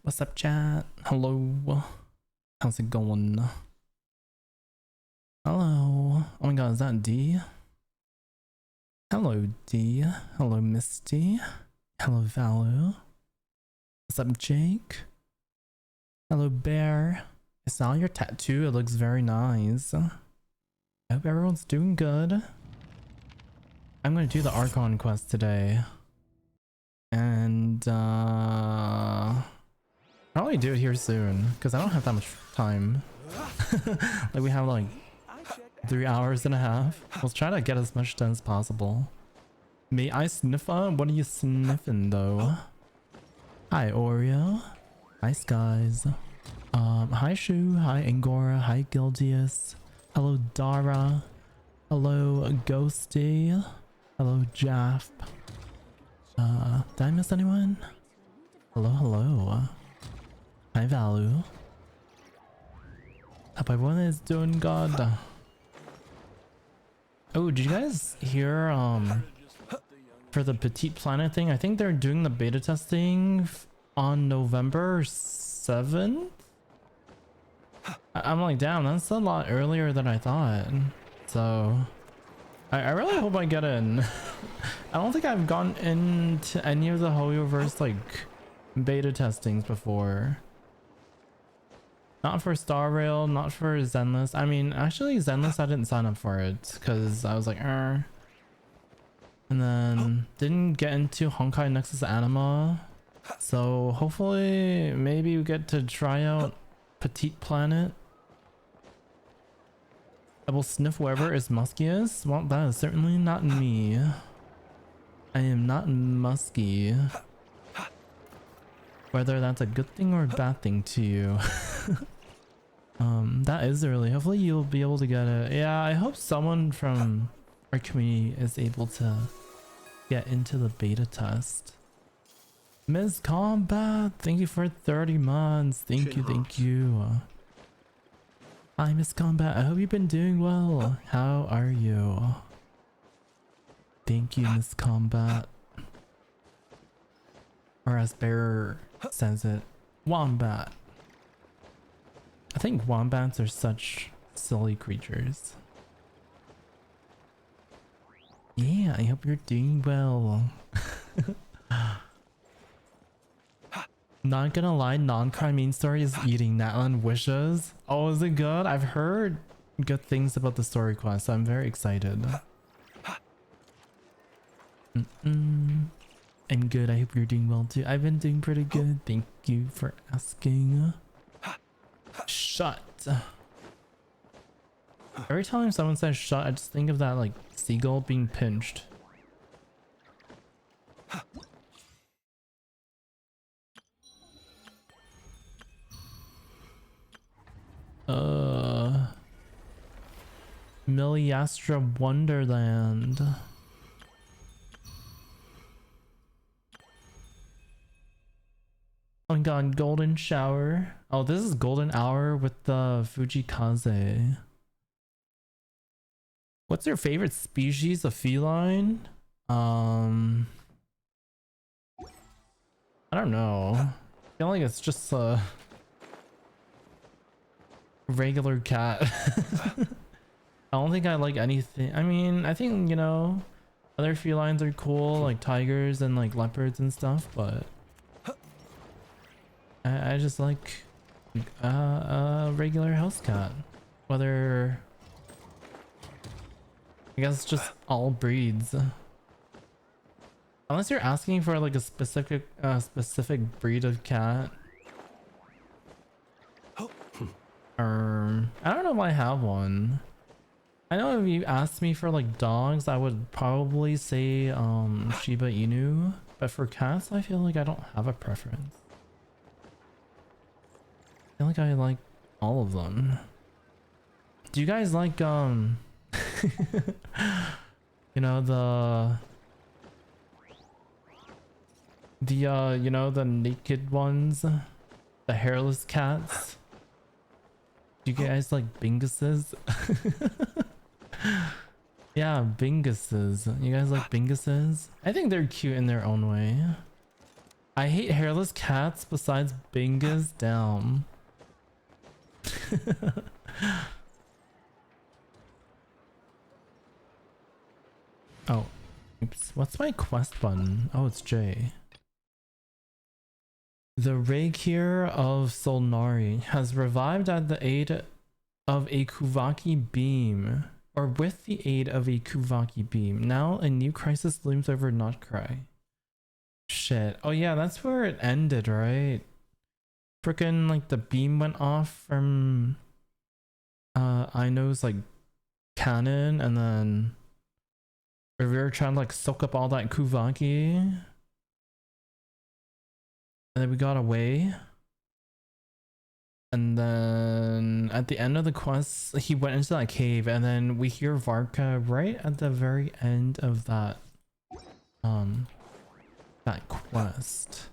What's up, chat? Hello. How's it going? Hello. Oh my god, is that D? Hello, D. Hello, Misty. Hello, Valu. What's up, Jake? Hello, Bear. I saw your tattoo. It looks very nice. I hope everyone's doing good. I'm gonna do the Archon quest today. And, probably do it here soon, because I don't have that much time. Like, we have like 3 hours and a half. We'll try to get as much done as possible. May I sniff on? What are you sniffing though? Hi Oreo. Hi Skies. Hi Shu. Hi Angora. Hi Gildius. Hello Dara. Hello Ghosty. Hello Jaff. Did I miss anyone? Hello, hello. Hi Valu. Hope everyone is doing good. Oh, did you guys hear for the Petite Planet thing? I think they're doing the beta testing on November 7th. I'm like, damn, that's a lot earlier than I thought. So I really hope I get in. I don't think I've gone into any of the Hoyoverse like beta testings before. Not for Star Rail, not for Zenless. I mean, actually Zenless I didn't sign up for it because I was like, And then didn't get into Honkai Nexus Anima. So hopefully maybe we get to try out Petite Planet. I will sniff whoever is muskiest. Well, that is certainly not me. I am not musky. Whether that's a good thing or a bad thing to you. That is early. Hopefully you'll be able to get it. Yeah, I hope someone from our community is able to get into the beta test. Ms. Combat, thank you for 30 months. Thank you, thank you. Hi, Miss Combat. I hope you've been doing well. How are you? Thank you, Miss Combat. Or as Bear says it, Wombat. I think wombats are such silly creatures. Yeah, I hope you're doing well. Not gonna lie, non-crime main story is eating Natlan wishes. Oh, is it good? I've heard good things about the story quest, so I'm very excited. I'm good, I hope you're doing well too. I've been doing pretty good, thank you for asking. Shut. Every time someone says shut, I just think of that like seagull being pinched. Miliastra Wonderland. Oh my god, golden shower. Oh, this is golden hour with the Fujikaze. What's your favorite species of feline? I don't know. I feel like it's just a regular cat. I don't think I like anything. I mean, I think, you know, other felines are cool, like tigers and like leopards and stuff, but I just like a regular house cat. Whether I guess just all breeds. Unless you're asking for like a specific breed of cat. I don't know if I have one. I know if you asked me for like dogs, I would probably say Shiba Inu, but for cats, I feel like I don't have a preference. I feel like I like all of them. Do you guys like you know, you know, the naked ones, the hairless cats? Do you guys like Binguses? Yeah, Binguses. You guys like Binguses? I think they're cute in their own way. I hate hairless cats besides Bingus. Down. Oh, oops. What's my quest button? Oh, it's J. The Rakier of Solnari has revived at the aid of a Kuvaki beam, or with the aid of a Kuvaki beam. Now a new crisis looms over Notcry. Shit. Oh yeah, that's where it ended, right? Frickin' like the beam went off from Aino's like cannon, and then we were trying to like soak up all that Kuvaki. And then we got away. And then at the end of the quest, he went into that cave, and then we hear Varka right at the very end of that that quest.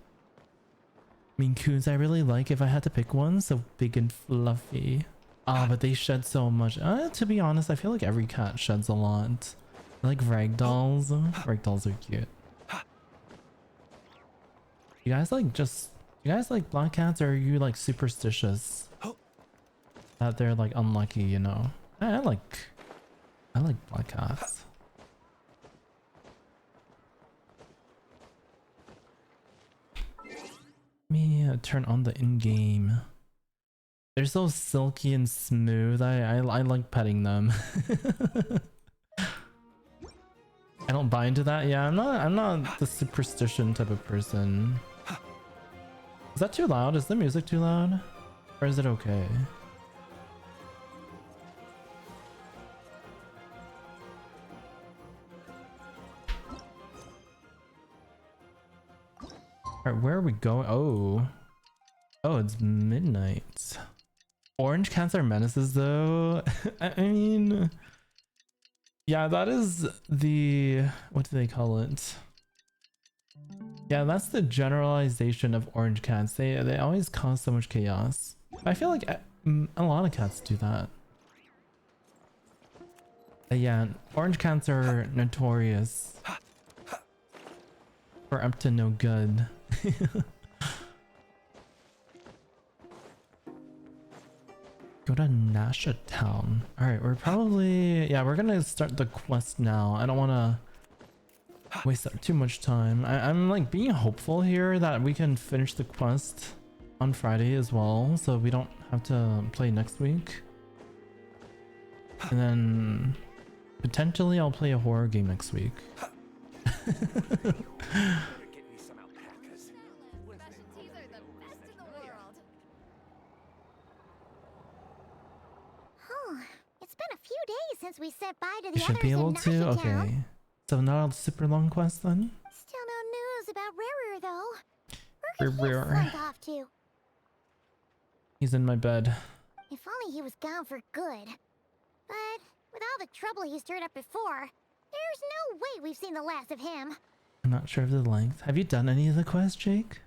Mean Coons I really like if I had to pick one, so big and fluffy. Ah, but they shed so much. To be honest, I feel like every cat sheds a lot. I like ragdolls. Ragdolls are cute. You guys like black cats, or are you like superstitious that they're like unlucky, you know? I like black cats. Let me turn on the in-game. They're so silky and smooth. I like petting them. I don't buy into that. Yeah, I'm not the superstition type of person. Is that too loud? Is the music too loud? Or is it okay? Alright, where are we going? Oh. Oh, it's midnight. Orange cats are menaces though. I mean... Yeah, that is the... What do they call it? Yeah, that's the generalization of orange cats. They always cause so much chaos. I feel like a lot of cats do that. Yeah, orange cats are notorious for up to no good. Go to Nasha Town. Alright, we're probably... Yeah, we're gonna start the quest now. I don't want to waste up too much time. I'm like being hopeful here that we can finish the quest on Friday as well, so we don't have to play next week. And then potentially I'll play a horror game next week. It's been a few days since we said bye to We the should others be able in to? Nasha Okay. Town. So not a super long quest then? Still no news about Rarer though. Where could he Rarer. have slunk off to? He's in my bed. If only he was gone for good. But with all the trouble he stirred up before, there's no way we've seen the last of him. I'm not sure of the length. Have you done any of the quests, Jake?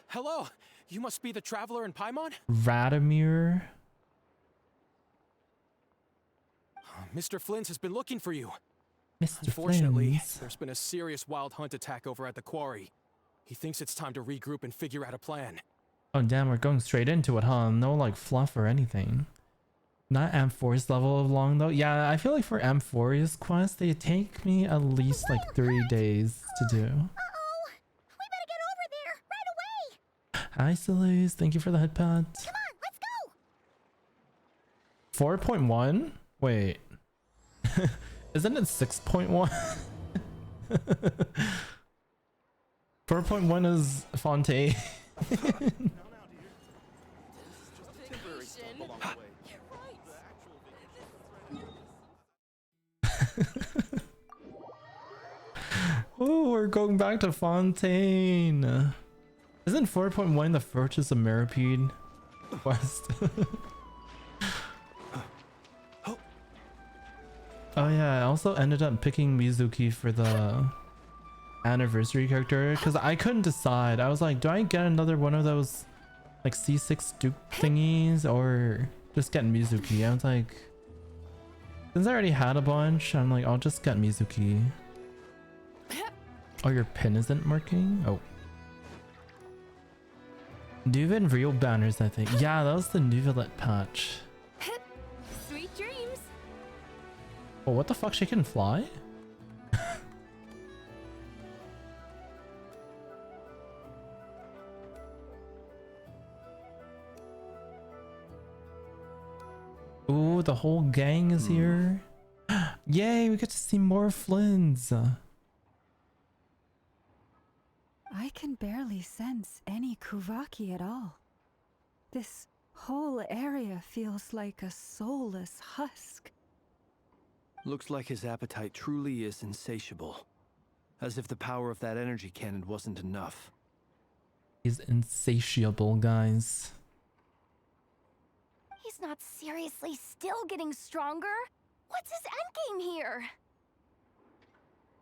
Hello, you must be the traveler in Paimon? Radomir? Mr. Flynn has been looking for you. Mr. Unfortunately, Flins. there's been a serious wild hunt attack over at the quarry. He thinks it's time to regroup and figure out a plan. Oh damn, we're going straight into it, huh? No like fluff or anything. Not Amphorius level of long though. Yeah, I feel like for Amphorius quests, they take me at least like 3 days to do. Uh-oh! We better get over there, right away! Hi Celeste, thank you for the head pat. Come on, let's go! 4.1? Wait. Isn't it 6.1? 4.1 is Fontaine. Oh, we're going back to Fontaine. Isn't 4.1 the Fortress of Meripede quest? Oh yeah, I also ended up picking Mizuki for the anniversary character because I couldn't decide. I was like, do I get another one of those like C6 Duke thingies or just get Mizuki? I was like, since I already had a bunch, I'm like, I'll just get Mizuki. Oh, your pin isn't working? Oh. Nuven real banners, I think. Yeah, that was the Nuvelet patch. Sweet dreams. Oh, what the fuck? She can fly? Ooh, the whole gang is here. Yay, we get to see more Flynns. I can barely sense any Kuvaki at all. This whole area feels like a soulless husk. Looks like his appetite truly is insatiable. As if the power of that energy cannon wasn't enough. He's insatiable, guys. He's not seriously still getting stronger. What's his endgame here?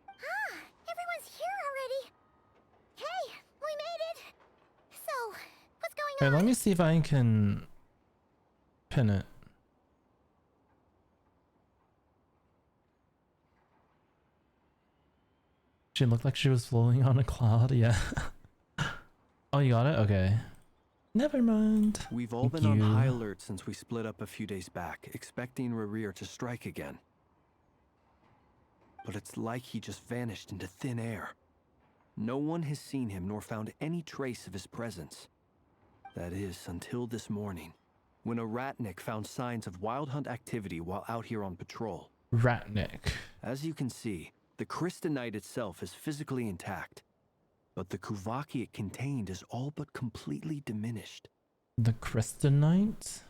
Ah, everyone's here already. Hey, we made it. So, what's going Wait, on? let me see if I can pin it. She looked like she was floating on a cloud, yeah. Oh, you got it? Okay. Never mind. We've all Thank been on you. high alert since we split up a few days back, expecting Rerir to strike again. But it's like he just vanished into thin air. No one has seen him nor found any trace of his presence. That is, until this morning, when a Ratnik found signs of wild hunt activity while out here on patrol. Ratnik. As you can see, the Crystonite itself is physically intact, but the Kuvaki it contained is all but completely diminished. The Crystonite?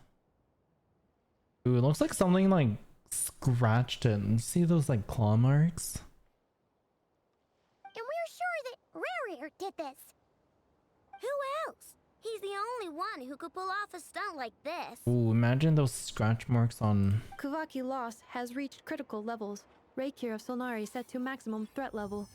Ooh, it looks like something like scratched it. You see those like claw marks? And we're sure that Rarir did this. Who else? He's the only one who could pull off a stunt like this. Ooh, imagine those scratch marks on... Kuvaki loss has reached critical levels. Reikir of Solnari set to maximum threat level.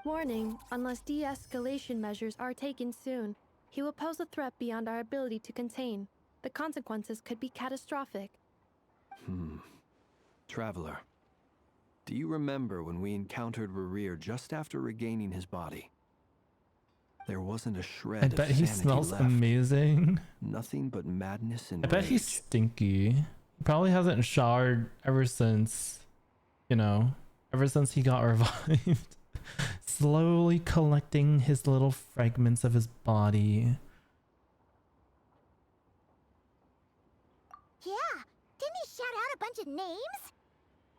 Warning, unless de-escalation measures are taken soon, he will pose a threat beyond our ability to contain. The consequences could be catastrophic. Traveler, do you remember when we encountered Rerir just after regaining his body? There wasn't a shred I of bet he sanity smells left. amazing. Nothing but madness and I bet rage. he's stinky. He probably hasn't showered ever since, you know, ever since he got revived. Slowly collecting his little fragments of his body. Yeah, didn't he shout out a bunch of names?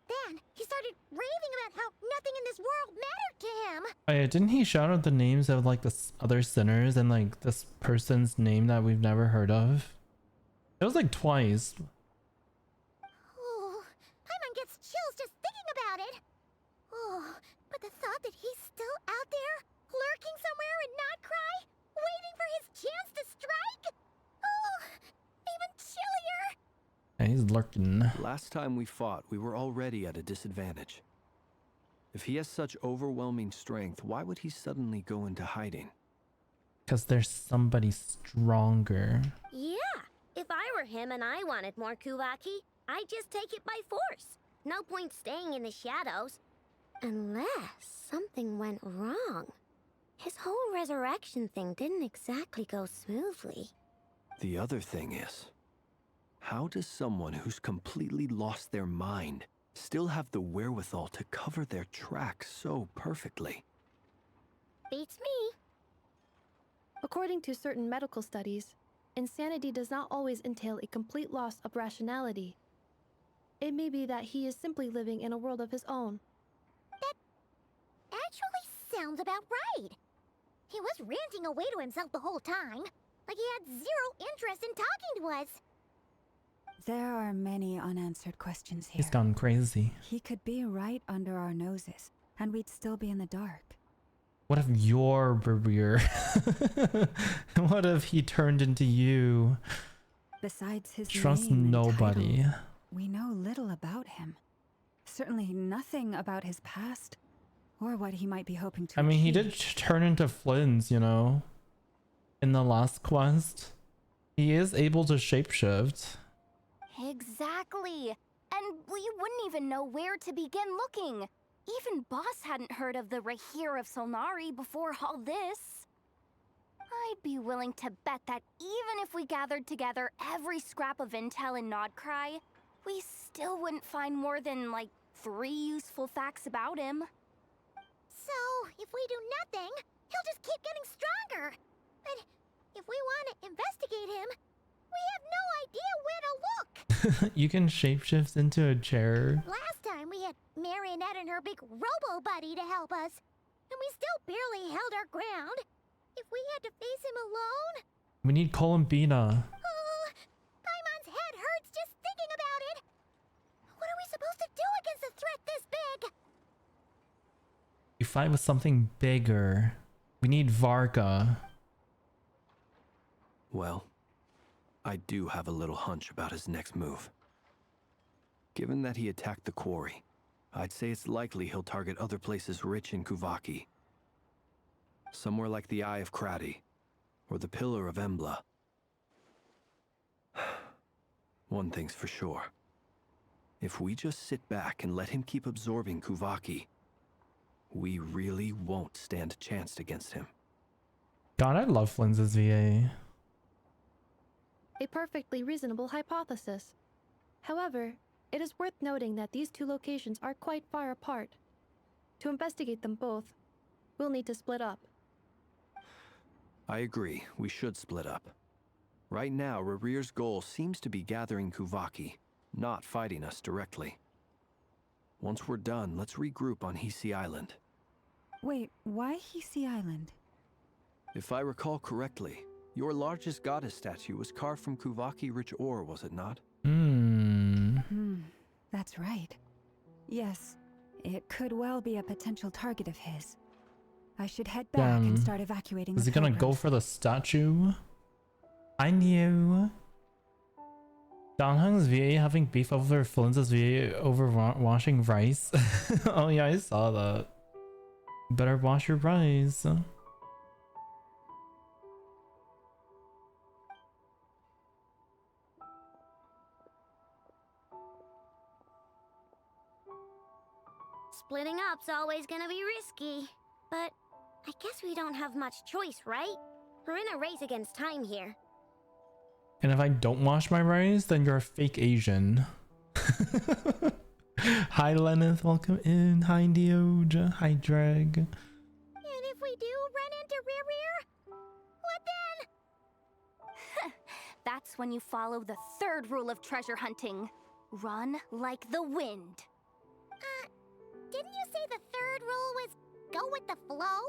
Then he started raving about how nothing in this world mattered to him. Oh yeah, didn't he shout out the names of like the other sinners and like this person's name that we've never heard of? It was like twice. Oh, Paimon gets chills just thinking about it. Oh, but the thought that he's still out there, lurking somewhere and not cry, waiting for his chance to strike? Oh, even chillier. Yeah, he's lurking. Last time we fought, we were already at a disadvantage. If he has such overwhelming strength, why would he suddenly go into hiding? Because there's somebody stronger. Yeah, if I were him and I wanted more Kuvaki, I'd just take it by force. No point staying in the shadows. Unless something went wrong. His whole resurrection thing didn't exactly go smoothly. The other thing is, how does someone who's completely lost their mind still have the wherewithal to cover their tracks so perfectly? Beats me. According to certain medical studies, insanity does not always entail a complete loss of rationality. It may be that he is simply living in a world of his own. Actually sounds about right. He was ranting away to himself the whole time, like he had zero interest in talking to us. There are many unanswered questions here. He's gone crazy. He could be right under our noses, and we'd still be in the dark. What if you're Rerir? What if he turned into you? Besides his Trust name and nobody. title, we know little about him. Certainly nothing about his past, or what he might be hoping to I mean, he achieve. did turn into Flynn's, you know, in the last quest. He is able to shapeshift. Exactly. And we wouldn't even know where to begin looking. Even Boss hadn't heard of the Rahir of Solnari before all this. I'd be willing to bet that even if we gathered together every scrap of intel in Nodcry, we still wouldn't find more than, like, 3 useful facts about him. So, if we do nothing, he'll just keep getting stronger. But if we want to investigate him, we have no idea where to look. You can shapeshift into a chair. Last time we had Marionette and her big robo-buddy to help us, and we still barely held our ground. If we had to face him alone... We need Columbina. Oh, Paimon's head hurts just thinking about it. What are we supposed to do against a threat this big? You fight with something bigger. We need Varga. Well, I do have a little hunch about his next move. Given that he attacked the quarry, I'd say it's likely he'll target other places rich in Kuvaki. Somewhere like the Eye of Krati, or the Pillar of Embla. One thing's for sure. If we just sit back and let him keep absorbing Kuvaki, we really won't stand a chance against him. God, I love Flynn's VA. A perfectly reasonable hypothesis. However, it is worth noting that these 2 locations are quite far apart. To investigate them both, we'll need to split up. I agree, we should split up. Right now, Rarir's goal seems to be gathering Kuvaki, not fighting us directly. Once we're done, let's regroup on Hisi Island. Wait, why Hisi Island? If I recall correctly, your largest goddess statue was carved from Kuvaki-rich ore, was it not? That's right. Yes, it could well be a potential target of his. I should head back and start evacuating. Is he gonna go for the statue? I knew. Dongheng's VA having beef over Flynn's VA over washing rice. Oh yeah, I saw that. Better wash your rice. Splitting up's always gonna be risky. But I guess we don't have much choice, right? We're in a race against time here. And if I don't wash my rice, then you're a fake Asian. Hi Lenneth, welcome in. Hi Deoja. Hi Drag. And if we do run into Ririr, what then? That's when you follow the 3rd rule of treasure hunting. Run like the wind. Didn't you say the 3rd rule was go with the flow?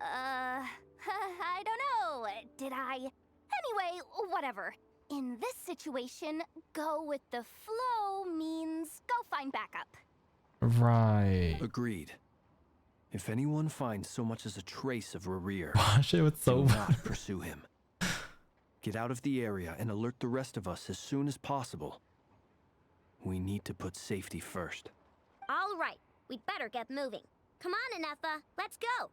I don't know. Did I? Anyway, whatever. In this situation, go with the flow means go find backup. Right. Agreed. If anyone finds so much as a trace of Rarir, Wash it with soap. do not pursue him. Get out of the area and alert the rest of us as soon as possible. We need to put safety first. All right, we'd better get moving. Come on, Anefa, let's go.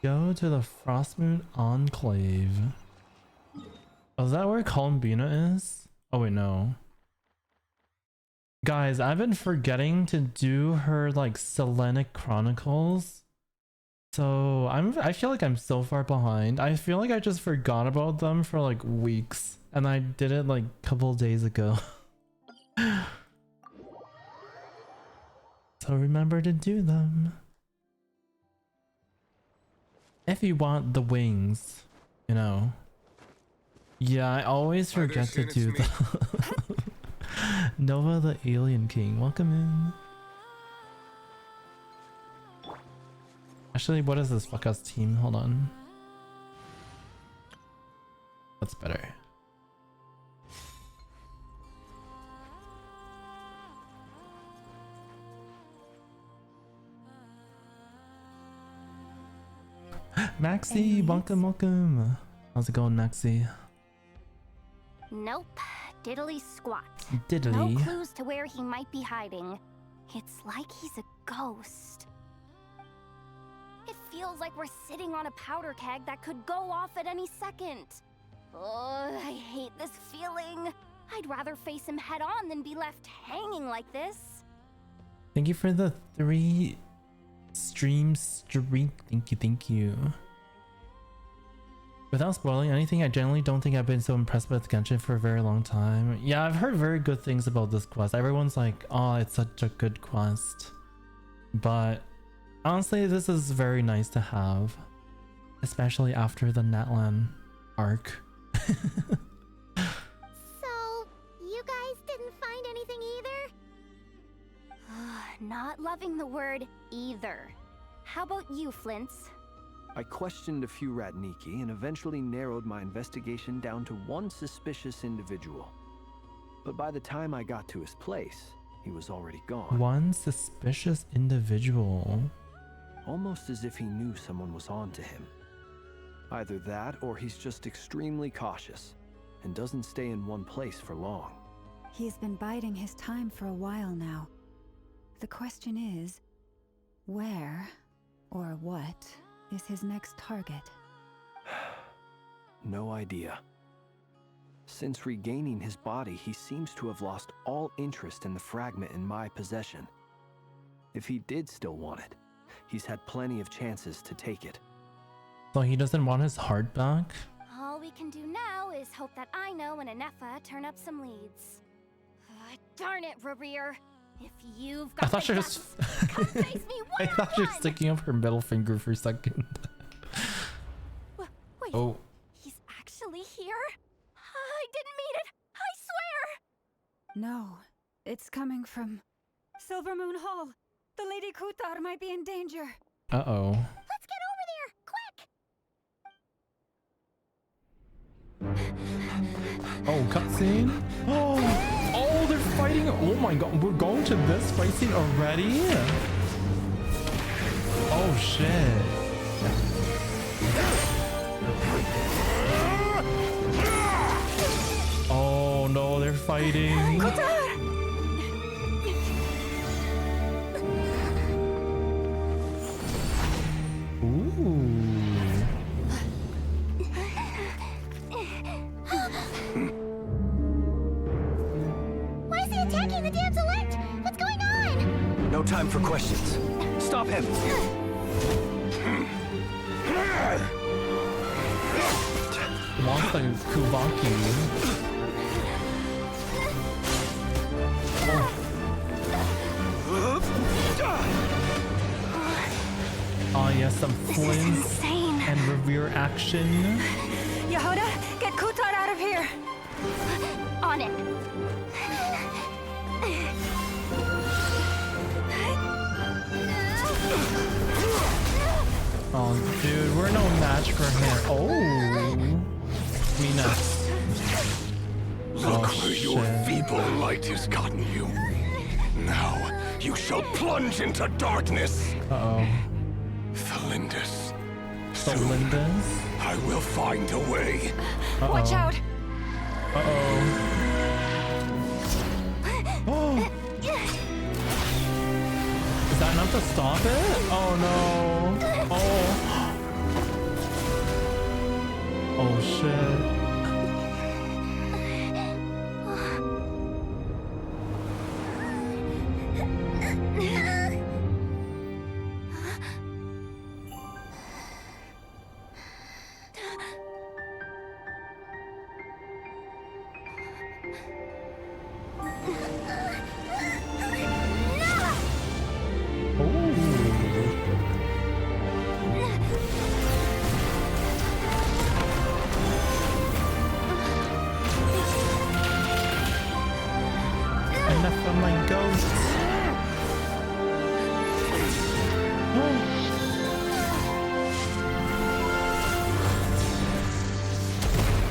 Go to the Frostmoon Enclave. Oh, is that where Columbina is? Oh wait, no. Guys, I've been forgetting to do her like Selenic Chronicles. So I feel like I'm so far behind. I feel like I just forgot about them for like weeks. And I did it like a couple days ago. So remember to do them. If you want the wings, you know. Yeah, I always forget to do them. Nova the Alien King, welcome in. Actually, what is this fuck ass team? Hold on. That's better. Maxie, welcome, welcome. How's it going, Maxie? Nope. Diddly squat. Diddly. No clues to where he might be hiding. It's like he's a ghost. feels like we're sitting on a powder keg that could go off at any second. Oh, I hate this feeling. I'd rather face him head on than be left hanging like this. Thank you for the 3 stream. Thank you. Without spoiling anything, I generally don't think I've been so impressed with Genshin for a very long time. Yeah, I've heard very good things about this quest. Everyone's like, oh, it's such a good quest. But honestly, this is very nice to have. Especially after the Natlan arc. So, you guys didn't find anything either? Not loving the word either. How about you, Flintz? I questioned a few Ratniki and eventually narrowed my investigation down to one suspicious individual. But by the time I got to his place, he was already gone. One suspicious individual. Almost as if he knew someone was on to him. Either that or he's just extremely cautious and doesn't stay in one place for long. He's been biding his time for a while now. The question is, where or what is his next target? No idea. Since regaining his body, he seems to have lost all interest in the fragment in my possession. If he did still want it, he's had plenty of chances to take it. So he doesn't want his heart back? All we can do now is hope that Aino and Anefa turn up some leads. Darn it, Rarir. If you've got I thought she was come face me I thought she was sticking up her middle finger for a second. Wait, Oh. he's actually here? I didn't mean it, I swear! No, it's coming from Silver Moon Hall. The Lady Kutar might be in danger. Uh-oh. Let's get over there, quick! Oh, cutscene? Oh, they're fighting. Oh my god, we're going to this fight scene already? Oh shit. Oh no, they're fighting. Ooh. Why is he attacking the damsel elect? What's going on? No time for questions. Stop him! Wants like Kubaki. Oh yes, some flints Insane. and Revere action. Yehuda, get Kutar out of here! On it. Oh dude, we're no match for him. Oh, Mina. Look where your shit. feeble light has gotten you. Now you shall plunge into darkness. Uh-oh. Thalindus. So Soon Linda's? I will find a way. Uh-oh. Watch out! Uh-oh. Oh. Is that enough to stop it? Oh no. Oh. Oh shit. Enough of my ghosts.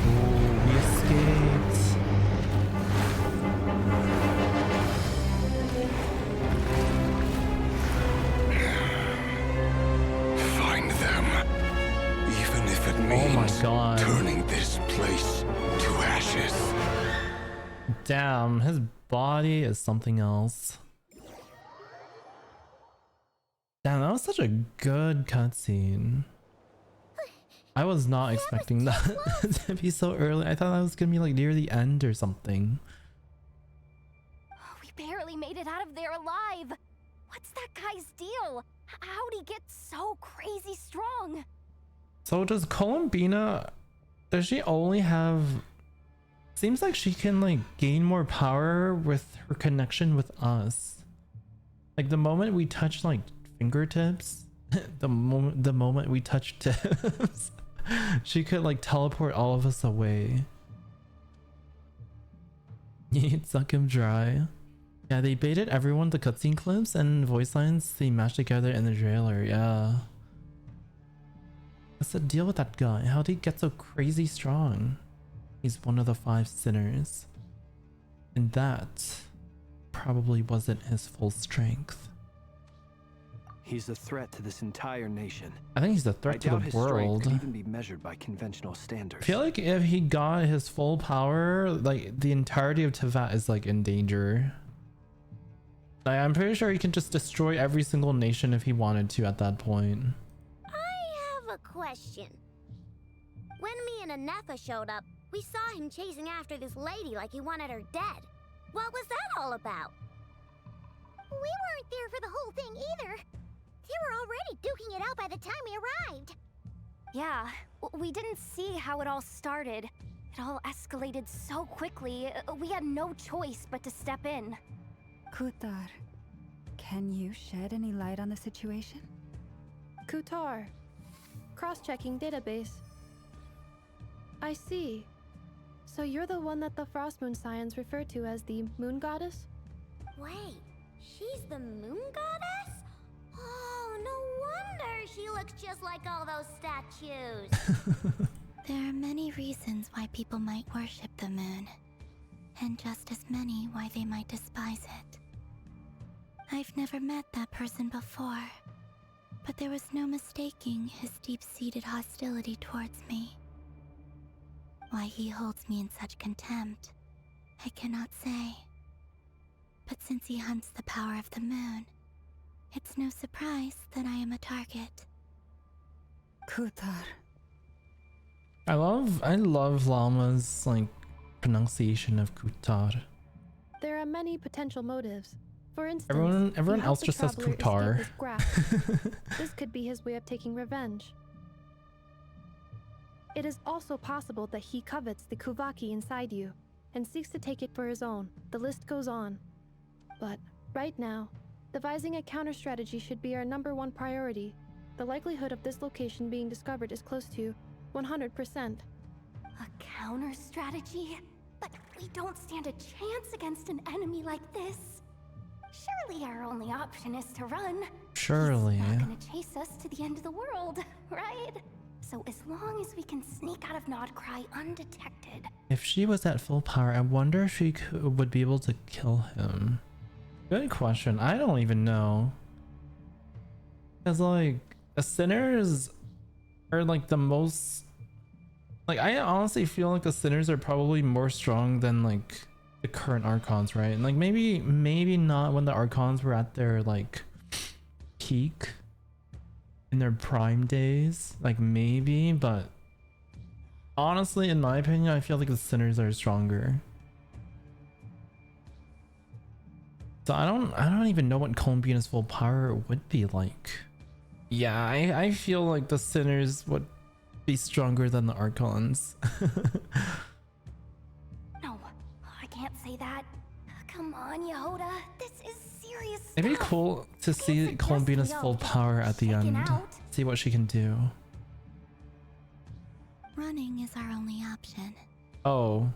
Oh, we escaped. Find them. Even if it Oh my means God. turning this place to ashes. Damn, his body is something else. Damn, that was such a good cutscene. I was not expecting that to be so early. I thought that was gonna be like near the end or something. We barely made it out of there alive. What's that guy's deal? How'd he get so crazy strong? So does Columbina, does she only have, seems like she can like gain more power with her connection with us. Like the moment we touch like fingertips, the moment we touch tips, she could like teleport all of us away. You'd suck him dry. Yeah, they baited everyone the cutscene clips and voice lines they mashed together in the trailer. Yeah. What's the deal with that guy? How'd he get so crazy strong? He's one of the 5 sinners. And that probably wasn't his full strength. He's a threat to this entire nation. I think he's a threat to the his world. strength could even be measured by conventional standards. I feel like if he got his full power, like the entirety of Tevat is like in danger. Like, I'm pretty sure he can just destroy every single nation if he wanted to at that point. I have a question. When me and Anetha showed up, we saw him chasing after this lady like he wanted her dead. What was that all about? We weren't there for the whole thing either. They were already duking it out by the time we arrived. Yeah, we didn't see how it all started. It all escalated so quickly, we had no choice but to step in. Kutar, can you shed any light on the situation? Kutar. Cross-checking database. I see. So you're the one that the Frost Moon Scions refer to as the Moon Goddess? Wait, she's the moon goddess? Oh, no wonder she looks just like all those statues. There are many reasons why people might worship the moon, and just as many why they might despise it. I've never met that person before, but there was no mistaking his deep-seated hostility towards me. Why he holds me in such contempt, I cannot say. But since he hunts the power of the moon, it's no surprise that I am a target. Kutar. I love Llama's like pronunciation of Kutar. There are many potential motives. For instance, Everyone he else helped the just says traveler Kutar. escape his grasp. This could be his way of taking revenge. It is also possible that he covets the Kuvaki inside you and seeks to take it for his own. The list goes on. But right now, devising a counter strategy should be our #1 priority. The likelihood of this location being discovered is close to 100%. A counter strategy? But we don't stand a chance against an enemy like this. Surely our only option is to run. Surely. He's not gonna chase us to the end of the world, right? So as long as we can sneak out of Nodcry undetected. If she was at full power, I wonder if she would be able to kill him. Good question. I don't even know. Because like, the sinners are like the most... Like, I honestly feel like the sinners are probably more strong than like the current Archons, right? And like maybe not when the Archons were at their like peak in their prime days, like maybe, but honestly, in my opinion, I feel like the sinners are stronger. So I don't even know what Columbina's full power would be like. Yeah, I feel like the sinners would be stronger than the Archons. No, I can't say that. Come on, Yehoda. This is serious stuff. It'd be cool to see suggest Columbina's we all full just power at the check it end. out. See what she can do. Running is our only option. Oh,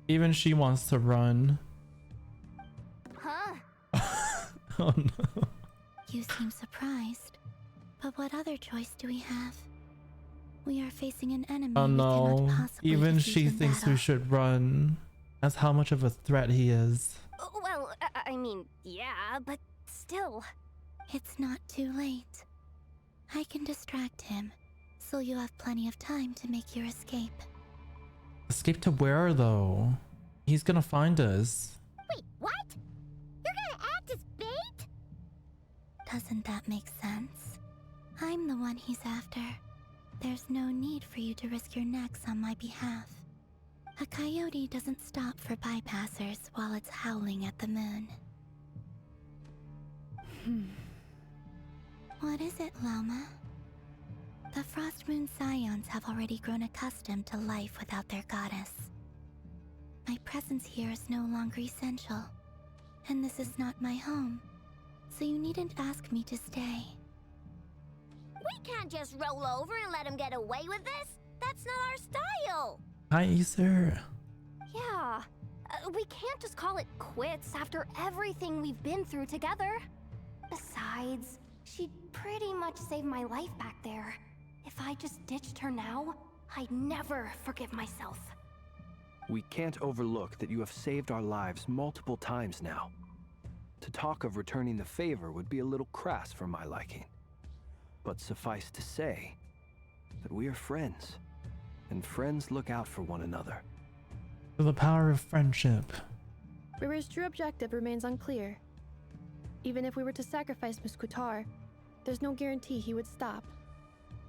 even she wants to run. Huh? Oh no. You seem surprised. But what other choice do we have? We are facing an enemy Oh we no. cannot possibly Even defeat she in thinks battle. we should run. That's how much of a threat he is. Well, I mean, yeah, but still. It's not too late. I can distract him, so you have plenty of time to make your escape. Escape to where though? He's gonna find us. Wait, what? You're gonna act as bait? Doesn't that make sense? I'm the one he's after. There's no need for you to risk your necks on my behalf. A coyote doesn't stop for bypassers while it's howling at the moon. What is it, Loma? The Frost Moon Scions have already grown accustomed to life without their goddess. My presence here is no longer essential, and this is not my home, so you needn't ask me to stay. We can't just roll over and let him get away with this. That's not our style. Hi, Acer. Yeah, we can't just call it quits after everything we've been through together. Besides, she'd pretty much saved my life back there. If I just ditched her now, I'd never forgive myself. We can't overlook that you have saved our lives multiple times now. To talk of returning the favor would be a little crass for my liking. But suffice to say that we are friends, and friends look out for one another. For the power of friendship. River's true objective remains unclear. Even if we were to sacrifice Muskutar, there's no guarantee he would stop.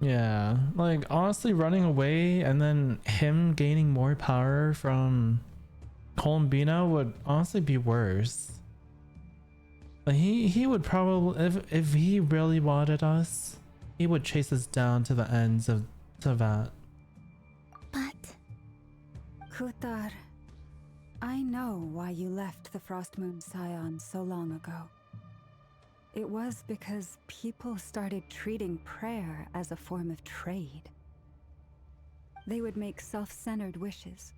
Yeah, like honestly running away and then him gaining more power from Columbina would honestly be worse. Like he would probably, if he really wanted us, he would chase us down to the ends of Tavat. But Kutar, I know why you left the Frost Moon Scions so long ago. It was because people started treating prayer as a form of trade. They would make self-centered wishes,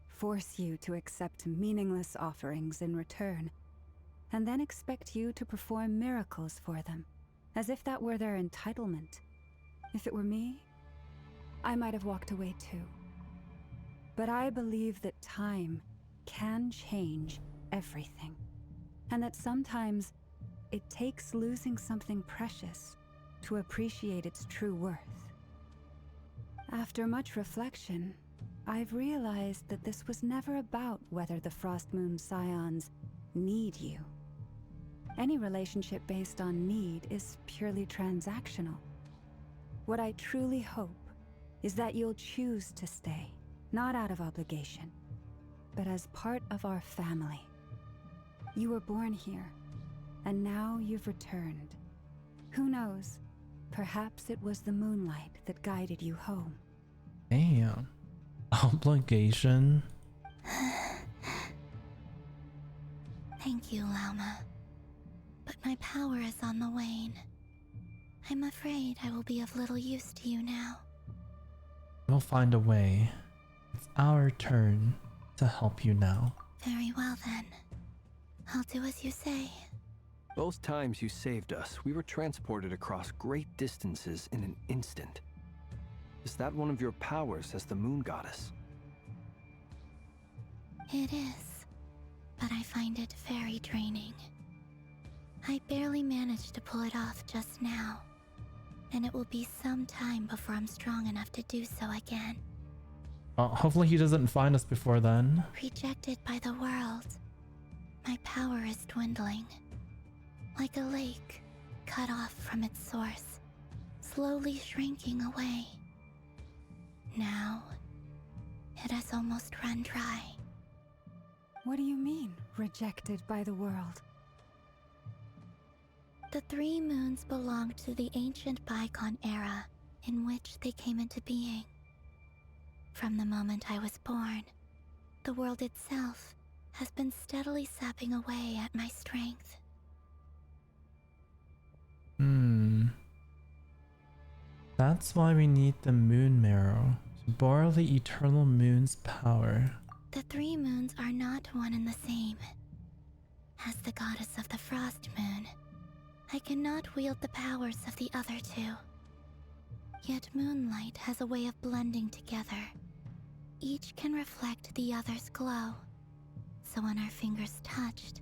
force you to accept meaningless offerings in return, and then expect you to perform miracles for them, as if that were their entitlement. If it were me, I might have walked away too. But I believe that time can change everything, and that sometimes it takes losing something precious to appreciate its true worth. After much reflection, I've realized that this was never about whether the Frost Moon Scions need you. Any relationship based on need is purely transactional. What I truly hope is that you'll choose to stay, not out of obligation, but as part of our family. You were born here, and now you've returned. Who knows? Perhaps it was the moonlight that guided you home. Damn. Obligation. thank you, Lauma. But my power is on the wane. I'm afraid I will be of little use to you now. We'll find a way. It's our turn to help you now. Very well then. I'll do as you say. Both times you saved us, we were transported across great distances in an instant. Is that one of your powers as the moon goddess? It is, but I find it very draining. I barely managed to pull it off just now, and it will be some time before I'm strong enough to do so again. Hopefully he doesn't find us before then. Rejected by the world, my power is dwindling. Like a lake, cut off from its source, slowly shrinking away. Now, it has almost run dry. What do you mean, rejected by the world? The 3 moons belong to the ancient bygone era in which they came into being. From the moment I was born, the world itself has been steadily sapping away at my strength. That's why we need the moon marrow, to borrow the eternal moon's power. The 3 moons are not one and the same. As the goddess of the Frost Moon, I cannot wield the powers of the other 2. Yet moonlight has a way of blending together. Each can reflect the other's glow. So when our fingers touched,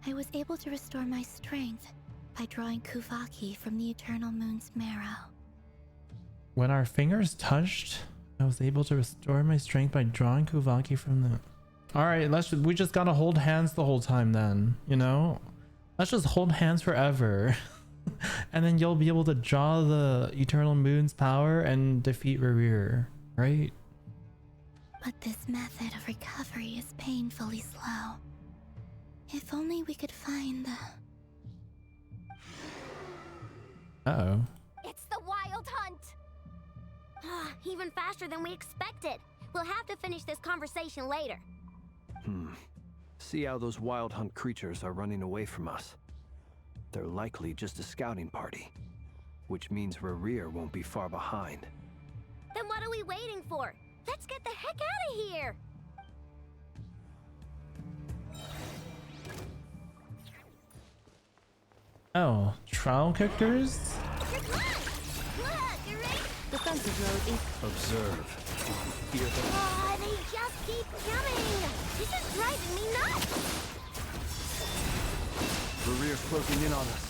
I was able to restore my strength by drawing Kuvaki from the eternal moon's marrow. When our fingers touched, I was able to restore my strength by drawing Kuvaki from the... Alright, we just gotta hold hands the whole time then, you know? Let's just hold hands forever. And then you'll be able to draw the Eternal Moon's power and defeat Rerir, right? But this method of recovery is painfully slow. If only we could find the... Uh-oh. It's the Wild Hunt! Even faster than we expected. We'll have to finish this conversation later. See how those wild hunt creatures are running away from us. They're likely just a scouting party, which means Rerir won't be far behind. Then what are we waiting for? Let's get the heck out of here! Oh, trial characters? Look, you ready? Defensive mode is Observe. Fear them. Oh, they just keep coming! This is driving me nuts! Rerir's closing in on us.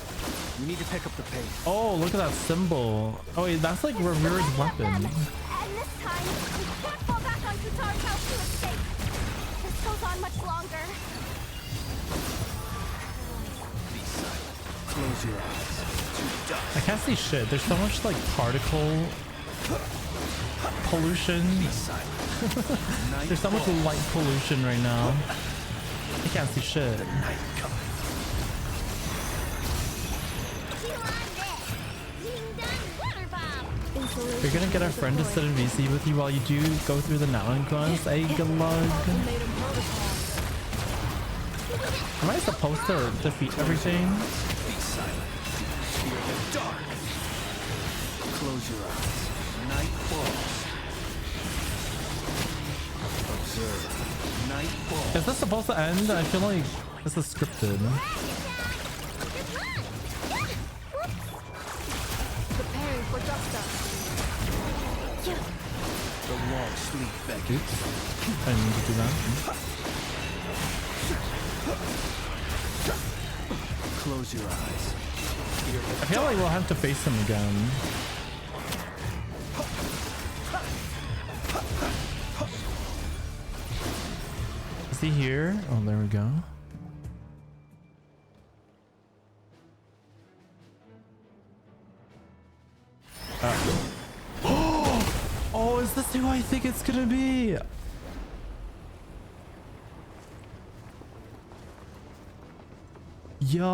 We need to pick up the pace. Oh, look at that symbol. Oh wait, that's like Rerir's weapon. And this time, we can't fall back on Kutar's house to escape. This goes on much longer. Be silent. Close your eyes. To dust. I can't see shit. There's so much like particle pollution. Be silent. There's so much light pollution right now. I can't see shit. Night coming. You're gonna get a friend to sit in VC with you while you do go through the Mountain Quest. Hey, good luck. Am I supposed to defeat everything? Be silent. Fear the dark. Close your eyes. Night falls. Observe. Night falls. Is this supposed to end? I feel like this is scripted. preparing for dust. The long sleep beckons. Oops. I need to do that. Close your eyes. I feel like we'll have to face him again. Is he here? Oh, there we go. Oh, is this who I think it's gonna be? Yo.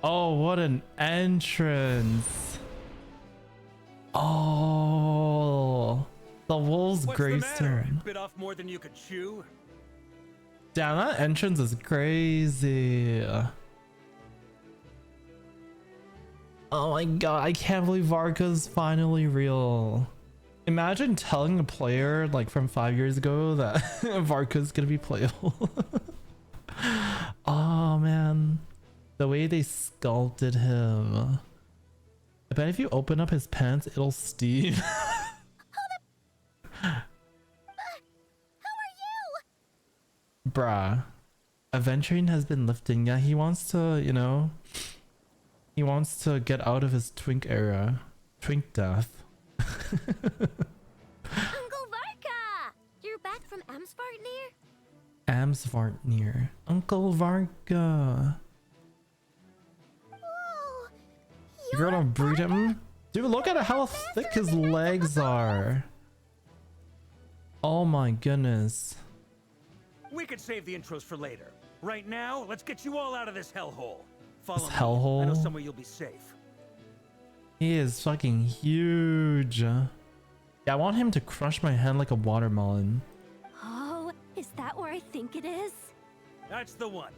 Oh, what an entrance. Oh, the Wolves Gravestone. Bit off more than you could chew. Damn, that entrance is crazy. Oh my god, I can't believe Varka's finally real. Imagine telling a player like from 5 years ago that Varka's gonna be playable. Oh man, the way they sculpted him. I bet if you open up his pants, it'll steam. Who are you? Bruh, Aventurine has been lifting. Yeah, he wants to, you know, he wants to get out of his twink era. Twink death. Uncle Varka! You're back from Amsvartnir? Amsvartnir. Uncle Varka. Whoa, You're gonna breed him? Dude, look at how thick his legs are. Oh my goodness. We could save the intros for later. Right now, let's get you all out of this hellhole. Follow This me. hellhole? I know somewhere you'll be safe. He is fucking huge. Yeah, I want him to crush my head like a watermelon. Oh, is that where I think it is? That's the one.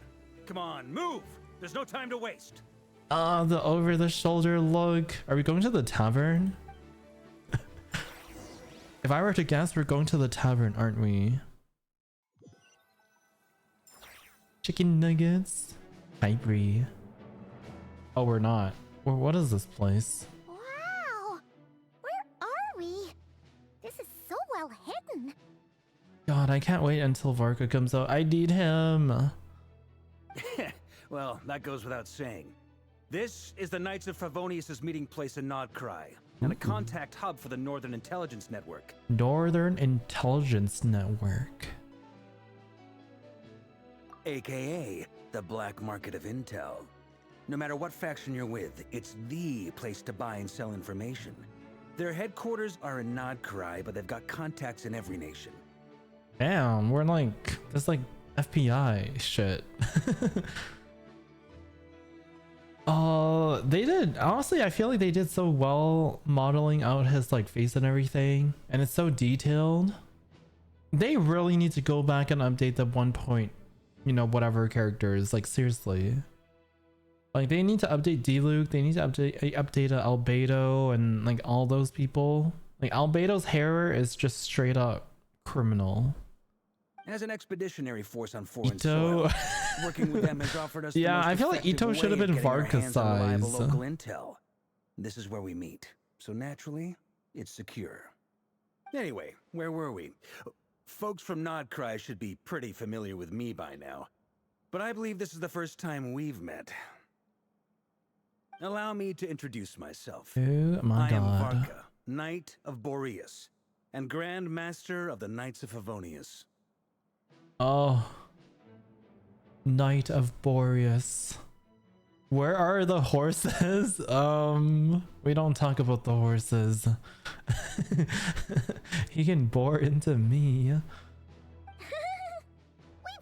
Come on, move. There's no time to waste. The over the shoulder look. Are we going to the tavern? If I were to guess, we're going to the tavern, aren't we? Chicken nuggets. Ivory. Oh, we're not. Well, what is this place? Wow! Where are we? This is so well hidden. God, I can't wait until Varka comes out. I need him. Well, that goes without saying. This is the Knights of Favonius' meeting place in Nodcry. and a contact hub for the Northern Intelligence Network. Northern Intelligence Network. AKA the black market of intel. No matter what faction you're with, it's the place to buy and sell information. Their headquarters are in Nodcry, but they've got contacts in every nation. Damn, we're like, that's like FBI shit. They did, honestly, I feel like they did so well modeling out his like face and everything, and it's so detailed. They really need to go back and update the 1 point, you know, whatever characters, like seriously. Like they need to update D-Luke, they need to update Albedo and like all those people. Like Albedo's hair is just straight up criminal. As an expeditionary force on foreign Ito. soil, working with them has offered us Yeah, the most I feel like effective Ito way should have of been getting our Varka hands on reliable size. local intel. This is where we meet, so naturally, it's secure. Anyway, where were we? Folks from Nodcry should be pretty familiar with me by now, but I believe this is the first time we've met. Allow me to introduce myself. Oh my I am god. Varka, Knight of Boreas, and Grand Master of the Knights of Favonius. Oh. Knight of Boreas. Where are the horses? We don't talk about the horses. He can bore into me. We've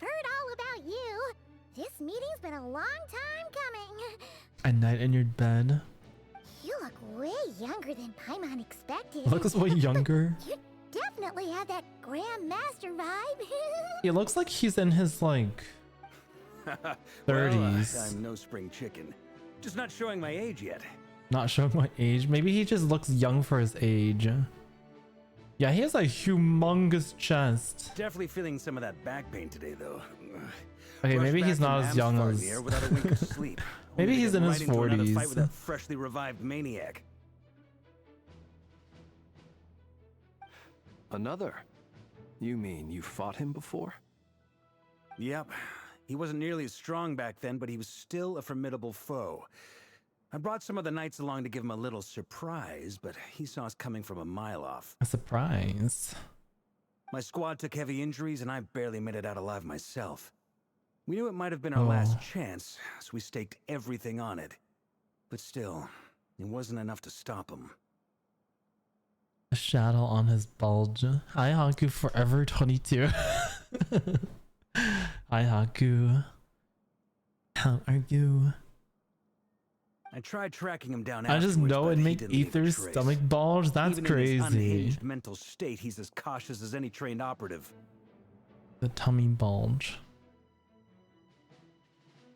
heard all about you. This meeting's been a long time coming. A night in your bed. You look way younger than Paimon expected. Looks way younger. You definitely have that Grand Master vibe. He looks like he's in his like 30s. Well, I'm no spring chicken. Just not showing my age yet. Not showing my age. Maybe he just looks young for his age. Yeah, he has a humongous chest. Definitely feeling some of that back pain today, though. Okay, Rushed maybe back he's from not as young Amstar as... here without a wink of sleep. Maybe Only to he's get in his right into another 40s. fight with that freshly revived maniac. Another? You mean you fought him before? Yep. He wasn't nearly as strong back then, but he was still a formidable foe. I brought some of the knights along to give him a little surprise, but he saw us coming from a mile off. A surprise. My squad took heavy injuries, and I barely made it out alive myself. We knew it might have been our last chance, so we staked everything on it. But still, it wasn't enough to stop him. A shadow on his bulge. Hi Haku forever 22. Hi Haku. How are you? I tried tracking him down I just afterwards, know but it he make didn't leave a Ether's trace. stomach bulge. That's Even in his crazy. unhinged mental state, he's as cautious as any trained operative. The tummy bulge.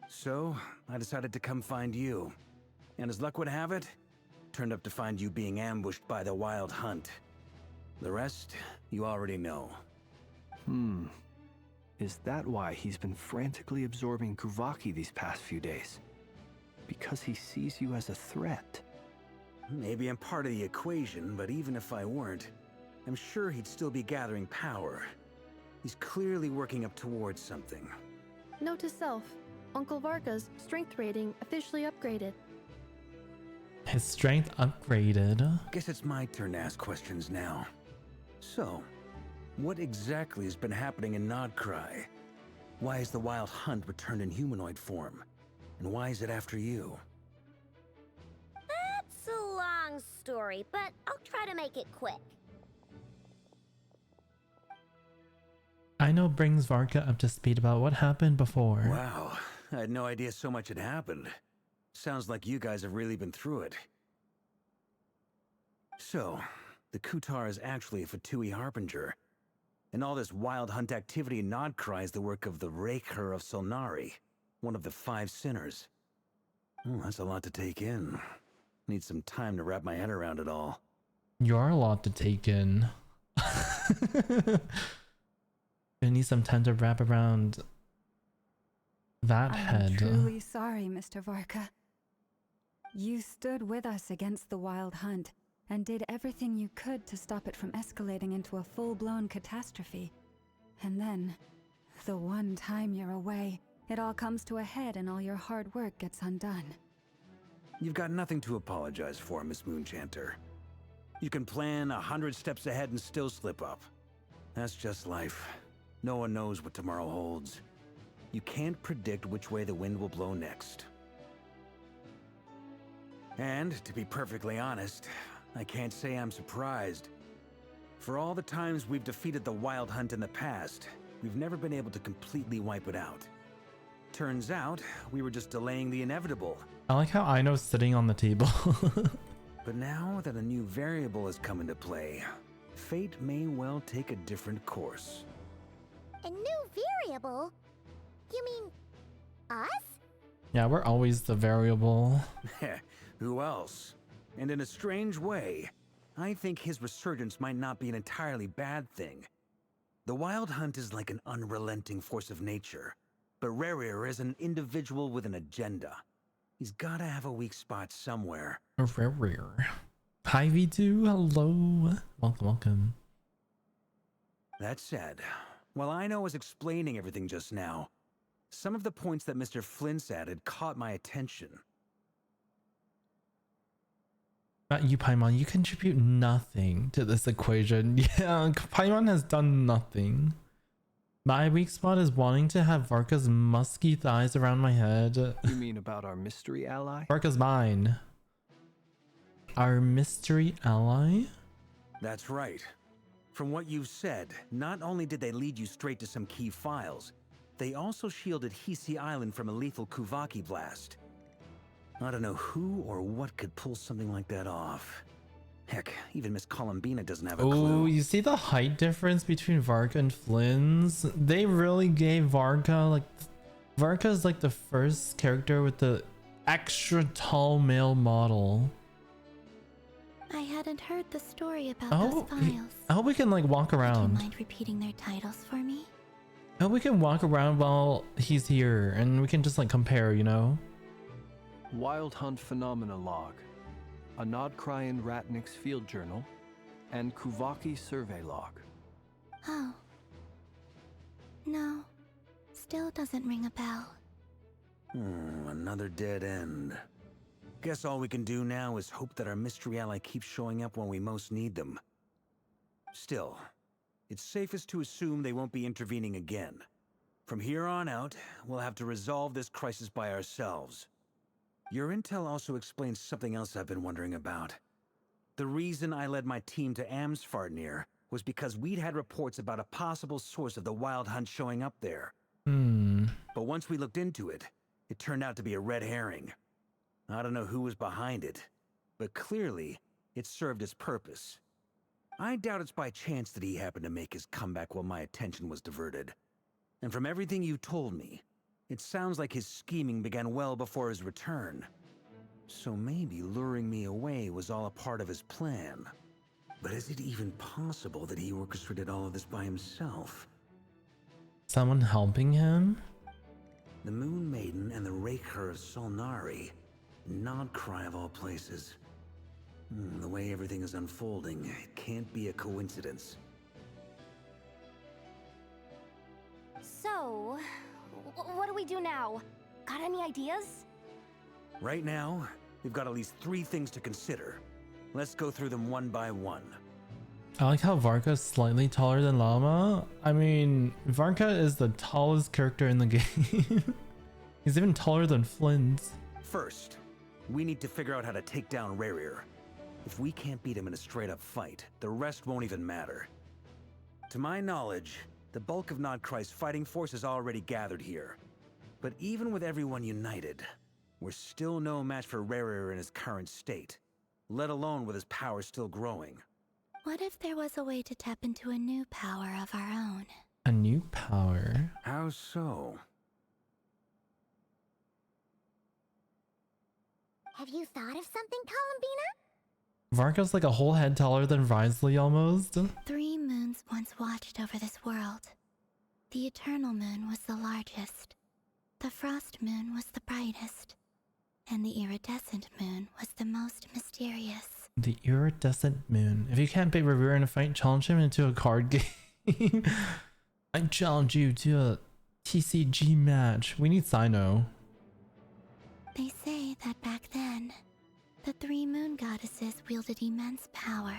So, I decided to come find you. And as luck would have it, turned up to find you being ambushed by the Wild Hunt. The rest, you already know. Is that why he's been frantically absorbing Kuvaki these past few days? Because he sees you as a threat? Maybe I'm part of the equation, but even if I weren't, I'm sure he'd still be gathering power. He's clearly working up towards something. Note to self, Uncle Varka's strength rating officially upgraded. His strength upgraded. Guess it's my turn to ask questions now. So, what exactly has been happening in Nodcry? Why is the Wild Hunt returned in humanoid form? And why is it after you? That's a long story, but I'll try to make it quick. I know brings Varka up to speed about what happened before. Wow, I had no idea so much had happened. Sounds like you guys have really been through it. So, the Kutar is actually a Fatui Harbinger. And all this Wild Hunt activity in Nodcry is the work of the Raker of Solnari, one of the 5 sinners. Oh, that's a lot to take in. Need some time to wrap my head around it all. You are a lot to take in. You need some time to wrap around that I'm head. truly sorry, Mr. Varka. You stood with us against the Wild Hunt and did everything you could to stop it from escalating into a full-blown catastrophe. And then, the one time you're away, it all comes to a head and all your hard work gets undone. You've got nothing to apologize for, Miss Moonchanter. You can plan 100 steps ahead and still slip up. That's just life. No one knows what tomorrow holds. You can't predict which way the wind will blow next. And, to be perfectly honest, I can't say I'm surprised. For all the times we've defeated the Wild Hunt in the past, we've never been able to completely wipe it out. Turns out, we were just delaying the inevitable. I like how Aino's sitting on the table. But now that a new variable has come into play, fate may well take a different course. A new variable? You mean us? Yeah, we're always the variable. Who else? And in a strange way, I think his resurgence might not be an entirely bad thing. The Wild Hunt is like an unrelenting force of nature, but Rerir is an individual with an agenda. He's gotta have a weak spot somewhere. Rare. Hi V2, hello. Welcome. That said, while Aino was explaining everything just now, some of the points that Mr. Flint's added caught my attention. Not you, Paimon. You contribute nothing to this equation. Yeah, Paimon has done nothing. My weak spot is wanting to have Varka's musky thighs around my head. You mean about our mystery ally? Varka's mine. Our mystery ally? That's right. From what you've said, not only did they lead you straight to some key files, they also shielded Hisi Island from a lethal Kuvaki blast. I don't know who or what could pull something like that off. Heck, even Miss Columbina doesn't have a clue. Oh, you see the height difference between Varka and Flynn's? They really gave Varka, like... Varka is like the first character with the extra tall male model. I hadn't heard the story about Oh, those files. I hope we can like walk Do you around. mind repeating their titles for me? I hope we can walk around while he's here and we can just like compare, you know? Wild Hunt Phenomena Log, a Nodcrian Ratnik's Field Journal, and Kuvaki Survey Log. Oh. No. Still doesn't ring a bell. Another dead end. Guess all we can do now is hope that our mystery ally keeps showing up when we most need them. Still, it's safest to assume they won't be intervening again. From here on out, we'll have to resolve this crisis by ourselves. Your intel also explains something else I've been wondering about. The reason I led my team to Amsfarnir was because we'd had reports about a possible source of the Wild Hunt showing up there. But once we looked into it, it turned out to be a red herring. I don't know who was behind it, but clearly, it served its purpose. I doubt it's by chance that he happened to make his comeback while my attention was diverted. And from everything you told me, it sounds like his scheming began well before his return. So maybe luring me away was all a part of his plan. But is it even possible that he orchestrated all of this by himself? Someone helping him? The Moon Maiden and the Raker of Solnari. Nodcry of all places. The way everything is unfolding, it can't be a coincidence. So, what do we do now? Got any ideas? Right now, we've got at least 3 things to consider. Let's go through them one by one. I like how Varka's slightly taller than Llama. I mean, Varka is the tallest character in the game. He's even taller than Flynn's. First, we need to figure out how to take down Rerir. If we can't beat him in a straight-up fight, the rest won't even matter. To my knowledge, the bulk of Nodcry's fighting force is already gathered here. But even with everyone united, we're still no match for Rerir in his current state, let alone with his power still growing. What if there was a way to tap into a new power of our own? A new power? How so? Have you thought of something, Columbina? Varka's like a whole head taller than Risley almost. 3 moons once watched over this world. The Eternal Moon was the largest. The Frost Moon was the brightest. And the Iridescent Moon was the most mysterious. The Iridescent Moon. If you can't beat Revere in a fight, challenge him into a card game. I challenge you to a TCG match. We need Sino. They say that back then, The 3 moon goddesses wielded immense power,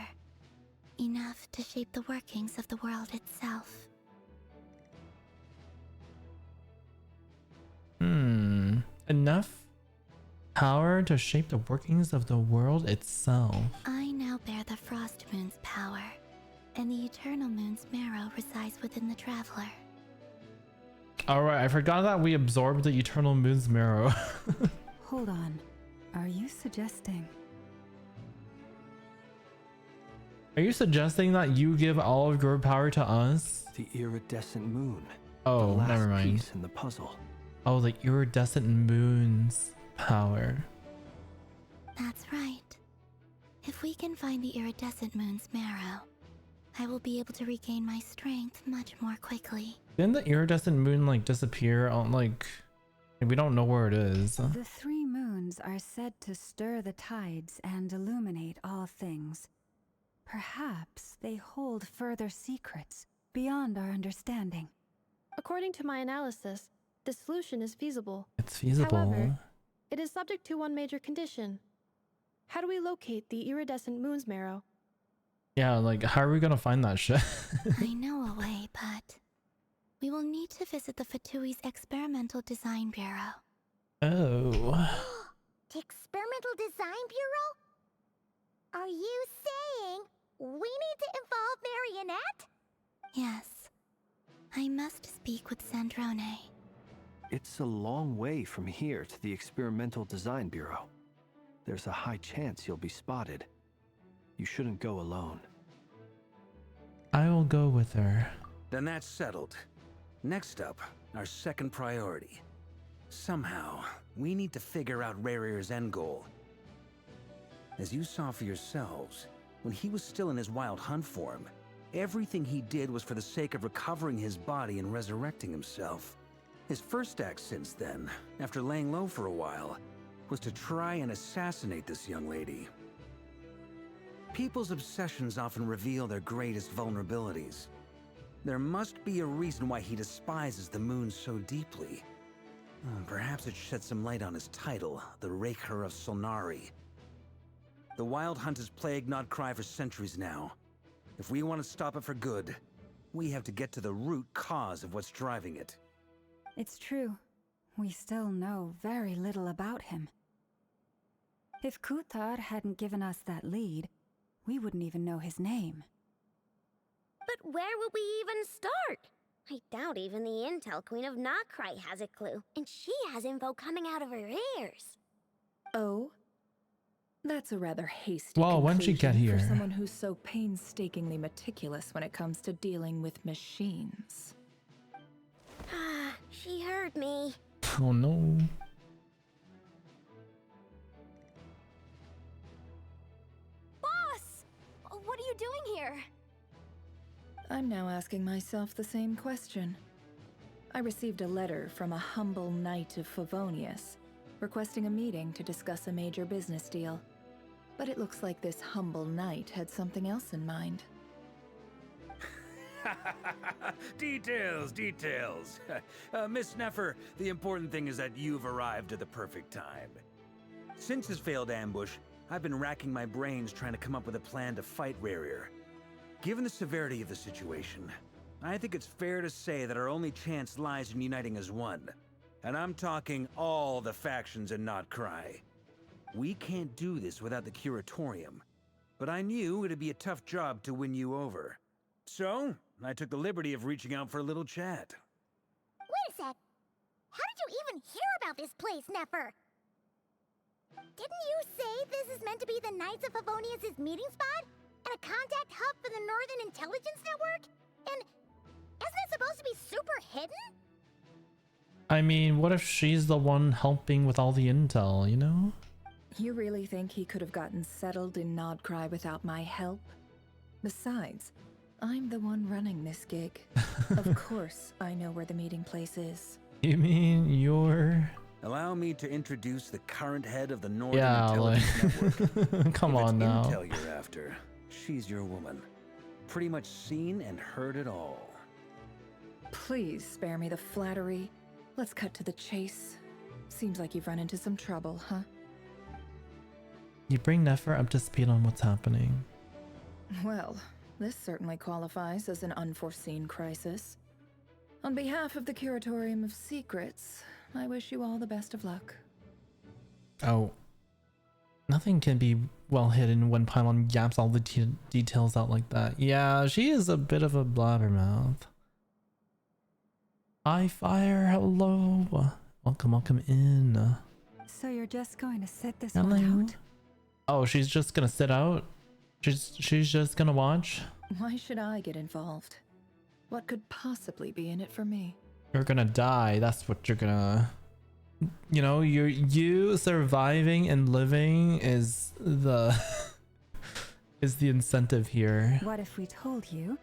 enough to shape the workings of the world itself. Enough power to shape the workings of the world itself. I now bear the Frost Moon's power, and the Eternal Moon's marrow resides within the Traveler. Alright, I forgot that we absorbed the Eternal Moon's marrow. Hold on. Are you suggesting? Are you suggesting that you give all of your power to us? The iridescent moon. Oh, the last never mind. piece in the puzzle. Oh, the iridescent moon's power. That's right. If we can find the iridescent moon's marrow, I will be able to regain my strength much more quickly. Didn't the iridescent moon like disappear on like we don't know where it is? The 3 moons are said to stir the tides and illuminate all things. Perhaps they hold further secrets beyond our understanding. According to my analysis, the solution is feasible. It's feasible. However, it is subject to one major condition. How do we locate the iridescent moon's marrow? Yeah, like how are we gonna find that shit? I know a way, but we will need to visit the Fatui's Experimental Design Bureau. Oh. The Experimental Design Bureau? Are you saying we need to involve Marionette? Yes. I must speak with Sandrone. It's a long way from here to the Experimental Design Bureau. There's a high chance you'll be spotted. You shouldn't go alone. I will go with her. Then that's settled. Next up, our second priority. Somehow, we need to figure out Rarir's end goal. As you saw for yourselves, when he was still in his wild hunt form, everything he did was for the sake of recovering his body and resurrecting himself. His first act since then, after laying low for a while, was to try and assassinate this young lady. People's obsessions often reveal their greatest vulnerabilities. There must be a reason why he despises the moon so deeply. Perhaps it sheds some light on his title, the Raker of Solnari. The Wild Hunt has plagued Nodcry for centuries now. If we want to stop it for good, we have to get to the root cause of what's driving it. It's true. We still know very little about him. If Kutar hadn't given us that lead, we wouldn't even know his name. But where would we even start? I doubt even the Intel Queen of Nodcry has a clue, and she has info coming out of her ears. Oh? That's a rather hasty Well, when'd she get conclusion here? for someone who's so painstakingly meticulous when it comes to dealing with machines. Ah, she heard me. Oh no. Boss! What are you doing here? I'm now asking myself the same question. I received a letter from a humble knight of Favonius, requesting a meeting to discuss a major business deal. But it looks like this humble knight had something else in mind. Details, details. Miss Neffer, the important thing is that you've arrived at the perfect time. Since his failed ambush, I've been racking my brains trying to come up with a plan to fight Rarir. Given the severity of the situation, I think it's fair to say that our only chance lies in uniting as one. And I'm talking all the factions in Nodcry. We can't do this without the Curatorium, but I knew it'd be a tough job to win you over. So, I took the liberty of reaching out for a little chat. Wait a sec. How did you even hear about this place, Neffer? Didn't you say this is meant to be the Knights of Favonius' meeting spot? And a contact hub for the Northern Intelligence Network? And isn't it supposed to be super hidden? I mean, what if she's the one helping with all the intel, you know? You really think he could have gotten settled in Nodcry without my help? Besides, I'm the one running this gig. Of course, I know where the meeting place is. You mean you're... Allow me to introduce the current head of the Northern Yeah, like... Intelligence Network. Come If on it's now. Intel you're after, she's your woman. Pretty much seen and heard it all. Please spare me the flattery. Let's cut to the chase. Seems like you've run into some trouble, huh? You bring Nefer up to speed on what's happening. Well, this certainly qualifies as an unforeseen crisis. On behalf of the Curatorium of Secrets, I wish you all the best of luck. Oh. Nothing can be well hidden when Paimon yaps all the details out like that. Yeah, she is a bit of a blabbermouth. Hi, Fire. Hello. Welcome in. So you're just going to sit this Hello. one out? Oh, she's just gonna sit out? She's just gonna watch? Why should I get involved? What could possibly be in it for me? You're gonna die. That's what you're gonna... You know, you surviving and living is the... is the incentive here. What if we told you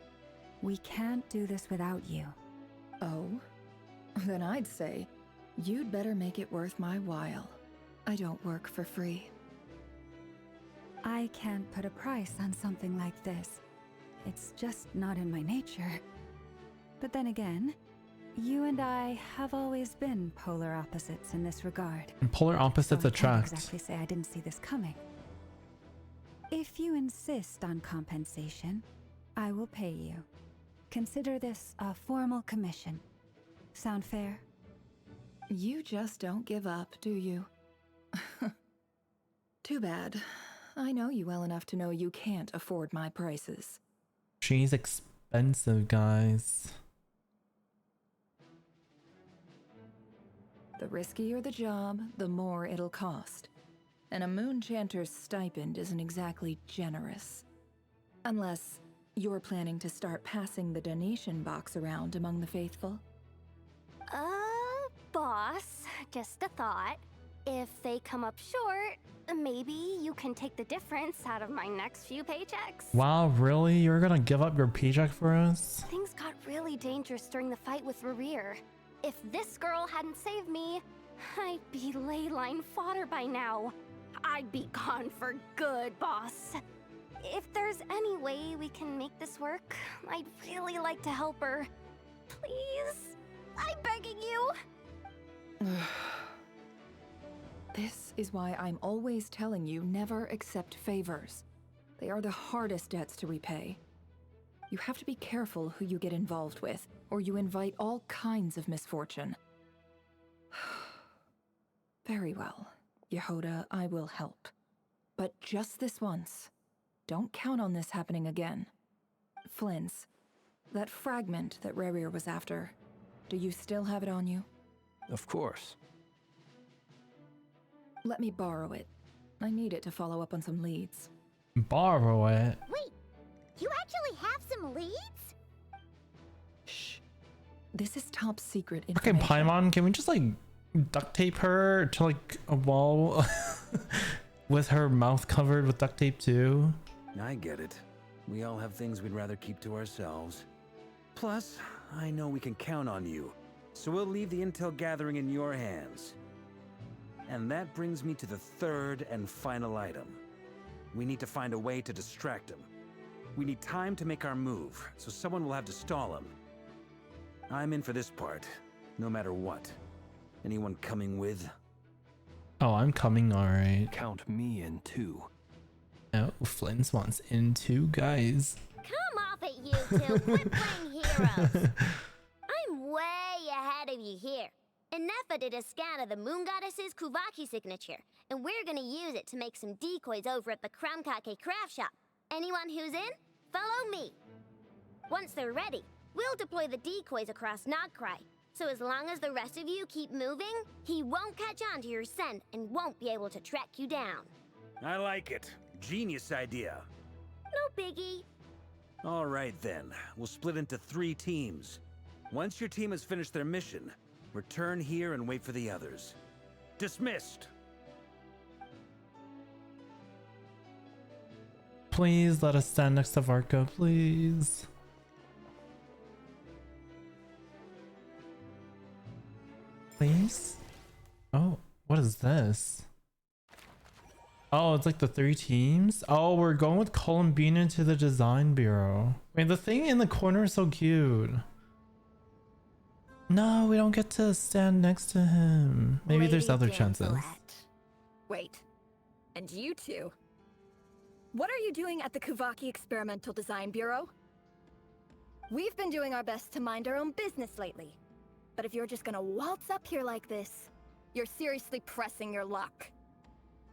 we can't do this without you? Oh? Then I'd say you'd better make it worth my while. I don't work for free. I can't put a price on something like this. It's just not in my nature. But then again, you and I have always been polar opposites in this regard. And polar opposites So I can't attract. exactly say I didn't see this coming. If you insist on compensation, I will pay you. Consider this a formal commission. Sound fair? You just don't give up, do you? Too bad. I know you well enough to know you can't afford my prices. She's expensive, guys. The riskier the job, the more it'll cost. And a moon chanter's stipend isn't exactly generous. Unless you're planning to start passing the donation box around among the faithful. Boss, just a thought. If they come up short, maybe you can take the difference out of my next few paychecks. Wow, really? You're gonna give up your paycheck for us? Things got really dangerous during the fight with Rerir. If this girl hadn't saved me, I'd be ley line fodder by now. I'd be gone for good, boss. If there's any way we can make this work, I'd really like to help her. Please? I'm begging you. This is why I'm always telling you never accept favors. They are the hardest debts to repay. You have to be careful who you get involved with, or you invite all kinds of misfortune. Very well, Yehoda, I will help. But just this once. Don't count on this happening again. Flynn's, that fragment that Rerir was after, do you still have it on you? Of course. Let me borrow it. I need it to follow up on some leads. Borrow it? Wait, you actually have some leads? Shh. This is top secret Okay, information. Paimon, can we just like duct tape her to like a wall with her mouth covered with duct tape too? I get it. We all have things we'd rather keep to ourselves. Plus, I know we can count on you, so we'll leave the intel gathering in your hands. And that brings me to the third and final item. We need to find a way to distract him. We need time to make our move, so someone will have to stall him. I'm in for this part, no matter what. Anyone coming with? Oh, I'm coming, alright. Count me in too. Oh, Flynn's wants in too, guys. Come off it, you two. Quit playing heroes. I'm way ahead of you here. Nefa did a scan of the Moon Goddess's Kuvaki signature, and we're gonna use it to make some decoys over at the Kramkake craft shop. Anyone who's in, follow me. Once they're ready, we'll deploy the decoys across Nogcry. So as long as the rest of you keep moving, he won't catch on to your scent and won't be able to track you down. I like it. Genius idea. No biggie. All right then, we'll split into 3 teams. Once your team has finished their mission, return here and wait for the others. Dismissed! Please let us stand next to Varka, please. Please? Oh, what is this? Oh, it's like the 3 teams? Oh, we're going with Columbina to the design bureau. Wait, the thing in the corner is so cute. No, we don't get to stand next to him. Maybe there's Lady other chances. Gamzelat. Wait. And you two. What are you doing at the Kuvaki Experimental Design Bureau? We've been doing our best to mind our own business lately. But if you're just gonna waltz up here like this, you're seriously pressing your luck.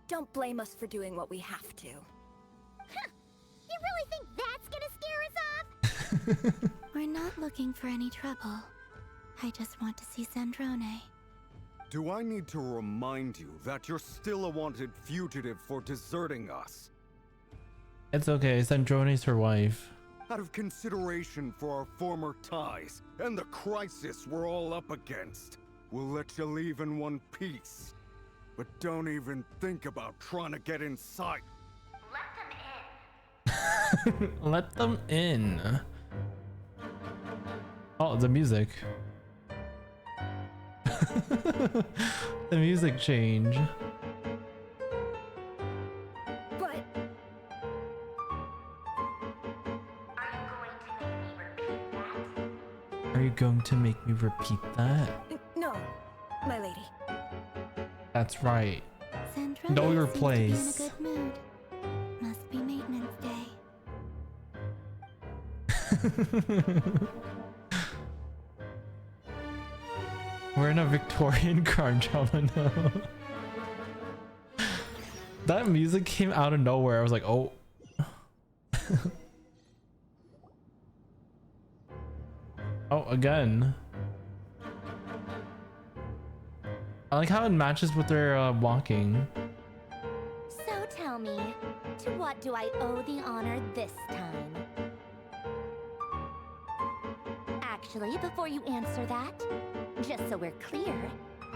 Don't blame us for doing what we have to. Huh. You really think that's gonna scare us off? We're not looking for any trouble. I just want to see Sandrone. Do I need to remind you that you're still a wanted fugitive for deserting us? It's okay, Sandrone's her wife. Out of consideration for our former ties and the crisis we're all up against, we'll let you leave in one piece. But don't even think about trying to get inside. Let them in. Let them in. Oh, the music. The music change. But are you going to make me repeat that? Are you going to make me repeat that? no, my lady. That's right. Sandrone Know your seems place. to be in a good mood. Must be maintenance day. We're in a Victorian crime drama now. That music came out of nowhere. I was like, oh. Oh, again. I like how it matches with their walking. So tell me, to what do I owe the honor this time? Actually, before you answer that, just so we're clear,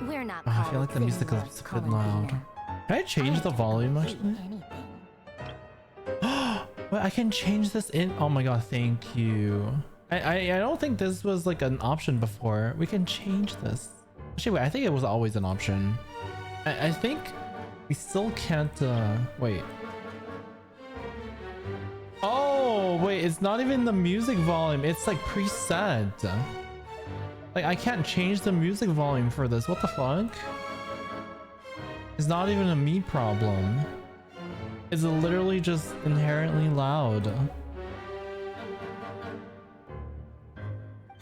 we're not Oh, I feel called like the music Thin is a Lord bit loud. Colin Can I change the volume here. actually? Anything. Wait, I can change this in. Oh my god, thank you. I don't think this was like an option before. We can change this. Actually, wait, I think it was always an option. I think we still can't. Wait. Oh, wait, it's not even the music volume. It's like preset. Like, I can't change the music volume for this. What the fuck? It's not even a me problem. It's literally just inherently loud.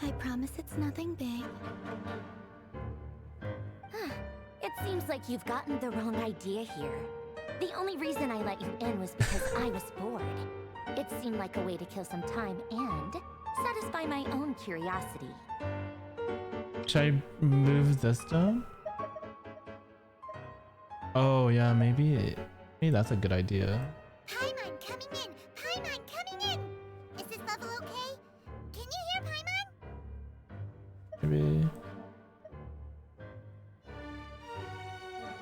I promise it's nothing big. It seems like you've gotten the wrong idea here. The only reason I let you in was because I was bored. It seemed like a way to kill some time and satisfy my own curiosity. Should I move this down? Oh yeah, maybe that's a good idea. Paimon coming in! Paimon coming in! Is this level okay? Can you hear Paimon?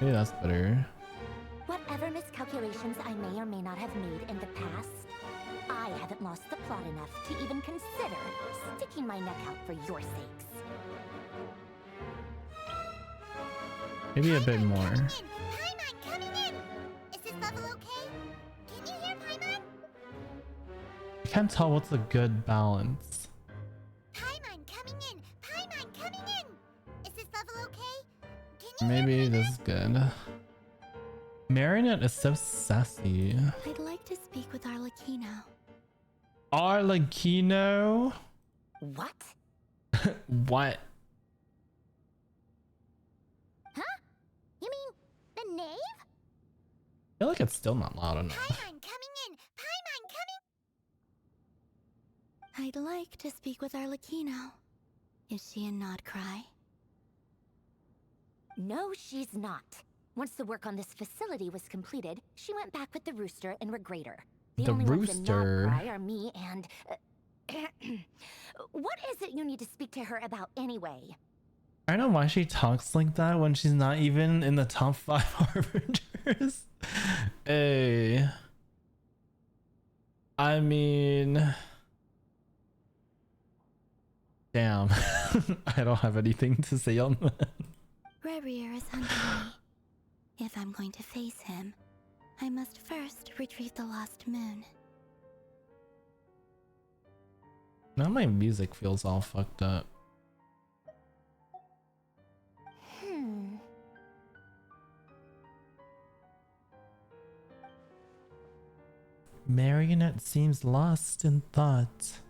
Maybe that's better. Whatever miscalculations I may or may not have made in the past, I haven't lost the plot enough to even consider sticking my neck out for your sakes. Maybe a bit more. Paimon coming in! Is this level okay? Can you hear Paimon? I can't tell what's a good balance. Paimon coming in! Paimon coming in! Is this level okay? Can you Maybe hear this is good. Marinette is so sassy. I'd like to speak with Arlecchino. Arlecchino? What? What? Huh? You mean the knave? I feel like it's still not loud enough. Paimon coming in! Paimon coming! I'd like to speak with Arlecchino. Is she in Nodcry? No, she's not. Once the work on this facility was completed, she went back with the Rooster and Regrator. The only ones in Rooster? Nodcry are me and... what is it you need to speak to her about anyway? I don't know why she talks like that when she's not even in the top 5 harbingers. Hey. I mean... Damn. I don't have anything to say on that. Revier is hunting me. If I'm going to face him, I must first retrieve the lost moon. Now my music feels all fucked up. Marionette seems lost in thought.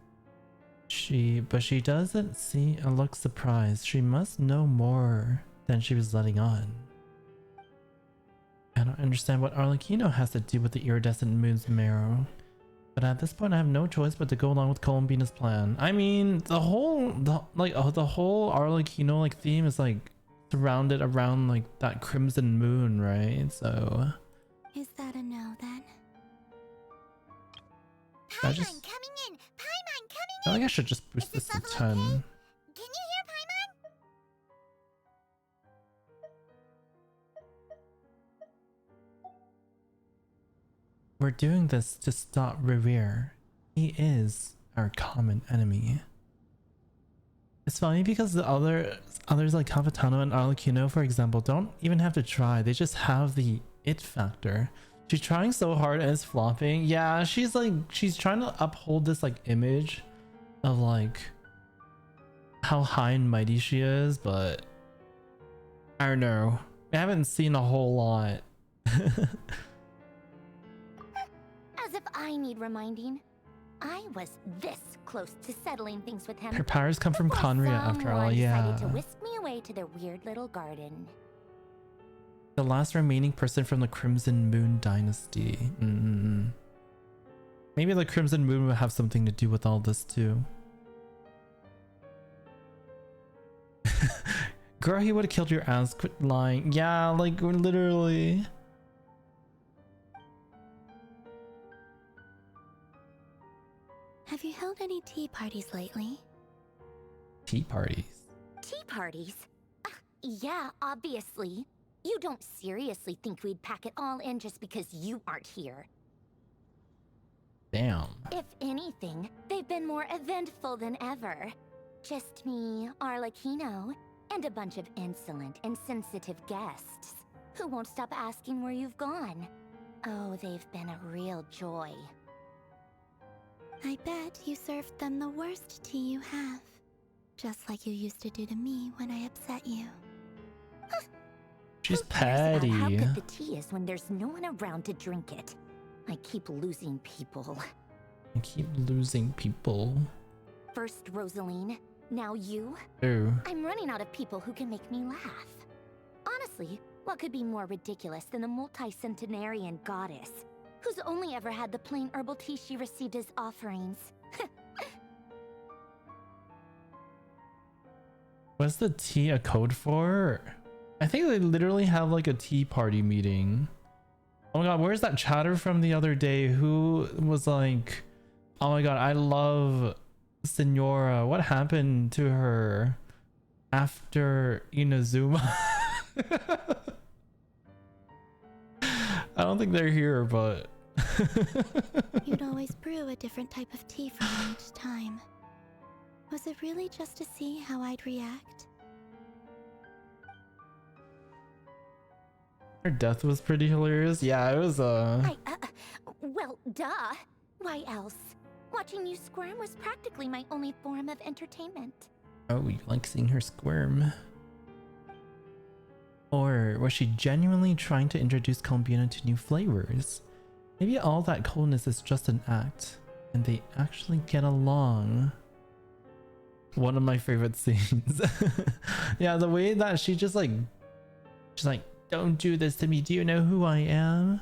But she doesn't look surprised. She must know more than she was letting on. I don't understand what Arlecchino has to do with the iridescent moon's marrow. But at this point I have no choice but to go along with Columbina's plan. I mean, the whole Arlecchino like theme is like surrounded around like that crimson moon, right? So Is that a no then? I just coming in! Paimon coming I think I should just boost this to 10. Can you hear Paimon? We're doing this to stop Revere. He is our common enemy. It's funny because the others like Capitano and Arlecchino, for example, don't even have to try. They just have the it factor. She's trying so hard and it's flopping. Yeah, she's trying to uphold this like image of like how high and mighty she is, but I don't know. I haven't seen a whole lot. As if I need reminding. I was this close to settling things with him. Her powers come from Conria after all, yeah. Decided to whisk me away to their weird little garden. The last remaining person from the Crimson Moon Dynasty. Maybe the Crimson Moon would have something to do with all this too. Girl, he would have killed your ass. Quit lying. Yeah, like literally. Have you held any tea parties lately? Tea parties? Tea parties? Yeah, obviously. You don't seriously think we'd pack it all in just because you aren't here. Damn. If anything, they've been more eventful than ever. Just me, Arlecchino, and a bunch of insolent and sensitive guests who won't stop asking where you've gone. Oh, they've been a real joy. I bet you served them the worst tea you have. Just like you used to do to me when I upset you. She's Who cares about petty. how good the tea is when there's no one around to drink it? I keep losing people. I keep losing people. First Rosaline, now you. Ooh. I'm running out of people who can make me laugh. Honestly, what could be more ridiculous than the multi-centenarian goddess, who's only ever had the plain herbal tea she received as offerings? What's the tea a code for? I think they literally have like a tea party meeting. Oh my god, where's that chatter from the other day? Who was like, oh my god, I love Senora. What happened to her after Inazuma? I don't think they're here, but You'd always brew a different type of tea for me each time. Was it really just to see how I'd react? her death was pretty hilarious. Yeah, it was Well, duh. Why else? Watching you squirm was practically my only form of entertainment. Oh, you like seeing her squirm? Or was she genuinely trying to introduce Columbina to new flavors? Maybe all that coldness is just an act, and they actually get along. One of my favorite scenes. Yeah, the way that she's like, don't do this to me. Do you know who I am?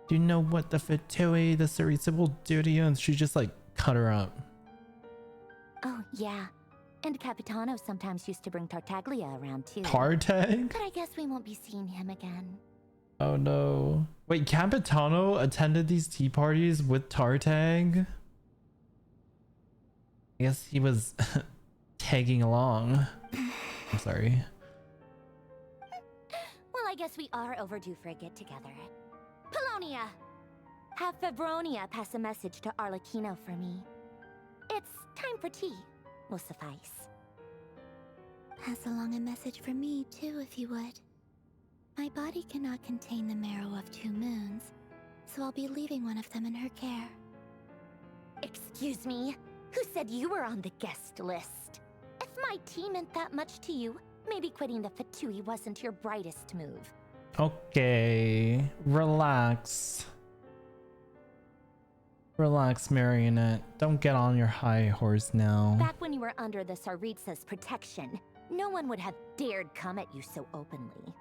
Do you know what the Fatui, the Cerisa will do to you? And she just like cut her up. Oh, yeah. And Capitano sometimes used to bring Tartaglia around too. Tartag? But I guess we won't be seeing him again. Oh no. Wait, Capitano attended these tea parties with Tartag? I guess he was tagging along. I'm sorry. Well, I guess we are overdue for a get-together. Polonia! Have Febronia pass a message to Arlecchino for me. It's time for tea. Will suffice. Pass along a message for me, too, if you would. My body cannot contain the marrow of 2 moons, so I'll be leaving one of them in her care. Excuse me? Who said you were on the guest list? If my tea meant that much to you, maybe quitting the Fatui wasn't your brightest move. Okay, relax. Relax, Marionette. Don't get on your high horse now. Back when you were under the Tsaritsa's protection, no one would have dared come at you so openly.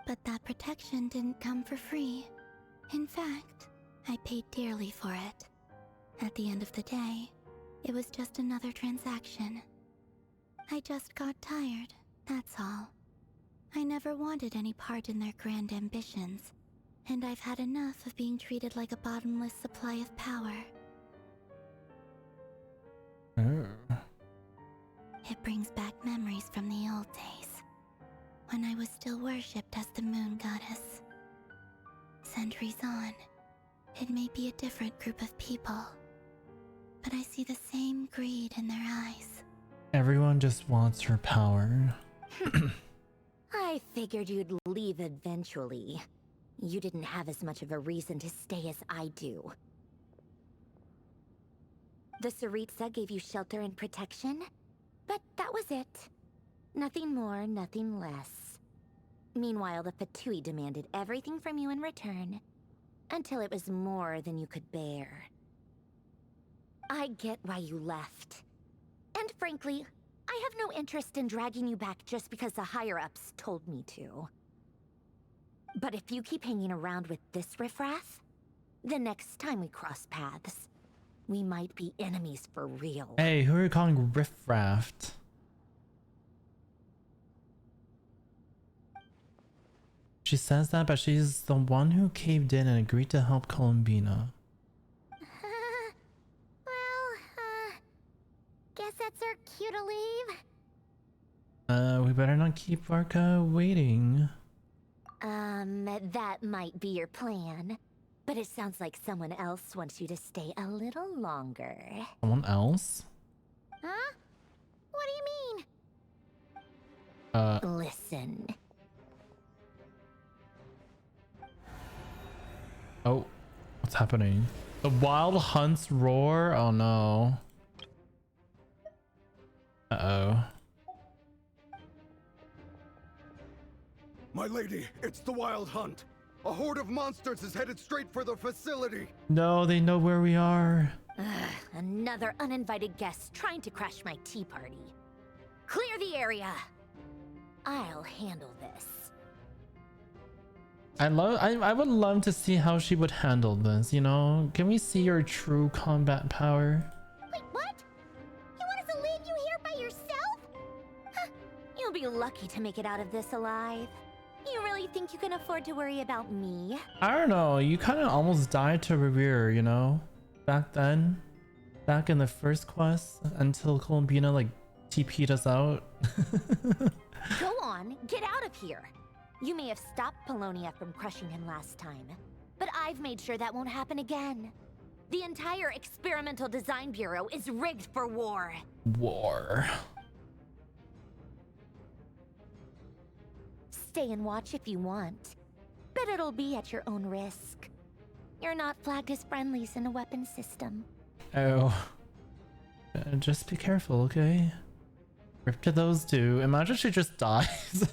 But that protection didn't come for free. In fact, I paid dearly for it. At the end of the day, it was just another transaction. I just got tired, that's all. I never wanted any part in their grand ambitions, and I've had enough of being treated like a bottomless supply of power. Oh. It brings back memories from the old days, when I was still worshipped as the moon goddess. Centuries on, it may be a different group of people, but I see the same greed in their eyes. Everyone just wants her power. I figured you'd leave eventually. You didn't have as much of a reason to stay as I do. The Tsaritsa gave you shelter and protection, but that was it. Nothing more, nothing less. Meanwhile, the Fatui demanded everything from you in return, until it was more than you could bear. I get why you left. And frankly, I have no interest in dragging you back just because the higher-ups told me to. But if you keep hanging around with this riffraff, the next time we cross paths, we might be enemies for real. Hey, who are you calling riffraff? She says that, but she's the one who caved in and agreed to help Columbina. Guess that's our cue to leave. We better not keep Varka waiting. That might be your plan. But it sounds like someone else wants you to stay a little longer. Someone else? Huh? What do you mean? Listen. Oh, what's happening? The wild hunts roar? Oh no. Uh-oh. My lady, it's the Wild Hunt. A horde of monsters is headed straight for the facility. No, they know where we are. Another uninvited guest trying to crash my tea party. Clear the area. I'll handle this. I would love to see how she would handle this, you know? Can we see your true combat power? Wait, what? You want us to leave you here by yourself? Huh. You'll be lucky to make it out of this alive. You really think you can afford to worry about me? I don't know, you kind of almost died to Revere, you know? Back then. Back in the first quest, until Columbina, like, TP'd us out. Go on, get out of here. You may have stopped Polonia from crushing him last time, but I've made sure that won't happen again. The entire Experimental Design Bureau is rigged for war. War. Stay and watch if you want, but it'll be at your own risk. You're not flagged as friendlies in the weapon system. Oh. Just be careful, okay? Rip to those two. Imagine she just dies.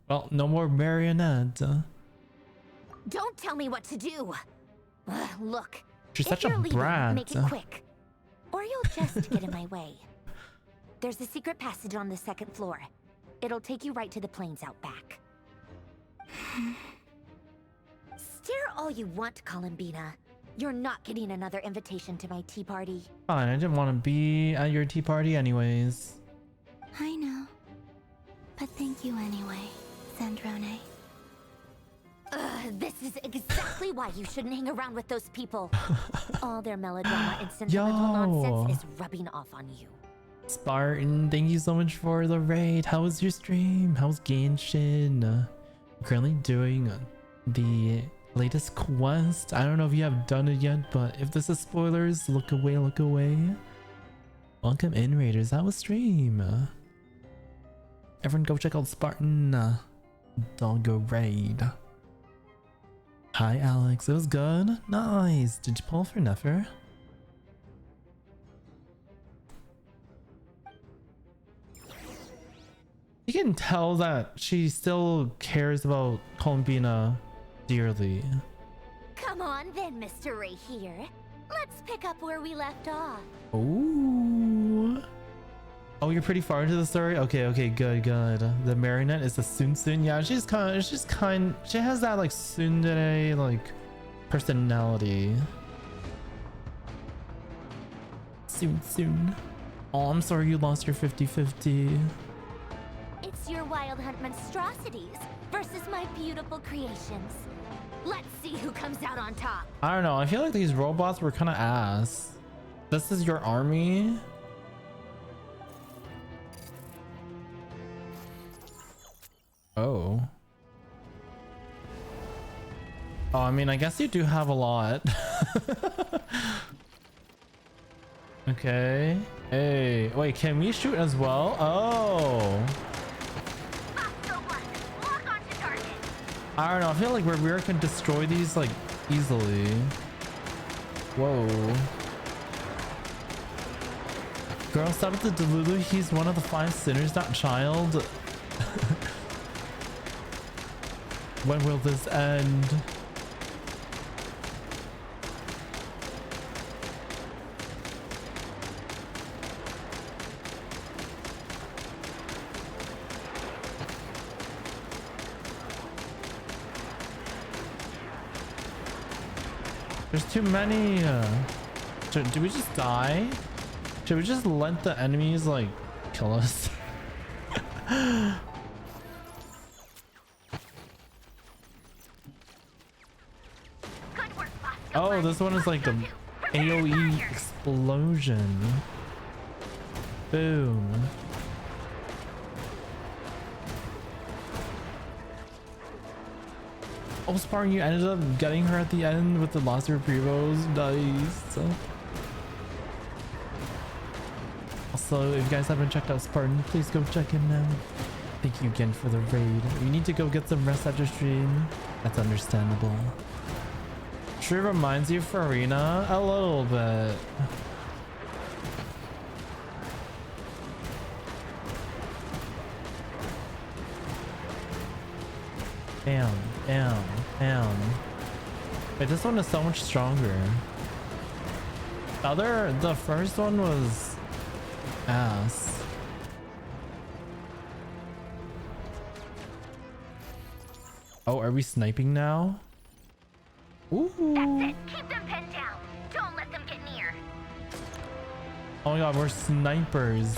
Well, no more Marionette. Don't tell me what to do. Look, She's if such a you're leaving, brat. make it quick, or you'll just get in my way. There's a secret passage on the second floor. It'll take you right to the plains out back. Stare all you want, Columbina. You're not getting another invitation to my tea party. Fine, I didn't want to be at your tea party anyways. I know. But thank you anyway, Zandrone. This is exactly why you shouldn't hang around with those people. All their melodrama and sentimental nonsense is rubbing off on you. Spartan, thank you so much for the raid. How was your stream? How's Genshin? Currently doing the latest quest. I don't know if you have done it yet, but if this is spoilers, look away, look away. Welcome in, Raiders. How was stream? Everyone go check out Spartan Doggo Raid. Hi Alex, it was good. Nice. Did you pull for Nefer? You can tell that she still cares about Columbina dearly. Come on then, Mr. Ray here. Let's pick up where we left off. Ooh. Oh, you're pretty far into the story? Okay, okay, good, good. The marionette is the Sun. Yeah, she has that like tsundere like personality. Soon. Oh, I'm sorry you lost your 50-50. It's your wild hunt monstrosities versus my beautiful creations. Let's see who comes out on top. I don't know. I feel like these robots were kind of ass. This is your army? Oh. Oh, I mean, I guess you do have a lot. Okay. Hey, wait, can we shoot as well? Oh. I don't know. I feel like Revere can destroy these like easily. Whoa. Girl, stop with the Delulu. He's one of the 5 sinners, not child. When will this end? There's too many. Do we just die? Should we just let the enemies like kill us? Oh, this one is like the AoE explosion. Boom. Oh, Spartan, you ended up getting her at the end with the last reprievos. Nice. Also, if you guys haven't checked out Spartan, please go check him now. Thank you again for the raid. You need to go get some rest after stream. That's understandable. Sure reminds you of Farina a little bit. Bam. Wait, this one is so much stronger. The first one was ass. Oh, are we sniping now? Ooh. That's it. Keep them pinned down. Don't let them get near. Oh my god, we're snipers.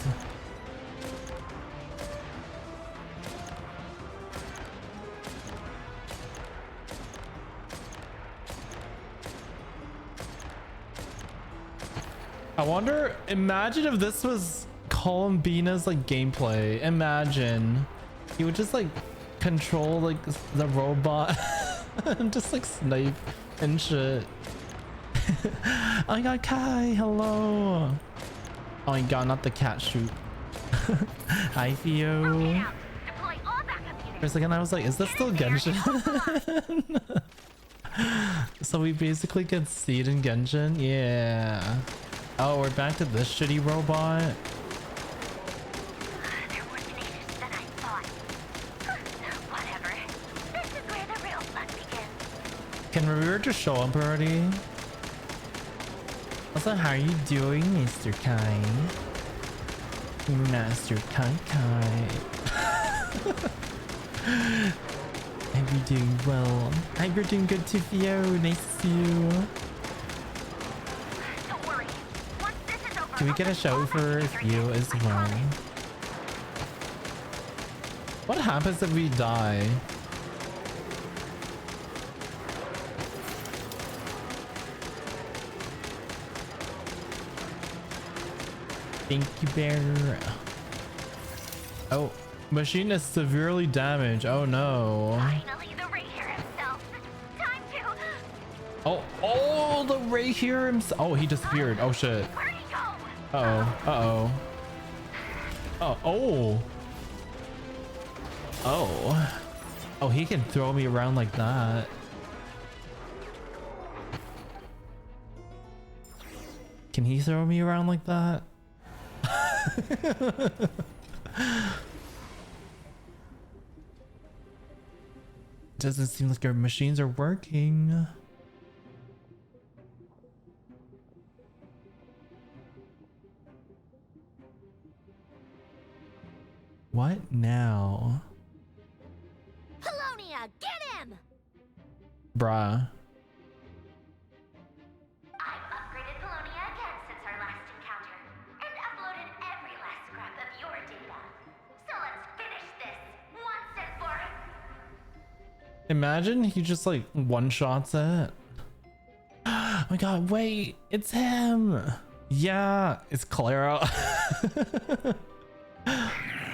I wonder, imagine if this was Columbina's like gameplay. Imagine he would just like control like the robot and just like snipe and shit. Oh my god, Kai, hello. Oh my god, not the cat shoot. Hi, Theo. For a second I was like, is this still Genshin? So we basically get seed in Genshin? Yeah. Oh, we're back to this shitty robot. They're more tenacious than I thought. Whatever. This is where the real fun begins. Can Revere just show up already? Also, how are you doing, Mr. Kai? Master Kai Kai. Hope you're doing well. I hope you're doing good too, Theo. Nice to see you. Can we get a show for you as well? What happens if we die? Thank you, Bear. Oh, machine is severely damaged. Oh no. Finally, the Ray here himself. Time to. Oh, the Ray here himself. Oh, he disappeared. Oh shit. Where'd he go? Uh-oh. Oh, he can throw me around like that. Can he throw me around like that? Doesn't seem like our machines are working. What now? Polonia, get him! Bruh. I've upgraded Polonia again since our last encounter, and uploaded every last scrap of your data. So let's finish this once and for Imagine he just like one-shots it. Oh my god, wait, it's him. Yeah, it's Clara.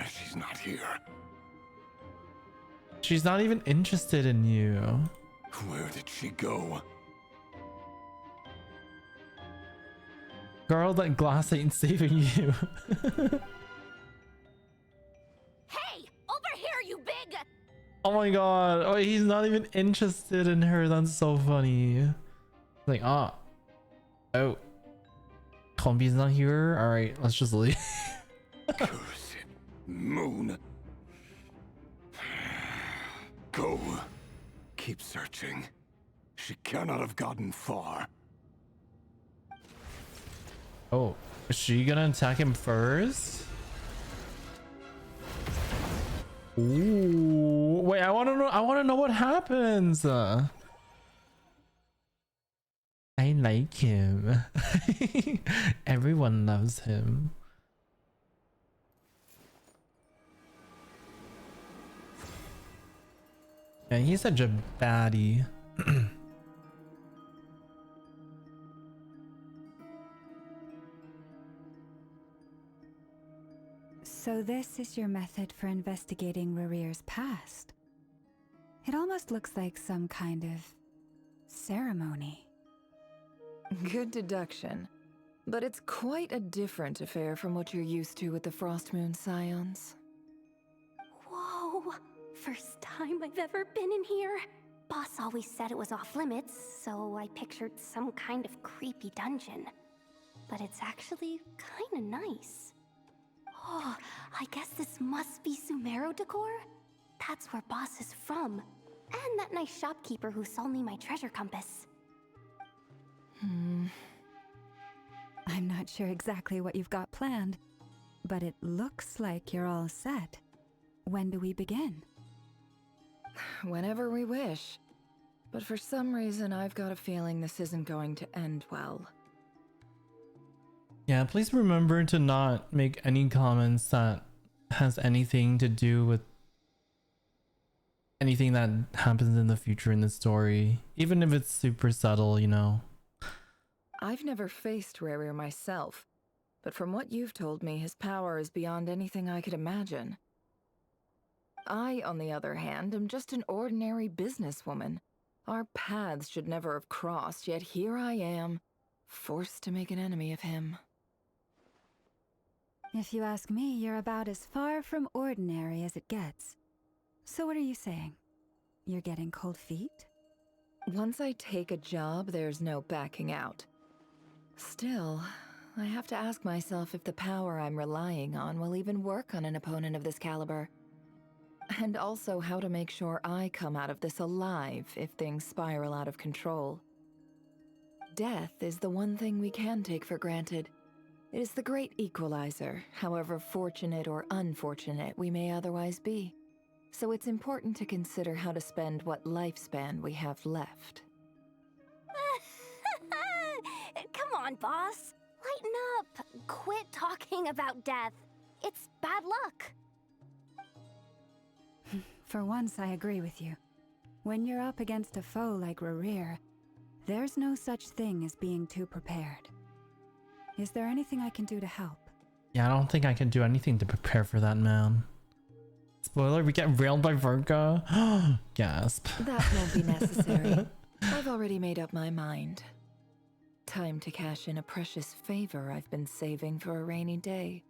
She's not here. She's not even interested in you. Where did she go? Girl, that glass ain't saving you. Hey, over here, you big! Oh my god. Oh, he's not even interested in her. That's so funny. Like, ah. Oh. Combi's not here? Alright, let's just leave. Curse it, Moon. Go. Keep searching. She cannot have gotten far. Oh, is she gonna attack him first? Ooh, wait, I wanna know what happens. I like him. Everyone loves him. Yeah, he's such a baddie. So this is your method for investigating Rarir's past. It almost looks like some kind of ceremony. Good deduction. But it's quite a different affair from what you're used to with the Frostmoon Scions. Whoa! First time I've ever been in here. Boss always said it was off limits, so I pictured some kind of creepy dungeon. But it's actually kinda nice. Oh, I guess this must be Sumero decor? That's where Boss is from. And that nice shopkeeper who sold me my treasure compass. I'm not sure exactly what you've got planned, but it looks like you're all set. When do we begin? Whenever we wish. But for some reason, I've got a feeling this isn't going to end well. Yeah, please remember to not make any comments that has anything to do with anything that happens in the future in the story, even if it's super subtle, you know. I've never faced Rarir myself, but from what you've told me, his power is beyond anything I could imagine. I, on the other hand, am just an ordinary businesswoman. Our paths should never have crossed, yet here I am, forced to make an enemy of him. If you ask me, you're about as far from ordinary as it gets. So what are you saying? You're getting cold feet? Once I take a job, there's no backing out. Still, I have to ask myself if the power I'm relying on will even work on an opponent of this caliber. And also how to make sure I come out of this alive if things spiral out of control. Death is the one thing we can take for granted. It is the great equalizer, however fortunate or unfortunate we may otherwise be. So it's important to consider how to spend what lifespan we have left. Come on, boss. Lighten up. Quit talking about death. It's bad luck. For once, I agree with you. When you're up against a foe like Rarir, there's no such thing as being too prepared. Is there anything I can do to help? Yeah, I don't think I can do anything to prepare for that, man. Spoiler, we get railed by Virgo. Gasp. That won't be necessary. I've already made up my mind. Time to cash in a precious favor I've been saving for a rainy day.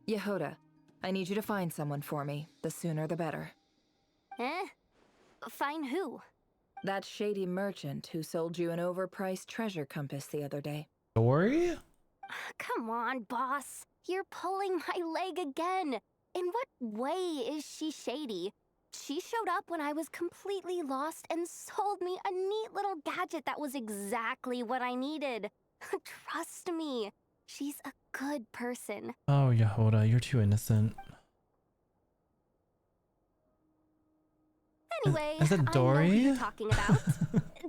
Yehoda, I need you to find someone for me. The sooner the better. Eh? Find who? That shady merchant who sold you an overpriced treasure compass the other day. Story? Come on, boss. You're pulling my leg again. In what way is she shady? She showed up when I was completely lost and sold me a neat little gadget that was exactly what I needed. Trust me, she's a good person. Oh, Yehoda, you're too innocent. Anyway, Is it I know who Dory? you're talking about.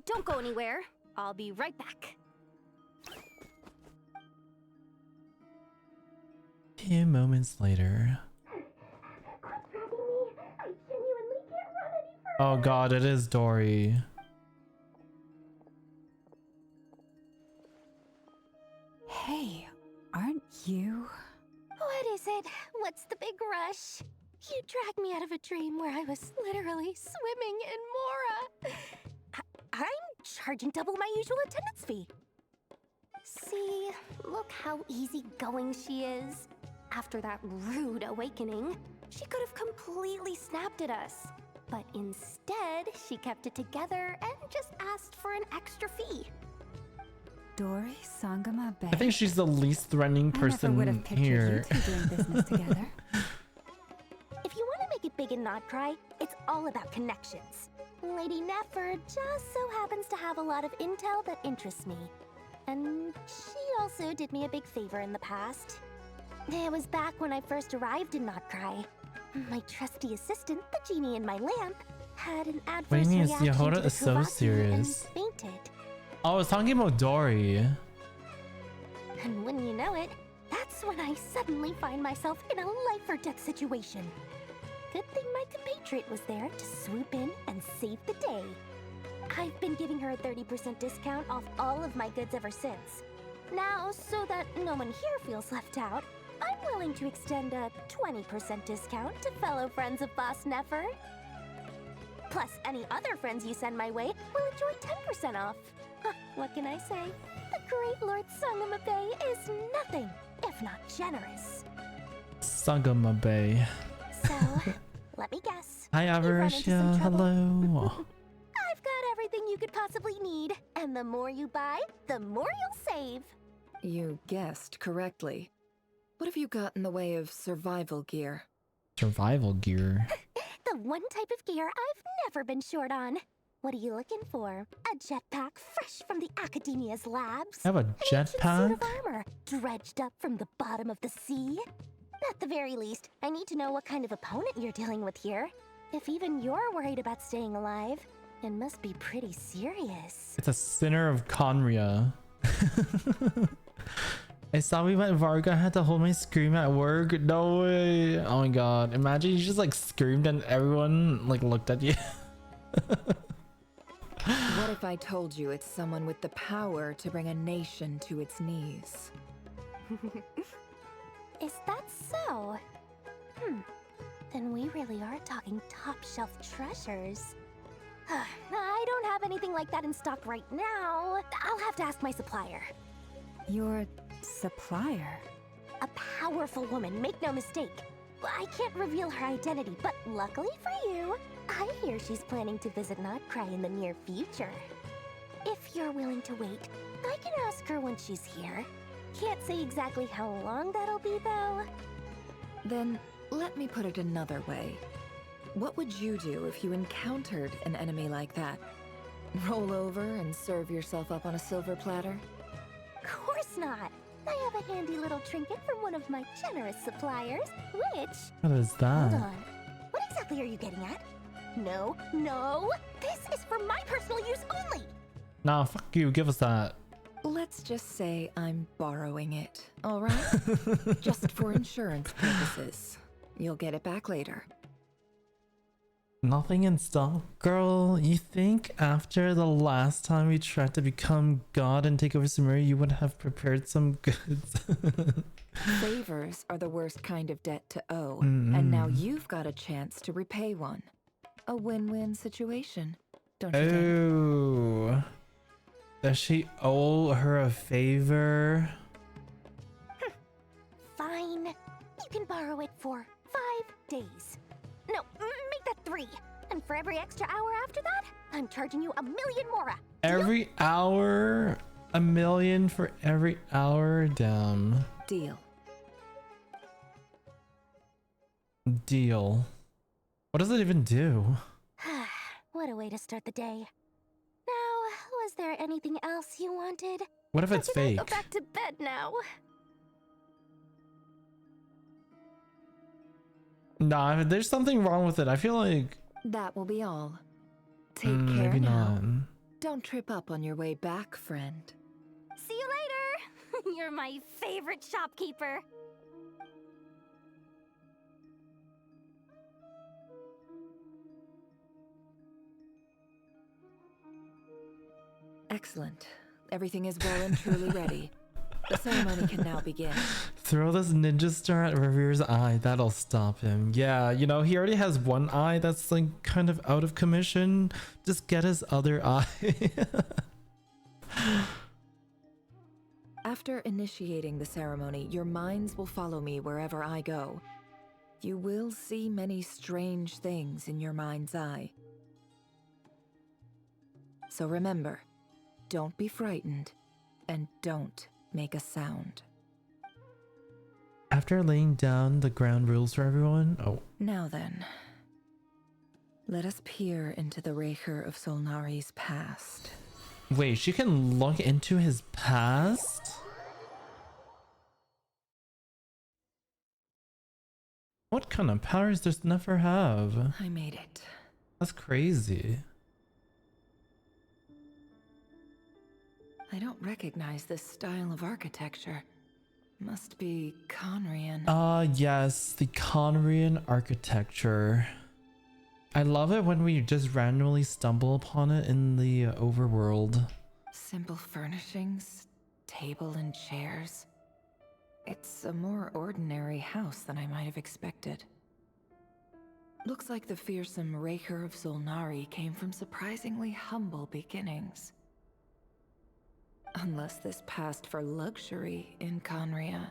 Don't go anywhere. I'll be right back. Few moments later. Oh god, it is Dory. Hey, aren't you? What is it? What's the big rush? You dragged me out of a dream where I was literally swimming in Mora. I'm charging double my usual attendance fee. See, look how easygoing she is. After that rude awakening, she could have completely snapped at us. But instead, she kept it together and just asked for an extra fee. Dory Sangama Bay. I think she's the least threatening person would have pictured here. you two doing business together. If you want to make it big and not cry, it's all about connections. Lady Nefer just so happens to have a lot of intel that interests me. And she also did me a big favor in the past. It was back when I first arrived in Not Cry. My trusty assistant, the genie in my lamp, had an What do you adverse mean? reaction Yahora to the is so Kuvaki serious. and fainted. Oh, I was talking about Dory. And wouldn't you know it, that's when I suddenly find myself in a life or death situation. Good thing my compatriot was there to swoop in and save the day. I've been giving her a 30% discount off all of my goods ever since. Now, so that no one here feels left out, I'm willing to extend a 20% discount to fellow friends of Boss Nefer. Plus, any other friends you send my way will enjoy 10% off. Huh, what can I say? The great Lord Sangama Bay is nothing if not generous. Sagama Bay. So, let me guess. Hi, You've run into some Avarisia. trouble. Hello. I've got everything you could possibly need, and the more you buy, the more you'll save. You guessed correctly. What have you got in the way of survival gear? Survival gear. The one type of gear I've never been short on. What are you looking for? A jetpack fresh from the Academia's labs? I have a An ancient suit jetpack? of armor dredged up from the bottom of the sea? At the very least, I need to know what kind of opponent you're dealing with here. If even you're worried about staying alive, it must be pretty serious. It's a sinner of Conria. I saw we met Varga. I had to hold my scream at work. No way. Oh my god. Imagine you just like screamed and everyone like looked at you. What if I told you it's someone with the power to bring a nation to its knees? Is that so? Then we really are talking top shelf treasures. I don't have anything like that in stock right now. I'll have to ask my supplier. Your supplier? A powerful woman, make no mistake. I can't reveal her identity, but luckily for you, I hear she's planning to visit Notcry in the near future. If you're willing to wait, I can ask her when she's here. Can't say exactly how long that'll be, though. Then let me put it another way. What would you do if you encountered an enemy like that? Roll over and serve yourself up on a silver platter? Course not. I have a handy little trinket from one of my generous suppliers, which... What is that? Hold on. What exactly are you getting at? No, no! This is for my personal use only! Nah, fuck you. Give us that. Let's just say I'm borrowing it, all right? Just for insurance purposes. You'll get it back later. Nothing in stock? Girl, you think after the last time we tried to become God and take over Sumeria, you would have prepared some goods? Favors are the worst kind of debt to owe, and now you've got a chance to repay one. A win-win situation, don't you think? Oh. Does she owe her a favor? Fine. You can borrow it for 5 days. No, make that 3. And for every extra hour after that, I'm charging you 1,000,000 Mora. Every hour? 1,000,000 for every hour? Damn. Deal. Deal. What does it even do? What a way to start the day. Now, was there anything else you wanted? What if it's Or can I fake? go back to bed now? Nah, there's something wrong with it. I feel like... That will be all. Take care maybe now. not. Don't trip up on your way back, friend. See you later! You're my favorite shopkeeper. Excellent. Everything is well and truly ready. The ceremony can now begin. Throw this ninja star at Revere's eye. That'll stop him. Yeah, you know, he already has one eye that's like kind of out of commission. Just get his other eye. After initiating the ceremony, your minds will follow me wherever I go. You will see many strange things in your mind's eye. So remember, don't be frightened, and don't make a sound. After laying down the ground rules for everyone, Now then, let us peer into the Raker of Solnari's past. wait, she can look into his past? What kind of powers does Nefer have? I made it. That's crazy. I don't recognize this style of architecture. Must be Conrian. Yes, the Conrian architecture. I love it when we just randomly stumble upon it in the overworld. Simple furnishings, table and chairs. It's a more ordinary house than I might have expected. Looks like the fearsome Raker of Solnari came from surprisingly humble beginnings. Unless this passed for luxury in Conria.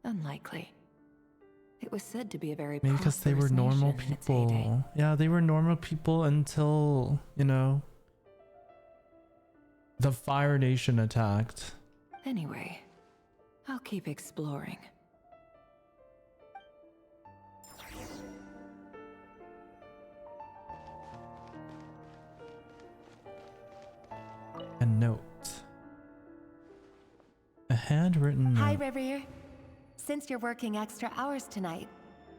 Unlikely. It was said to be a very Maybe because they were normal prosperous nation in its heyday. people. Yeah, they were normal people until, you know, the Fire Nation attacked. Anyway, I'll keep exploring. A note. A handwritten note. Hi, Revere. Since you're working extra hours tonight,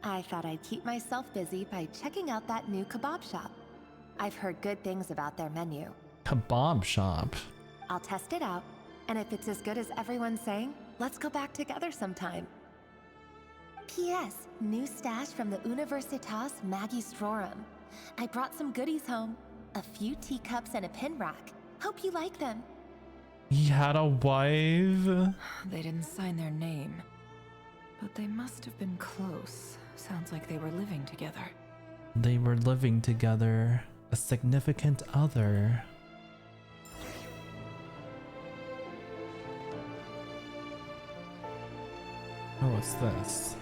I thought I'd keep myself busy by checking out that new kebab shop. I've heard good things about their menu. Kebab shop. I'll test it out, and if it's as good as everyone's saying, let's go back together sometime. P.S. New stash from the Universitas Magistrorum. I brought some goodies home. A few teacups and a pin rack. Hope you like them. He had a wife. They didn't sign their name, but they must have been close. Sounds like they were living together. They were living together. A significant other. Oh, what's this?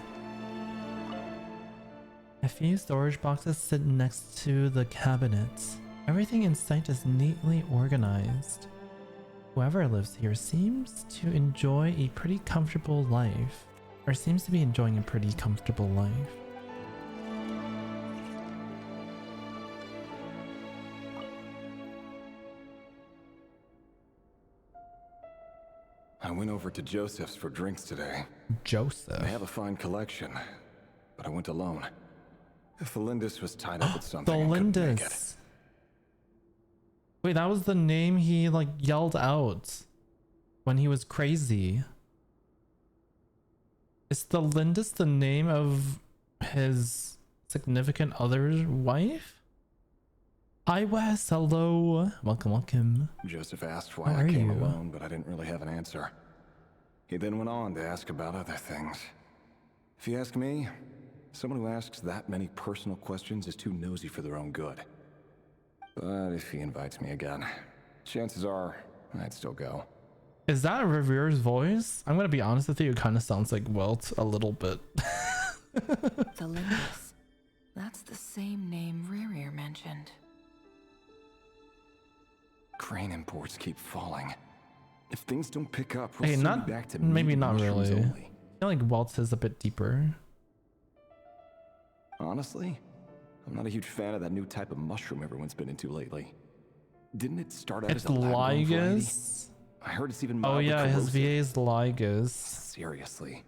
A few storage boxes sit next to the cabinets. Everything in sight is neatly organized. Whoever lives here seems to enjoy a pretty comfortable life. Or seems to be enjoying a pretty comfortable life. I went over to Joseph's for drinks today. Joseph? They have a fine collection, but I went alone. If Felindus was tied up with something, I couldn't make it. Felindus. Wait, that was the name he like yelled out when he was crazy. Is Felindus the name of his significant other's wife? Hi Wes, hello. Welcome, welcome. Joseph asked why How I are came you? alone, but I didn't really have an answer. He then went on to ask about other things. If you ask me, someone who asks that many personal questions is too nosy for their own good. But if he invites me again, chances are I'd still go. Is that Revere's voice? I'm gonna be honest with you, it kind of sounds like Welt a little bit. Felindus. That's the same name Rerir mentioned. Crane imports keep falling. If things don't pick up, we'll Hey, soon not be back to maybe meat and not mushrooms really. only. I feel like Welt's is a bit deeper. Honestly, I'm not a huge fan of that new type of mushroom everyone's been into lately. Didn't it start out It's as a lab-grown variety? Ligas. I heard it's even Oh mildly yeah, his corrosive. VA is Ligas. Seriously,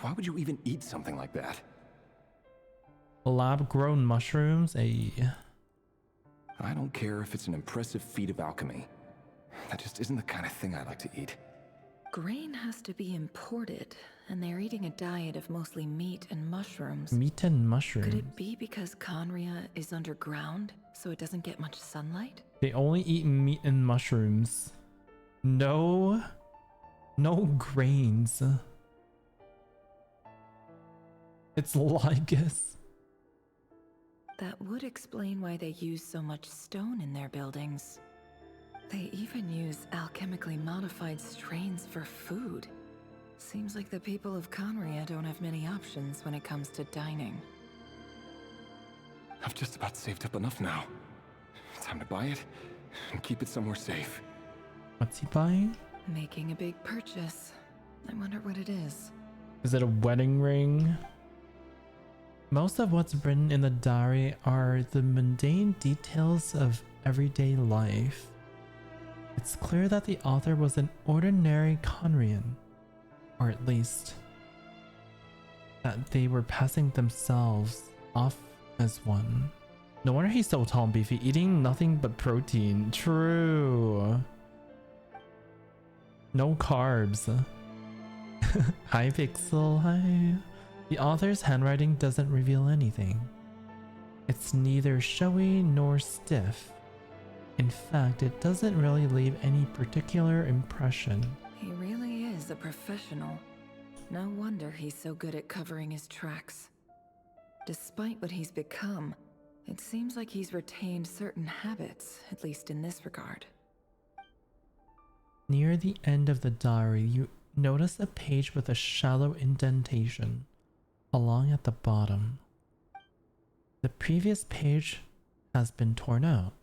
why would you even eat something like that? Lab grown mushrooms. I don't care if it's an impressive feat of alchemy. That just isn't the kind of thing I like to eat. Grain has to be imported, and they're eating a diet of mostly meat and mushrooms. Meat and mushrooms. Could it be because Conria is underground, so it doesn't get much sunlight? They only eat meat and mushrooms. No grains. It's Lygus. That would explain why they use so much stone in their buildings. They even use alchemically modified strains for food. Seems like the people of Conria don't have many options when it comes to dining. I've just about saved up enough now. Time to buy it and keep it somewhere safe. What's he buying? Making a big purchase. I wonder what it is. Is it a wedding ring? Most of what's written in the diary are the mundane details of everyday life. It's clear that the author was an ordinary Conrian, or at least that they were passing themselves off as one. No wonder he's so tall and beefy, eating nothing but protein. True. No carbs. Hi Pixel, hi. The author's handwriting doesn't reveal anything. It's neither showy nor stiff. In fact, it doesn't really leave any particular impression. He really is a professional. No wonder he's so good at covering his tracks. Despite what he's become, it seems like he's retained certain habits, at least in this regard. Near the end of the diary, you notice a page with a shallow indentation along at the bottom. The previous page has been torn out.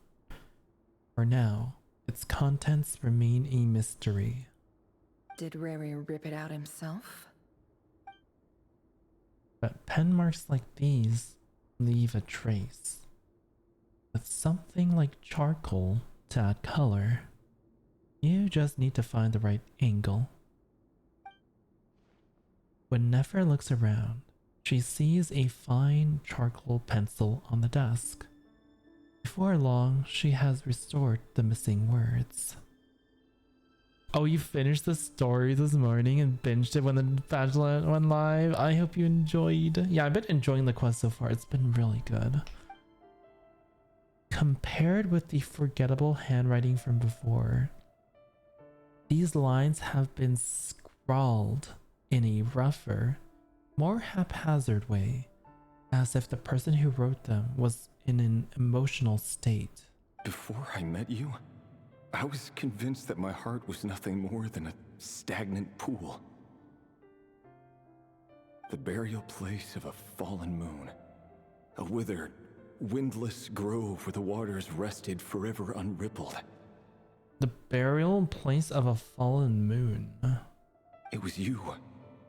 For now, its contents remain a mystery. Did Rary rip it out himself? But pen marks like these leave a trace. With something like charcoal to add color, you just need to find the right angle. When Nefer looks around, she sees a fine charcoal pencil on the desk. Before long, she has restored the missing words. Oh, you finished the story this morning and binged it when the Bachelorette went live? I hope you enjoyed. Yeah, I've been enjoying the quest so far. It's been really good. Compared with the forgettable handwriting from before, these lines have been scrawled in a rougher, more haphazard way, as if the person who wrote them was in an emotional state. Before I met you, I was convinced that my heart was nothing more than a stagnant pool. The burial place of a fallen moon. A withered, windless grove where the waters rested forever unrippled. The burial place of a fallen moon. It was you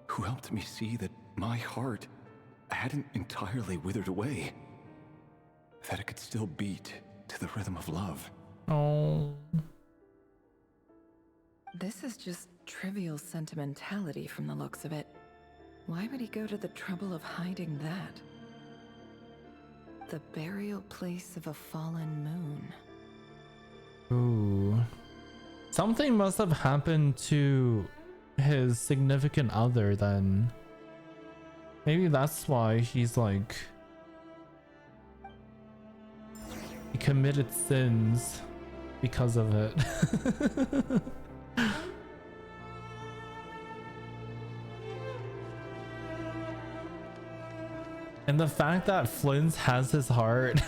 who helped me see that my heart hadn't entirely withered away. That it could still beat to the rhythm of love. Oh. This is just trivial sentimentality from the looks of it. Why would he go to the trouble of hiding that? The burial place of a fallen moon. Ooh. Something must have happened to his significant other then. Maybe that's why he's like... he committed sins because of it. And the fact that Flint has his heart.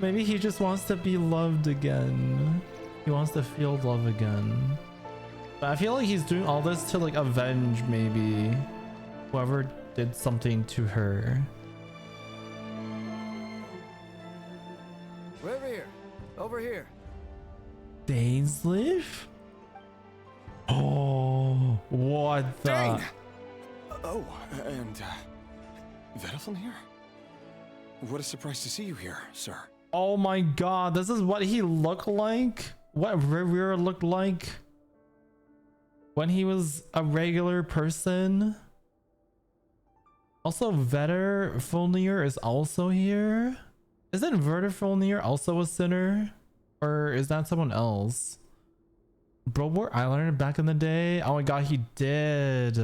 Maybe he just wants to be loved again. He wants to feel love again. But I feel like he's doing all this to like avenge maybe whoever did something to her. Over here. Over here. Dainsleif? Oh, what the? Dane! Oh, and Vedelfin here? What a surprise to see you here, sir. Oh my god, this is what he looked like? What Rivera looked like when he was a regular person? Also, Vetter Fulnir is also here. Isn't Vertifulnir also a sinner? Or is that someone else? Bro wore eyeliner back in the day? Oh my god, he did.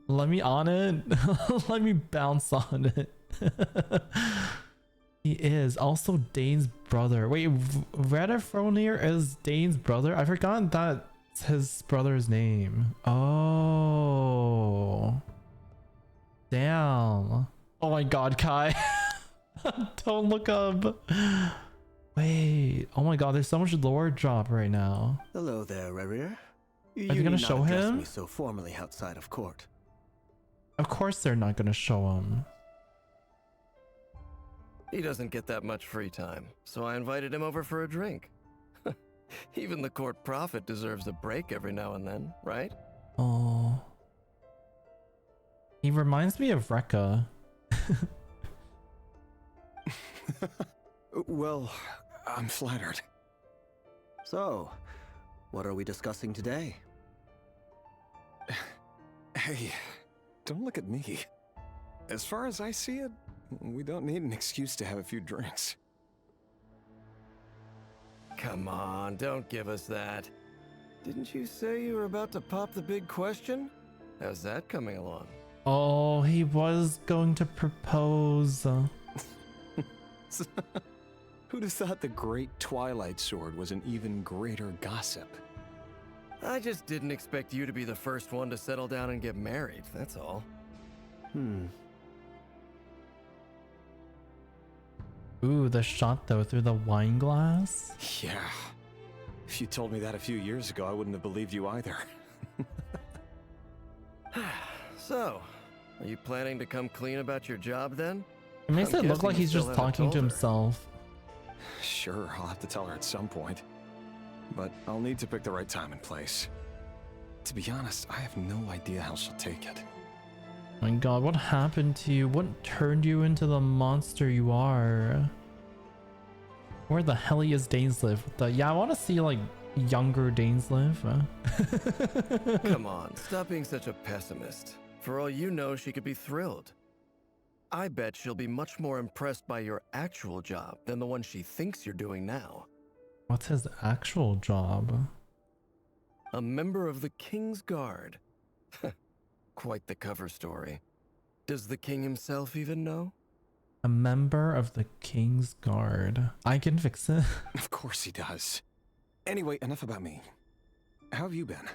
Let me on it. Let me bounce on it. He is also Dane's brother. Wait, Vertifulnir is Dane's brother? I forgot that's his brother's name. Oh. Damn. Oh my god, Kai. Don't look up. Wait. Oh my god, there's so much lore drop right now. Hello there, Rerir. Are they gonna show him? Me so formally outside of court. Of course they're not gonna show him. He doesn't get that much free time, so I invited him over for a drink. Even the court prophet deserves a break every now and then, right? Oh. He reminds me of Rekka. Well, I'm flattered. So, what are we discussing today? Hey, don't look at me. As far as I see it, we don't need an excuse to have a few drinks. Come on, don't give us that. Didn't you say you were about to pop the big question? How's that coming along? Oh, he was going to propose. Who'd have thought the great Twilight Sword was an even greater gossip? I just didn't expect you to be the first one to settle down and get married, that's all. Ooh, the shot though through the wine glass. Yeah. If you told me that a few years ago, I wouldn't have believed you either. So, are you planning to come clean about your job then? It makes I'm it look guessing like you he's still just haven't talking told to her. himself. Sure, I'll have to tell her at some point. But I'll need to pick the right time and place. To be honest, I have no idea how she'll take it. My god, what happened to you? What turned you into the monster you are? Where the hell is Dainsliff? Yeah, I want to see like younger Dainsliff. Come on, stop being such a pessimist. For all you know, she could be thrilled. I bet she'll be much more impressed by your actual job than the one she thinks you're doing now. What's his actual job? A member of the King's Guard. Quite the cover story. Does the king himself even know? A member of the King's Guard. I can fix it. Of course he does. Anyway, enough about me. How have you been?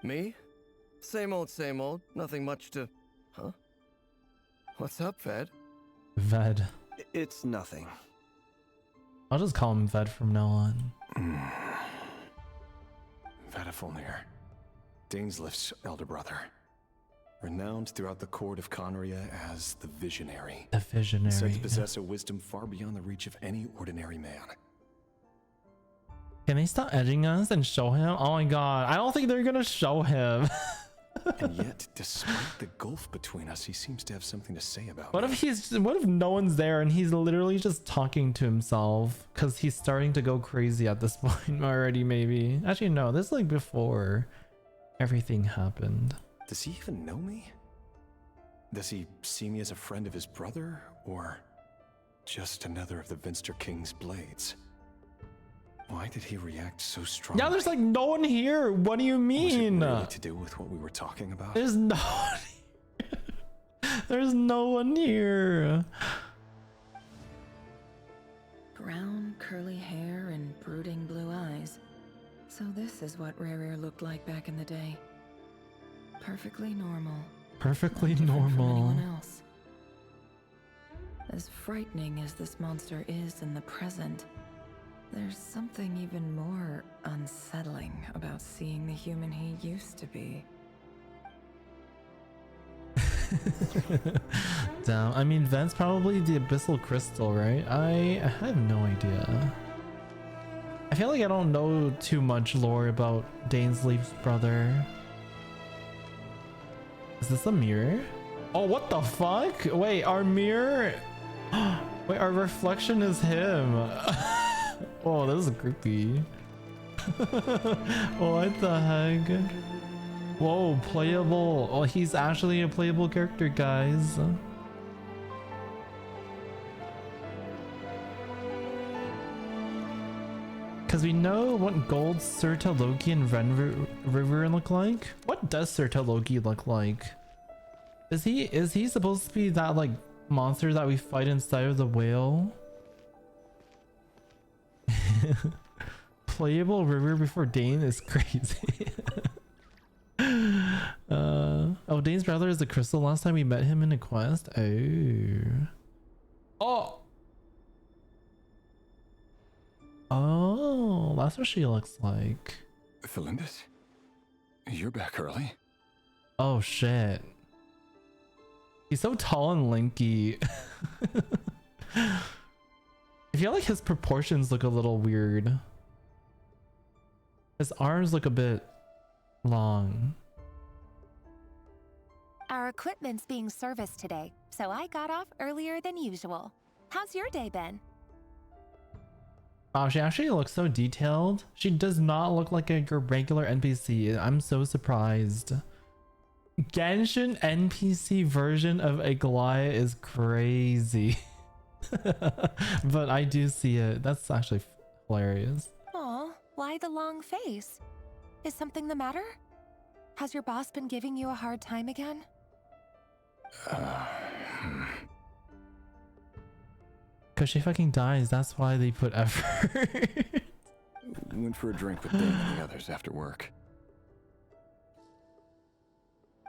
Me? Same old, nothing much to... Huh? What's up, Ved? Ved. It's nothing. I'll just call him Ved from now on. Vertifulnir, Dainsliff's elder brother. Renowned throughout the court of Conria as the Visionary. The Visionary. Said to possess a wisdom far beyond the reach of any ordinary man. Can they stop edging us and show him? Oh my god, I don't think they're gonna show him. And yet, despite the gulf between us, he seems to have something to say about What me. if no one's there and he's literally just talking to himself because he's starting to go crazy at this point already? Maybe actually no, this is like before everything happened. Does he even know me? Does he see me as a friend of his brother, or just another of the Vinster King's blades? Why did he react so strongly? Yeah, there's like no one here. What do you mean? Was it really to do with what we were talking about? There's no one here. There's no one here. Brown, curly hair and brooding blue eyes. So this is what Rerir looked like back in the day. Perfectly normal. Perfectly Not different from normal. anyone else. As frightening as this monster is in the present, there's something even more unsettling about seeing the human he used to be. Damn, I mean, Ved's probably the Abyssal Crystal, right? I have no idea. I feel like I don't know too much lore about Dainsleif's brother. Is this a mirror? Oh, what the fuck? Wait, our mirror... Wait, our reflection is him. Oh, this is creepy. What the heck? Whoa, playable. Oh, he's actually a playable character, guys. Because we know what gold Sirta Loki and Ren River look like. What does Sirta Loki look like? Is he supposed to be that like monster that we fight inside of the whale? Playable river before Dane is crazy. Oh, Dane's brother is the crystal last time we met him in a quest. Oh, that's what she looks like. Felindis? You're back early? Oh shit. He's so tall and lanky. I feel like his proportions look a little weird. His arms look a bit long. Our equipment's being serviced today, so I got off earlier than usual. How's your day been? Wow, she actually looks so detailed. She does not look like a regular NPC. I'm so surprised. Genshin NPC version of Aglaia is crazy. But I do see it. That's actually hilarious. Aw, why the long face? Is something the matter? Has your boss been giving you a hard time again? Cause she fucking dies, that's why they put effort. Went for a drink with Dane and the others after work.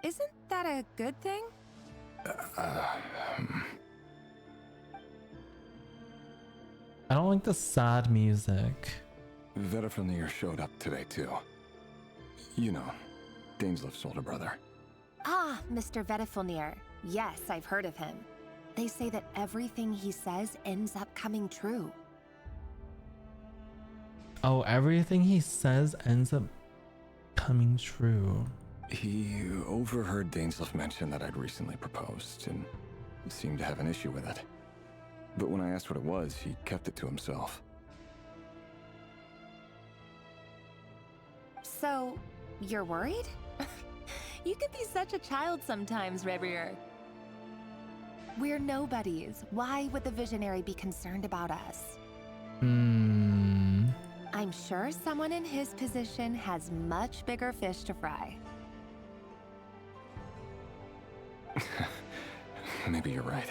Isn't that a good thing? I don't like the sad music. Vedifnir showed up today too. You know, Daneslif's older brother. Ah, Mr. Vedifnir. Yes, I've heard of him. They say that everything he says ends up coming true. Oh, everything he says ends up coming true. He overheard Daneslif mention that I'd recently proposed and seemed to have an issue with it. But when I asked what it was, he kept it to himself. So, you're worried? You can be such a child sometimes, Rebrier. We're nobodies. Why would the Visionary be concerned about us? I'm sure someone in his position has much bigger fish to fry. Maybe you're right.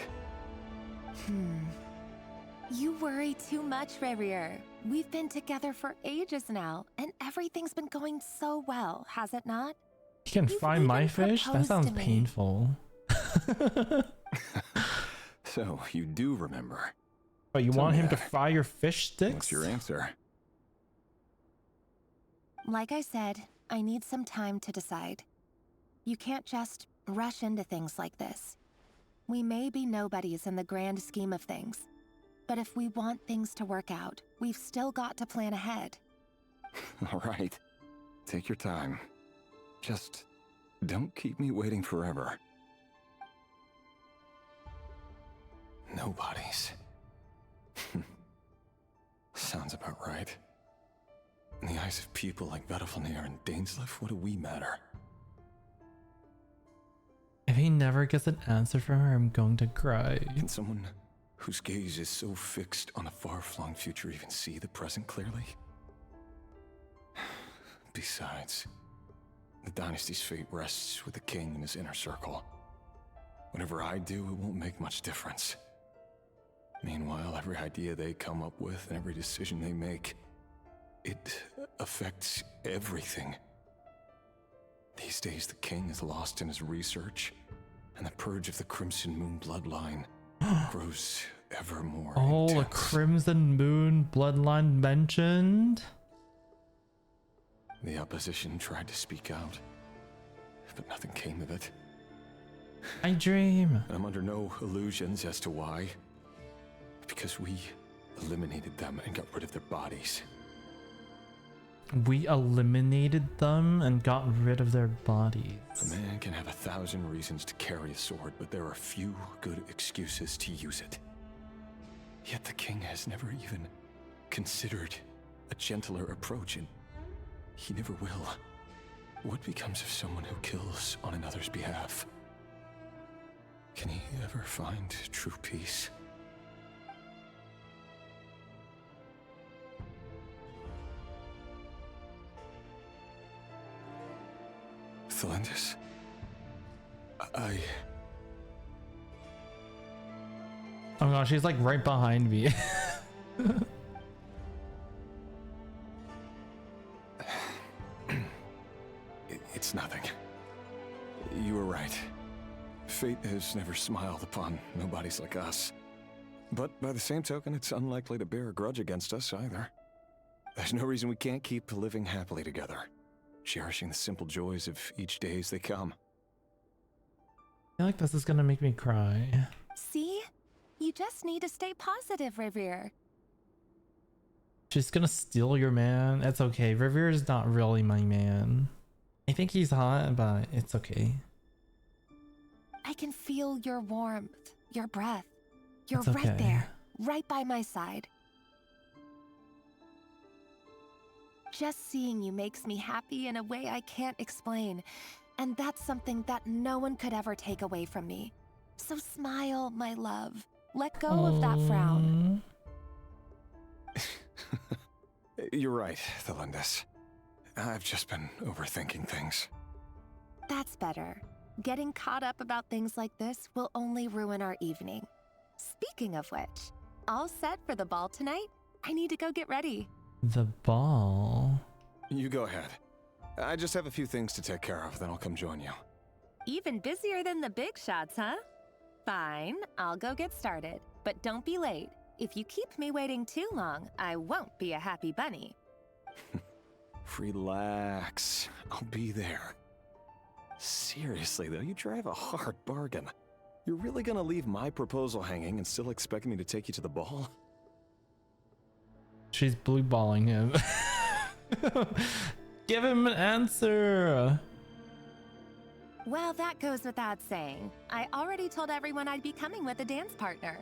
You worry too much, Rebrier. We've been together for ages now, and everything's been going so well, has it not? He can fry my fish? That sounds painful. So, you do remember. But you Tell want me him to that. fry your fish sticks? What's your answer? Like I said, I need some time to decide. You can't just rush into things like this. We may be nobodies in the grand scheme of things, but if we want things to work out, we've still got to plan ahead. All right. Take your time. Just don't keep me waiting forever. Nobodies. Sounds about right. In the eyes of people like Vedifnir and Daneslif, what do we matter? If he never gets an answer from her, I'm going to cry. Can someone whose gaze is so fixed on a far-flung future even see the present clearly? Besides, the dynasty's fate rests with the king and his inner circle. Whatever I do, it won't make much difference. Meanwhile, every idea they come up with and every decision they make, it affects everything. These days, the king is lost in his research, and the purge of the Crimson Moon bloodline grows ever more Oh, the intense. Crimson Moon bloodline mentioned? The opposition tried to speak out, but nothing came of it. I dream. I'm under no illusions as to why. Because we eliminated them and got rid of their bodies. We eliminated them and got rid of their bodies. A man can have 1,000 reasons to carry a sword, but there are few good excuses to use it. Yet the king has never even considered a gentler approach, and he never will. What becomes of someone who kills on another's behalf? Can he ever find true peace? Thelendis. Oh gosh, she's like right behind me. It's nothing. You were right. Fate has never smiled upon nobodies like us. But by the same token, it's unlikely to bear a grudge against us either. There's no reason we can't keep living happily together, cherishing the simple joys of each day as they come. I feel like this is gonna make me cry. See? You just need to stay positive, Revere. She's gonna steal your man. It's okay. Revere is not really my man. I think he's hot, but it's okay. I can feel your warmth, your breath. You're It's okay. right there, right by my side. Just seeing you makes me happy in a way I can't explain. And that's something that no one could ever take away from me. So smile, my love. Let go of that frown. You're right, Thelendis. I've just been overthinking things. That's better. Getting caught up about things like this will only ruin our evening. Speaking of which, all set for the ball tonight? I need to go get ready. The ball? You go ahead. I just have a few things to take care of, then I'll come join you. Even busier than the big shots, huh? Fine, I'll go get started. But don't be late. If you keep me waiting too long, I won't be a happy bunny. Relax. I'll be there. Seriously, though, you drive a hard bargain. You're really gonna leave my proposal hanging and still expect me to take you to the ball? She's blue balling him. Give him an answer. Well, that goes without saying. I already told everyone I'd be coming with a dance partner.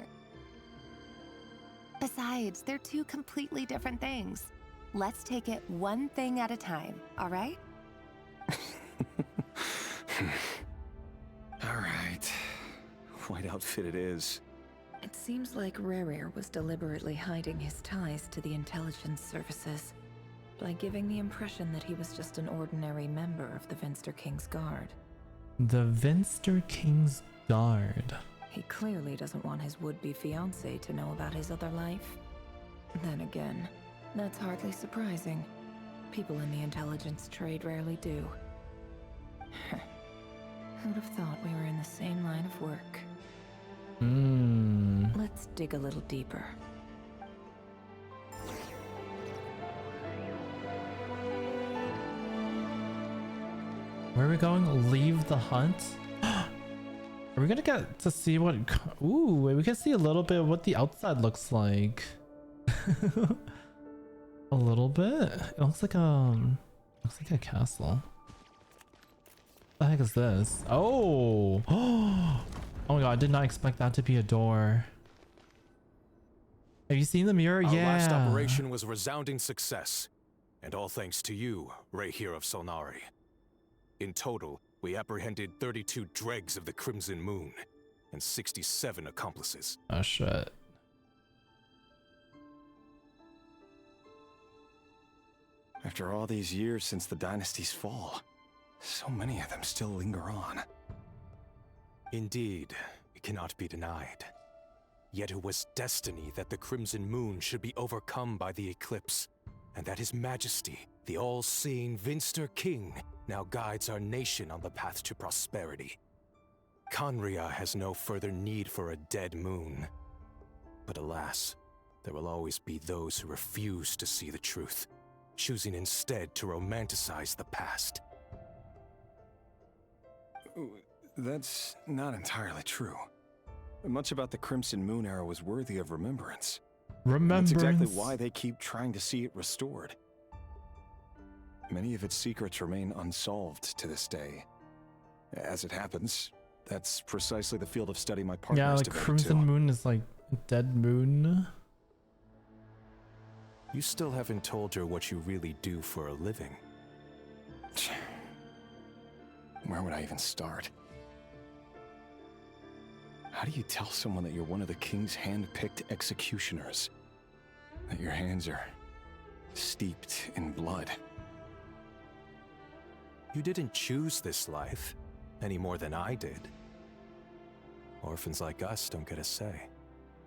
Besides, they're two completely different things. Let's take it one thing at a time, all right? All right. White outfit it is. It seems like Rere was deliberately hiding his ties to the intelligence services by giving the impression that he was just an ordinary member of the Vinster King's Guard. The Vinster King's Guard. He clearly doesn't want his would-be fiancée to know about his other life. Then again, that's hardly surprising. People in the intelligence trade rarely do. Who'd have thought we were in the same line of work? Let's dig a little deeper. Where are we going? Leave the hunt? Are we gonna get to see what... Ooh, we can see a little bit of what the outside looks like. A little bit? It looks like a castle. What the heck is this? Oh! Oh my god, I did not expect that to be a door. Have you seen the mirror? Our last Yeah. operation was a resounding success, and all thanks to you, Rayhir of Solnari. In total, we apprehended 32 dregs of the Crimson Moon, and 67 accomplices. Oh shit. After all these years since the dynasty's fall, so many of them still linger on. Indeed, it cannot be denied. Yet it was destiny that the Crimson Moon should be overcome by the eclipse, and that His Majesty, the all-seeing Vinster King, now guides our nation on the path to prosperity. Conria has no further need for a dead moon. But alas, there will always be those who refuse to see the truth, choosing instead to romanticize the past. That's not entirely true. Much about the Crimson Moon era was worthy of remembrance. Remembrance. That's exactly why they keep trying to see it restored. Many of its secrets remain unsolved to this day. As it happens, that's precisely the field of study my partner Yeah, is the devoted Crimson to. Moon is like a dead moon. You still haven't told her what you really do for a living. Where would I even start? How do you tell someone that you're one of the king's hand-picked executioners? That your hands are steeped in blood? You didn't choose this life, any more than I did. Orphans like us don't get a say.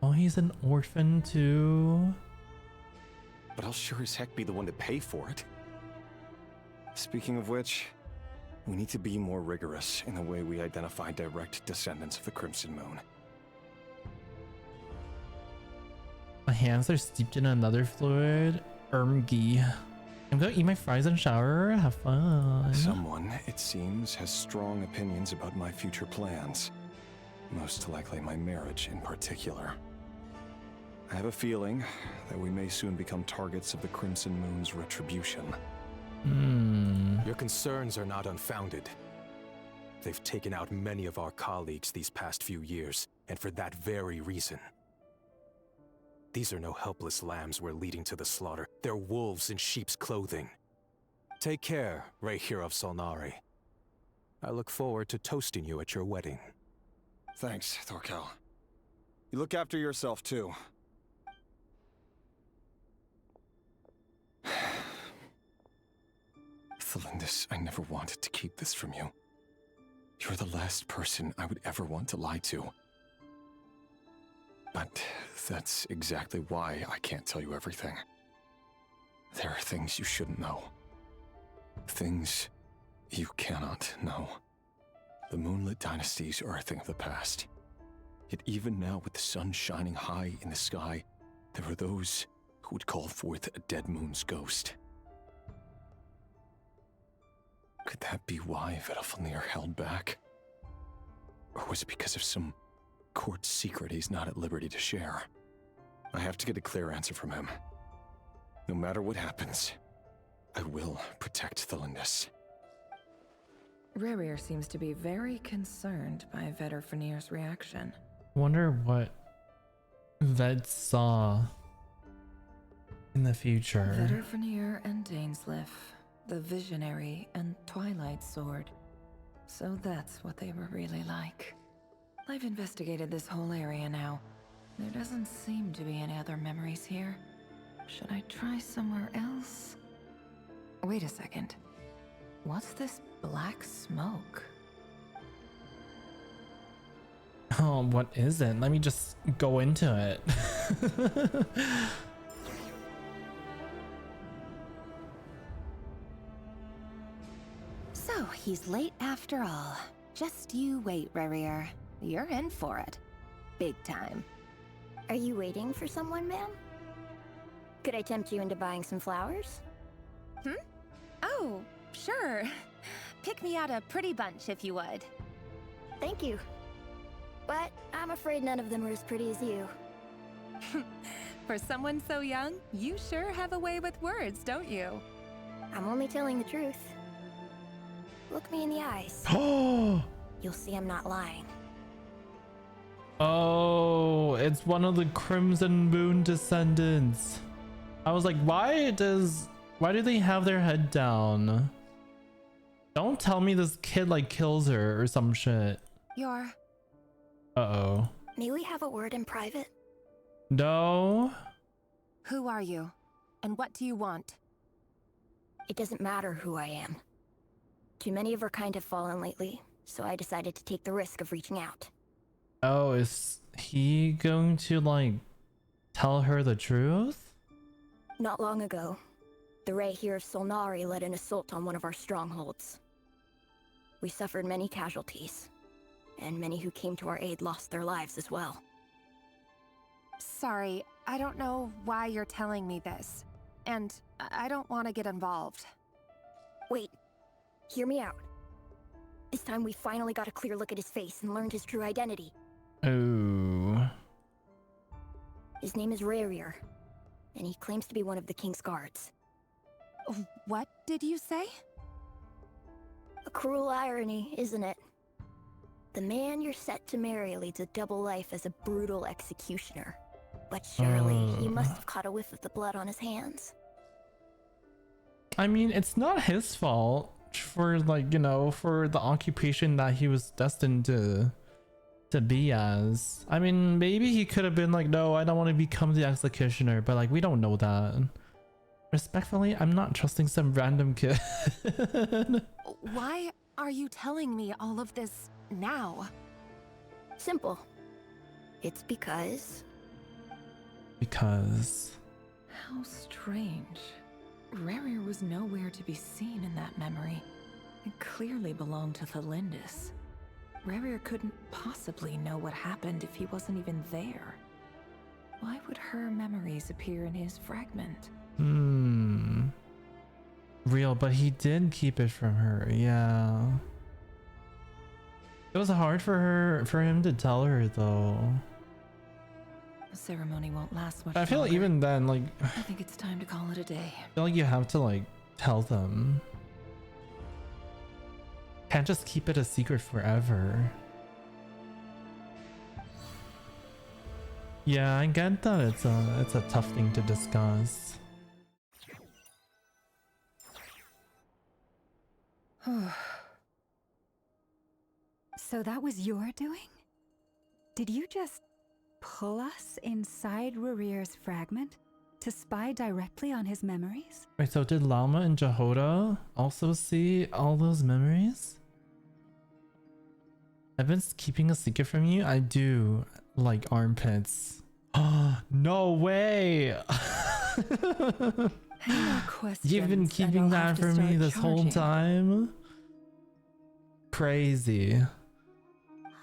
Oh, he's an orphan too? But I'll sure as heck be the one to pay for it. Speaking of which, we need to be more rigorous in the way we identify direct descendants of the Crimson Moon. My hands are steeped in another fluid. Ermgy. I'm gonna eat my fries and shower. Have fun. Someone, it seems, has strong opinions about my future plans. Most likely my marriage in particular. I have a feeling that we may soon become targets of the Crimson Moon's retribution. Your concerns are not unfounded. They've taken out many of our colleagues these past few years, and for that very reason. These are no helpless lambs we're leading to the slaughter. They're wolves in sheep's clothing. Take care, Raehyr of Solnari. I look forward to toasting you at your wedding. Thanks, Thorkel. You look after yourself, too. Thelindis, I never wanted to keep this from you. You're the last person I would ever want to lie to. But that's exactly why I can't tell you everything. There are things you shouldn't know. Things you cannot know. The moonlit dynasties are a thing of the past. Yet even now, with the sun shining high in the sky, there are those who would call forth a dead moon's ghost. Could that be why Vedalfnir held back? Or was it because of some court secret he's not at liberty to share? I have to get a clear answer from him. No matter what happens, I will protect Thelindis. Raehyr seems to be very concerned by Vedalfnir's reaction. Wonder what Ved saw in the future. Vedalfnir and Dainsleif, the Visionary and Twilight Sword. So that's what they were really like. I've investigated this whole area now. There doesn't seem to be any other memories here. Should I try somewhere else? Wait a second. What's this black smoke? Oh, what is it? Let me just go into it. So, he's late after all. Just you wait, Raehyr. You're in for it. Big time. Are you waiting for someone, ma'am? Could I tempt you into buying some flowers? Oh, sure. Pick me out a pretty bunch if you would. Thank you. But I'm afraid none of them are as pretty as you. For someone so young, you sure have a way with words, don't you? I'm only telling the truth. Look me in the eyes. You'll see I'm not lying. Oh, it's one of the Crimson Moon descendants. I was like, why do they have their head down? Don't tell me this kid like kills her or some shit. You're... Uh-oh. May we have a word in private? No. Who are you? And what do you want? It doesn't matter who I am. Too many of our kind have fallen lately, so I decided to take the risk of reaching out. Oh, is he going to like tell her the truth? Not long ago, the Raehyr of Solnari led an assault on one of our strongholds. We suffered many casualties, and many who came to our aid lost their lives as well. Sorry, I don't know why you're telling me this. And I don't want to get involved. Wait, hear me out. This time we finally got a clear look at his face and learned his true identity. Oh. His name is Raehyr, and he claims to be one of the King's guards. What did you say? A cruel irony, isn't it? The man you're set to marry leads a double life as a brutal executioner. But surely he must have caught a whiff of the blood on his hands. I mean, it's not his fault for like, you know, for the occupation that he was destined to be as. I mean, maybe he could have been like, no, I don't want to become the executioner, but like, we don't know that. Respectfully, I'm not trusting some random kid. Why are you telling me all of this now? Simple. It's because... Because... How strange. Rerir was nowhere to be seen in that memory. It clearly belonged to Thelindis. Rerir couldn't possibly know what happened if he wasn't even there. Why would her memories appear in his fragment? Real, but he did keep it from her, yeah. It was hard for him to tell her though. The ceremony won't last much I feel like longer. even then, like, I think it's time to call it a day. I feel like you have to like tell them. Can't just keep it a secret forever. Yeah, I get that it's a tough thing to discuss. So that was your doing? Did you just pull us inside Rerir's fragment to spy directly on his memories? Wait, so did Lama and Jehoda also see all those memories? I've been keeping a secret from you? I do like armpits. No way! You've been keeping that from me this whole time? Crazy.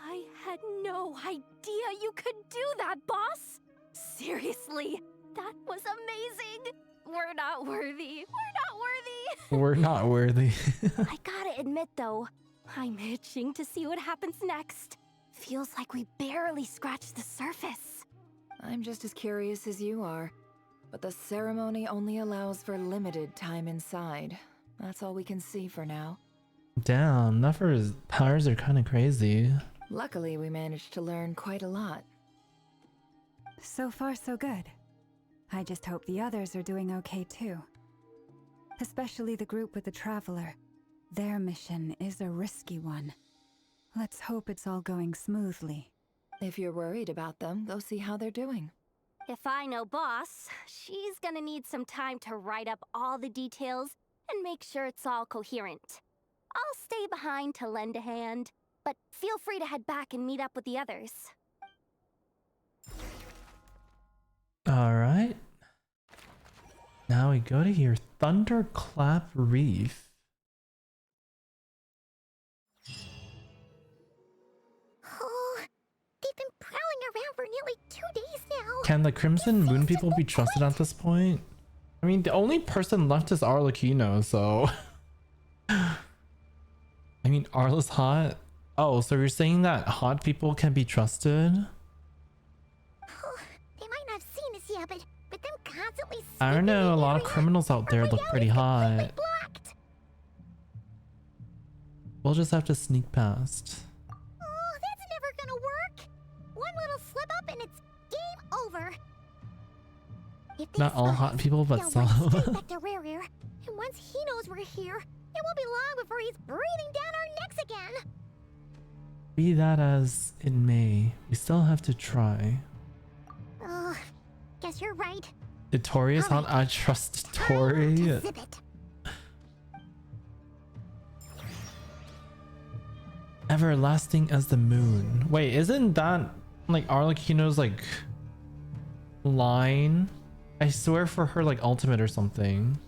I had no idea you could do that, boss! Seriously, that was amazing! We're not worthy. We're not worthy. I gotta admit though, I'm itching to see what happens next. Feels like we barely scratched the surface. I'm just as curious as you are, but the ceremony only allows for limited time inside. That's all we can see for now. Damn, Nefer's powers are kind of crazy. Luckily, we managed to learn quite a lot. So far, so good. I just hope the others are doing okay too. Especially the group with the Traveler. Their mission is a risky one. Let's hope it's all going smoothly. If you're worried about them, go see how they're doing. If I know boss, she's gonna need some time to write up all the details and make sure it's all coherent. I'll stay behind to lend a hand, but feel free to head back and meet up with the others. Alright. Now we go to here. Thunderclap Reef. Oh, they've been prowling around for nearly 2 days now. Can the Crimson Moon people be trusted at this point? I mean, the only person left is Arlecchino, so... I mean, Arla's hot. Oh, so you're saying that hot people can be trusted? Oh, they might not have seen us yet, but them constantly... I don't know, a lot of criminals out there look pretty hot. We'll just have to sneak past. Oh, that's never gonna work. One little slip up and it's game over. If they Not all spot hot us, people, but they'll some. run straight back to Rerir, and once he knows we're here, it won't be long before he's breathing down our necks again. Be that as it may, we still have to try. Oh, guess you're right. Did Tori is hot? I trust Tori. Zip it. Everlasting as the moon. Wait, isn't that like Arlecchino's like line? I swear for her like ultimate or something.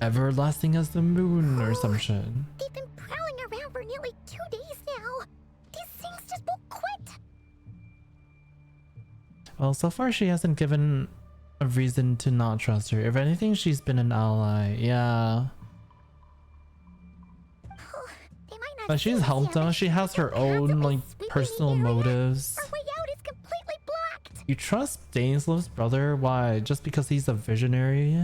Everlasting as the moon or some shit. They've been prowling around for nearly 2 days now. These things just won't quit. Well, so far she hasn't given a reason to not trust her. If anything, she's been an ally. Yeah. But she's helped us. She has her own like personal motives. Our way out is completely blocked. You trust Dainslov's brother? Why? Just because he's a visionary?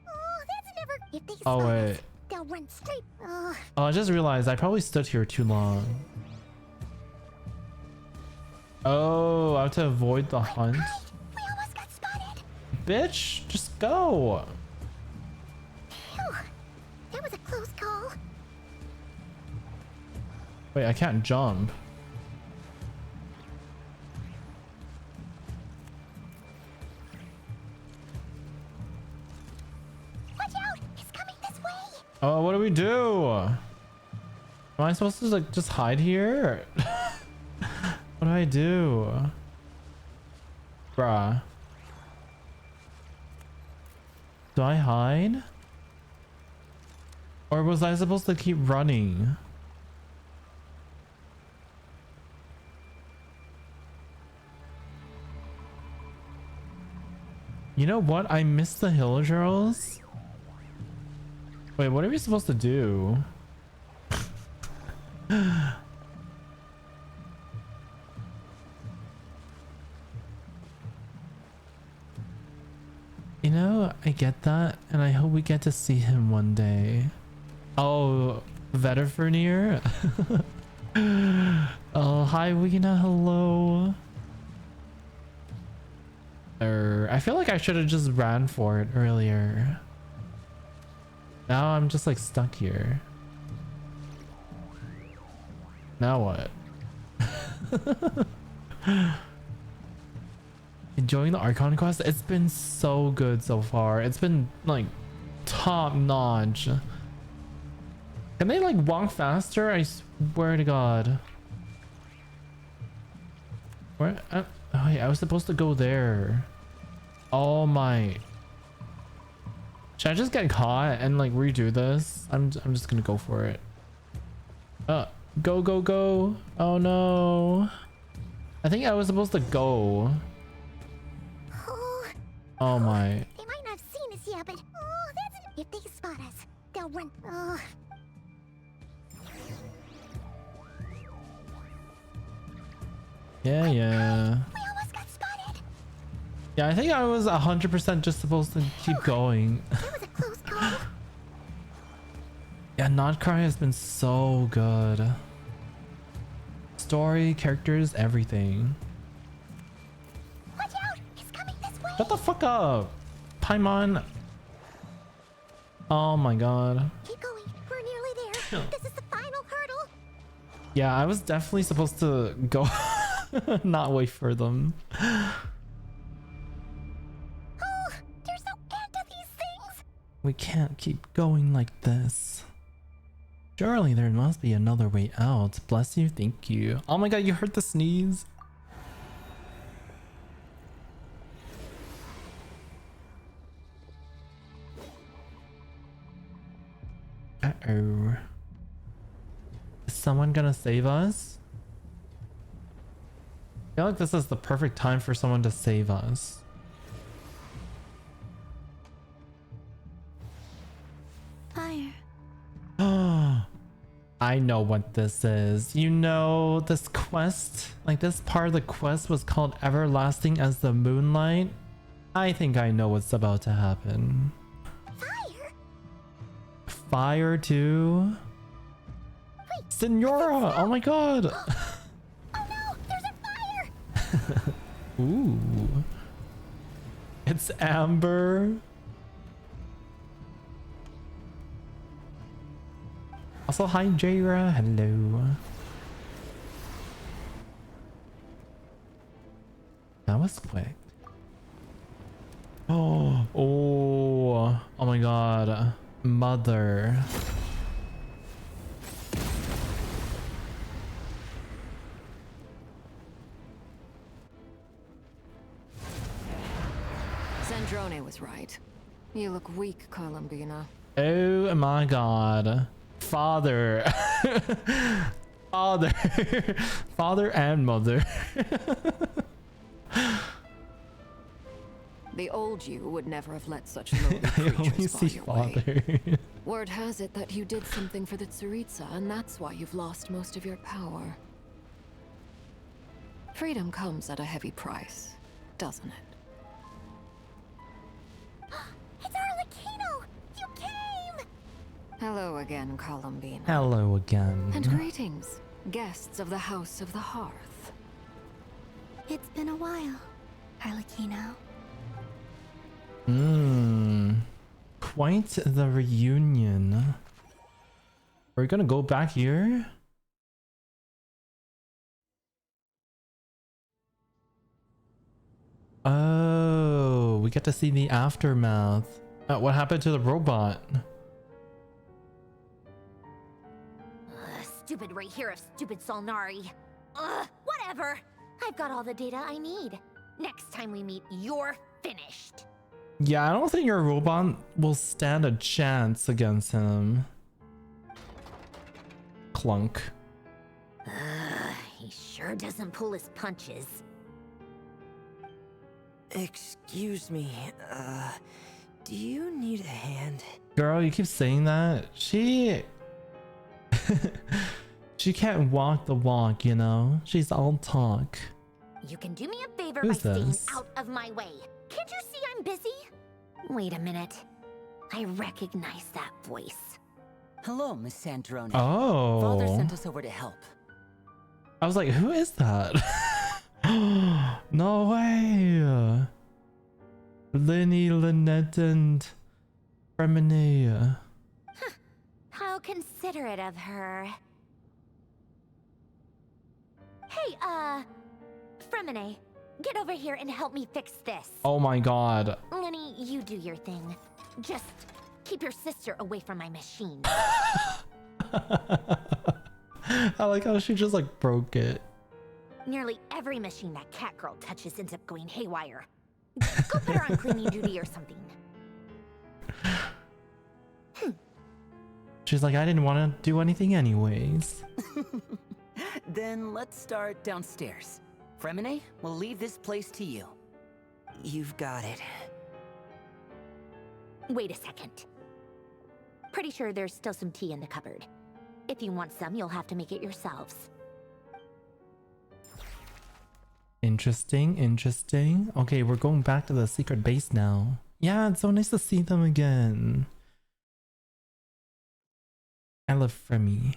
Oh, that's never... If they Oh spot wait. us, they'll run straight... Oh, I just realized I probably stood here too long. Oh, I have to avoid the hunt. We almost got spotted. Bitch, just go. Phew, that was a close call. Wait, I can't jump. we do? Am I supposed to like just hide here? What do I do? Bruh. Do I hide? Or was I supposed to keep running? You know what? I missed the hill girls. Wait, what are we supposed to do? You know, I get that, and I hope we get to see him one day. Oh, Vetterfernier? Oh, hi, Weena, hello. I feel like I should have just ran for it earlier. Now I'm just like stuck here. Now what? Enjoying the Archon quest? It's been so good so far. It's been like top notch. Can they like walk faster? I swear to God. Where? Oh wait, I was supposed to go there. Oh my. Should I just get caught and like redo this? I'm just gonna go for it. Go, go, go. Oh no. I think I was supposed to go. Oh my. They might not have seen us yet, but if they spot us, they'll run. Yeah, yeah. We almost got spotted. Yeah, I think I was 100% just supposed to keep going. That was a close call. Yeah, Notcry has been so good. Story, characters, everything. Watch out! It's coming this way. Shut the fuck up, Paimon. Oh my God. Keep going. We're nearly there. This is the final hurdle. Yeah, I was definitely supposed to go, not wait for them. Oh, there's no end to these things. We can't keep going like this. Surely there must be another way out. Bless you, thank you. Oh my God, you heard the sneeze? Uh-oh. Is someone gonna save us? I feel like this is the perfect time for someone to save us. Fire. I know what this is. You know, this quest, like this part of the quest was called Everlasting as the Moonlight. I think I know what's about to happen. Fire? Fire too? Wait, Senora! Oh my God! Oh no, there's a fire! Ooh. It's Amber. Also, hi Jaira, hello. That was quick. Oh, oh my God. Mother. Sandrone was right. You look weak, Columbina. Oh my God. Father. Father. Father and mother. The old you would never have let such lowly I only creatures see bar your way. father. Word has it that you did something for the Tsaritsa, and that's why you've lost most of your power. Freedom comes at a heavy price, doesn't it? It's Arlecchino! You came! Hello again, Columbina. Hello again. And greetings, guests of the House of the Hearth. It's been a while, Arlecchino. Quite the reunion. We're gonna go back here? Oh, we get to see the aftermath. What happened to the robot? stupid right here of stupid Solnari. Ugh, whatever. I've got all the data I need. Next time we meet, you're finished. Yeah, I don't think your robot will stand a chance against him. Clunk. He sure doesn't pull his punches. Excuse me, do you need a hand? Girl, you keep saying that. She can't walk the walk, you know? She's all talk. You can do me a favor Who's by this? staying out of my way. Can't you see I'm busy? Wait a minute. I recognize that voice. Hello, Miss Sandrone. Oh. Father sent us over to help. I was like, who is that? No way. Lenny, Lynette, and Fremine. How considerate of her. Hey, Fremine, get over here and help me fix this. Oh my god. Lenny, you do your thing. Just keep your sister away from my machine. I like how she just like broke it. Nearly every machine that cat girl touches ends up going haywire. Go put her on cleaning duty or something. She's like, I didn't want to do anything anyways. Then let's start downstairs. Fremine, we'll leave this place to you. You've got it. Wait a second. Pretty sure there's still some tea in the cupboard. If you want some, you'll have to make it yourselves. Interesting, interesting. Okay, we're going back to the secret base now. Yeah, it's so nice to see them again. I love Fremy.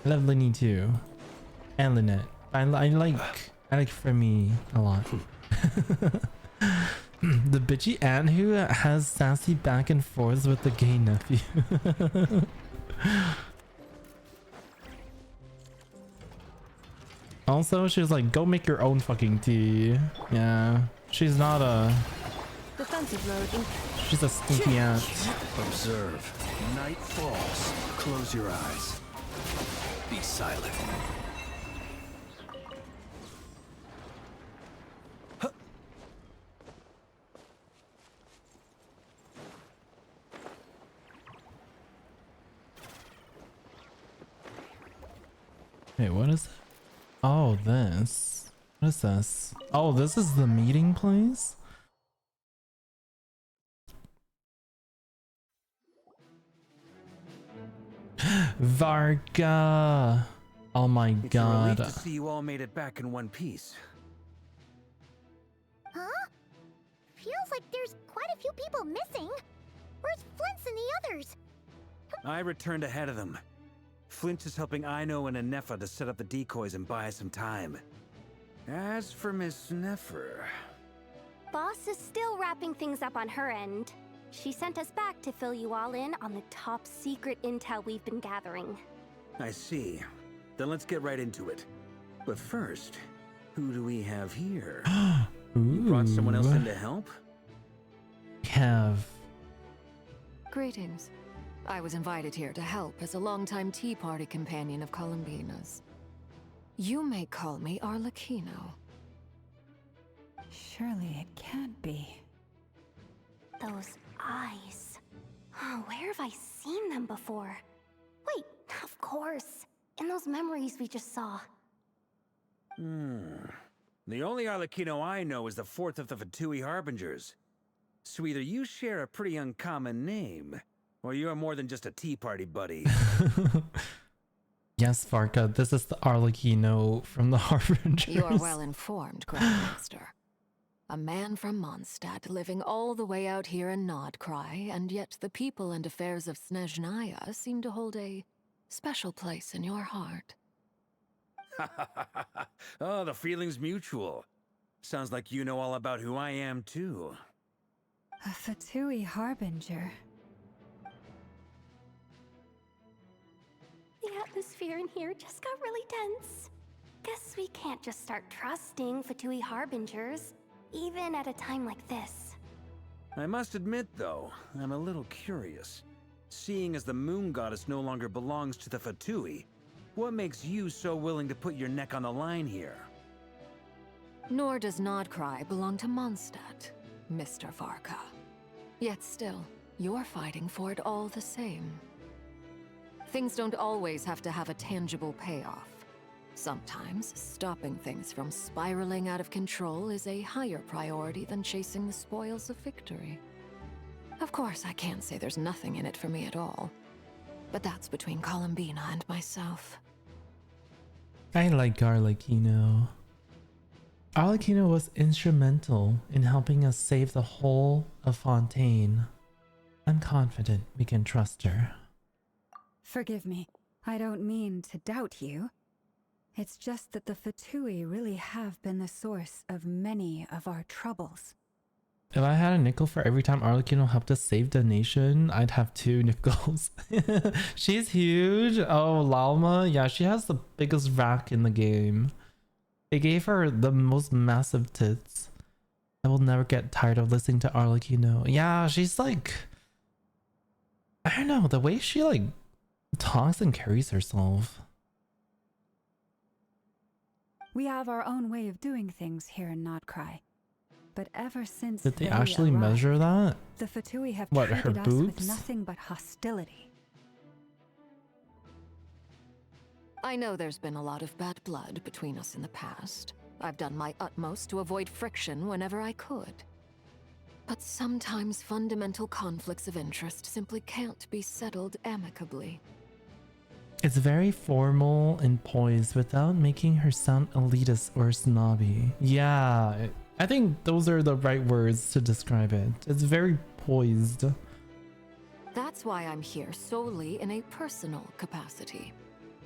I love Lenny too. And Lynette. I like Fremy a lot. The bitchy aunt who has sassy back and forth with the gay nephew. Also, she was like, go make your own fucking tea. Yeah, she's not a... Defensive mode. She's a stinky aunt. Observe. Night falls. Close your eyes. Be silent. Wait, what is that? Oh, this. What is this? Oh, this is the meeting place? Varga! Oh my god. It's a relief to see you all made it back in one piece. Huh? Feels like there's quite a few people missing. Where's Flint's and the others? I returned ahead of them. Flint is helping Aino and Anefa to set up the decoys and buy us some time. As for Miss Nefer... Boss is still wrapping things up on her end. She sent us back to fill you all in on the top secret intel we've been gathering. I see. Then let's get right into it. But first, who do we have here? You brought someone else in to help? Have. Greetings. I was invited here to help as a longtime Tea Party companion of Columbina's. You may call me Arlecchino. Surely it can't be. Those eyes. Oh, where have I seen them before? Wait, of course. In those memories we just saw. The only Arlecchino I know is the fourth of the Fatui Harbingers. So either you share a pretty uncommon name, or you're more than just a Tea Party buddy. Yes, Varka, this is the Arlecchino from the Harbingers. You are well informed, Grandmaster. A man from Mondstadt living all the way out here in Nodcry, and yet the people and affairs of Snezhnaya seem to hold a special place in your heart. Oh, the feeling's mutual. Sounds like you know all about who I am, too. A Fatui Harbinger. The atmosphere in here just got really tense. Guess we can't just start trusting Fatui Harbingers, even at a time like this. I must admit, though, I'm a little curious. Seeing as the moon goddess no longer belongs to the Fatui, what makes you so willing to put your neck on the line here? Nor does Nodcry belong to Mondstadt, Mr. Varka. Yet still, you're fighting for it all the same. Things don't always have to have a tangible payoff. Sometimes, stopping things from spiraling out of control is a higher priority than chasing the spoils of victory. Of course, I can't say there's nothing in it for me at all. But that's between Columbina and myself. I like Arlecchino. Arlecchino was instrumental in helping us save the whole of Fontaine. I'm confident we can trust her. Forgive me. I don't mean to doubt you. It's just that the Fatui really have been the source of many of our troubles. If I had a nickel for every time Arlecchino helped us save the nation, I'd have 2 nickels. She's huge. Oh, Lalma. Yeah, she has the biggest rack in the game. They gave her the most massive tits. I will never get tired of listening to Arlecchino. Yeah, she's like... I don't know, the way she like talks and carries herself. We have our own way of doing things here in Nodcry. But ever since Did they actually measure that? The Fatui have What, her treated us boobs? with nothing but hostility. I know there's been a lot of bad blood between us in the past. I've done my utmost to avoid friction whenever I could. But sometimes fundamental conflicts of interest simply can't be settled amicably. It's very formal and poised without making her sound elitist or snobby. Yeah, I think those are the right words to describe it. It's very poised. That's why I'm here solely in a personal capacity.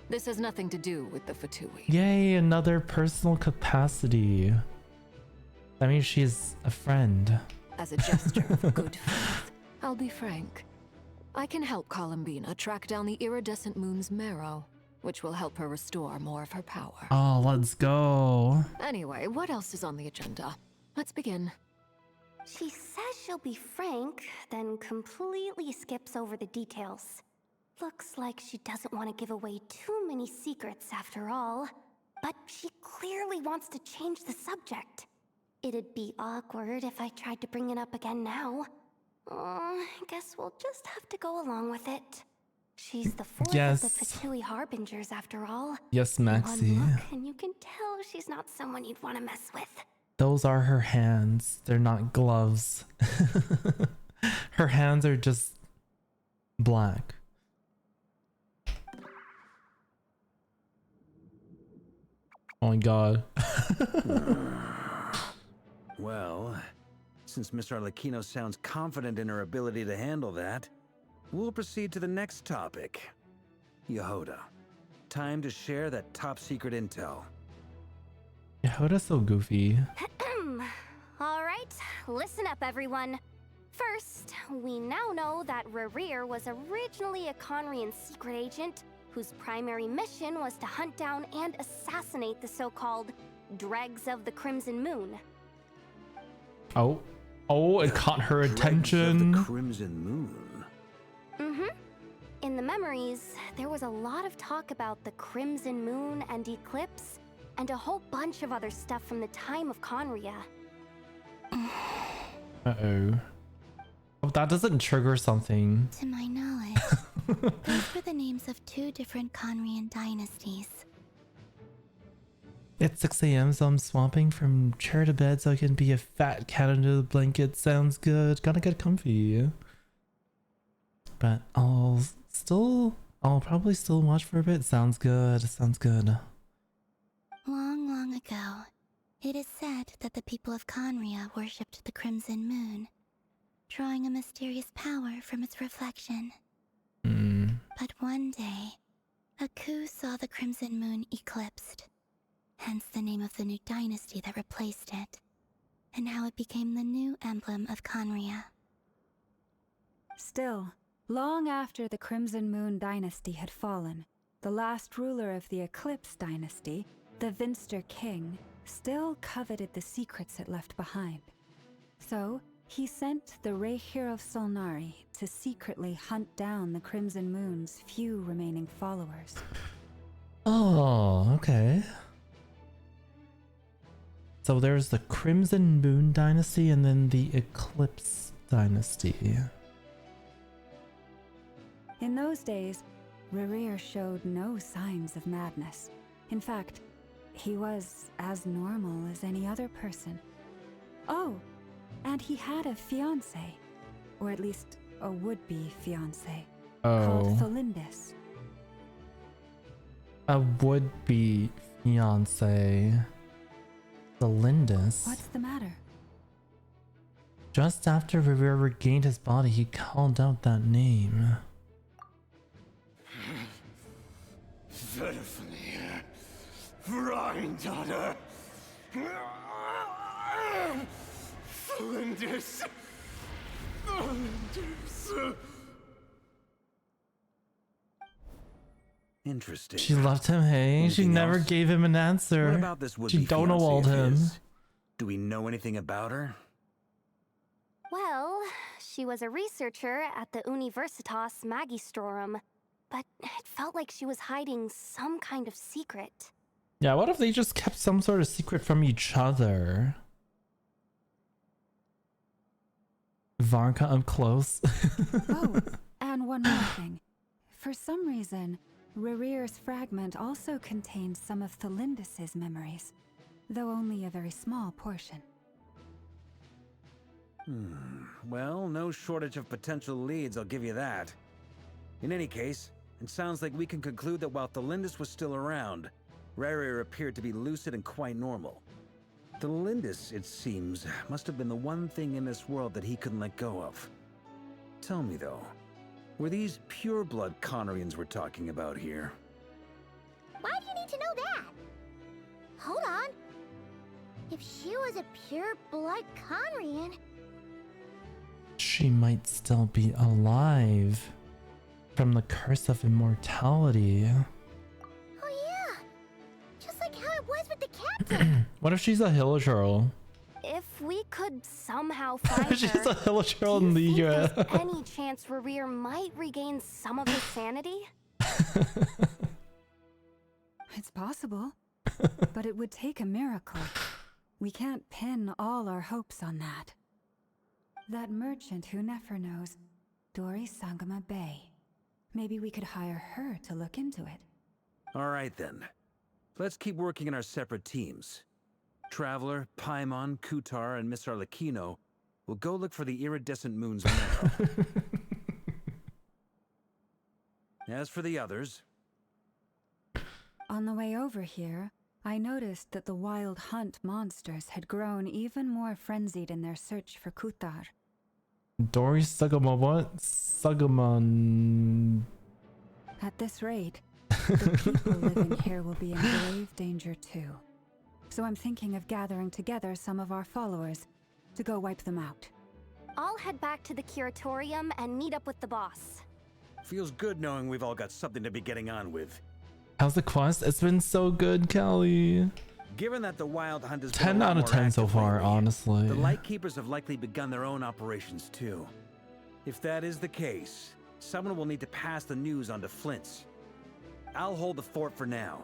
This has nothing to do with the Fatui. Yay, another personal capacity. That means she's a friend. As a gesture of good faith, I'll be frank. I can help Columbina track down the iridescent moon's marrow, which will help her restore more of her power. Oh, let's go. Anyway, what else is on the agenda? Let's begin. She says she'll be frank, then completely skips over the details. Looks like she doesn't want to give away too many secrets after all. But she clearly wants to change the subject. It'd be awkward if I tried to bring it up again now. I guess we'll just have to go along with it. She's the fourth of the Fatui Harbingers after all. Yes, Maxi. One look and you can tell she's not someone you'd want to mess with. Those are her hands. They're not gloves. Her hands are just black. Oh my god. Well, since Mr. Arlecchino sounds confident in her ability to handle that, we'll proceed to the next topic. Yehoda, time to share that top-secret intel. Yehoda's so goofy. Alright, listen up everyone. First, we now know that Rerir was originally a Conrian secret agent whose primary mission was to hunt down and assassinate the so-called Dregs of the Crimson Moon. Oh, it caught her attention. The Crimson Moon. In the memories, there was a lot of talk about the Crimson Moon and Eclipse, and a whole bunch of other stuff from the time of Conria. Uh-oh. Oh, that doesn't trigger something. To my knowledge, those were the names of 2 different Conrian dynasties. It's 6 a.m. so I'm swapping from chair to bed so I can be a fat cat under the blanket. Sounds good. Gotta get comfy. But I'll probably still watch for a bit. Sounds good. Sounds good. Long, long ago, it is said that the people of Conria worshipped the Crimson Moon, drawing a mysterious power from its reflection. But one day, a coup saw the Crimson Moon eclipsed, hence the name of the new dynasty that replaced it, and how it became the new emblem of Conria. Still, long after the Crimson Moon dynasty had fallen, the last ruler of the Eclipse dynasty, the Vinster King, still coveted the secrets it left behind. So, He sent the Raihir of Solnari to secretly hunt down the Crimson Moon's few remaining followers. Oh, okay. So there's the Crimson Moon Dynasty and then the Eclipse Dynasty. In those days, Rerir showed no signs of madness. In fact, he was as normal as any other person. Oh, and he had a fiancé, or at least a would-be fiancé, called Tholindis. A would-be fiancé. Tholindis? What's the matter? Just after Rerir regained his body, he called out that name. Verfnir, Rhine-daughter, Flinders, Interesting. She left him, hey? Anything She never else? gave him an answer. What about this would-be She Donald fiancé of him. his? Do we know anything about her? Well, she was a researcher at the Universitas Magistrorum, but it felt like she was hiding some kind of secret. Yeah, what if they just kept some sort of secret from each other? Varka up close. Oh, and one more thing. For some reason, Rerir's fragment also contains some of Tholindis' memories, though only a very small portion. Well, no shortage of potential leads, I'll give you that. In any case, it sounds like we can conclude that while Tholindis was still around, Rerir appeared to be lucid and quite normal. Tholindis, it seems, must have been the one thing in this world that he couldn't let go of. Tell me though, were these pure-blood Conorians we're talking about here? Why do you need to know that? Hold on. If she was a pure-blood Conrian... She might still be alive from the curse of immortality. Oh yeah, just like how it was with the captain. What if she's a Hilichurl? If we could somehow find She's her, a Hilichurl in the there's any chance Rerir might regain some of his sanity? It's possible, but it would take a miracle. We can't pin all our hopes on that. That merchant who Nefer knows, Dori Sangama Bay. Maybe we could hire her to look into it. All right then. Let's keep working in our separate teams. Traveler, Paimon, Kutar, and Miss Arlecchino will go look for the iridescent moon's marrow. As for the others... On the way over here, I noticed that the wild hunt monsters had grown even more frenzied in their search for Kutar. Dory Sugama what? Sugamon... At this rate, the people living here will be in grave danger too. So I'm thinking of gathering together some of our followers to go wipe them out. I'll head back to the curatorium and meet up with the boss. Feels good knowing we've all got something to be getting on with. How's the quest? It's been so good, Kelly. Given that the Wild Hunt has 10 out of 10 so far, honestly. The Lightkeepers have likely begun their own operations too. If that is the case, someone will need to pass the news on to Flint's. I'll hold the fort for now,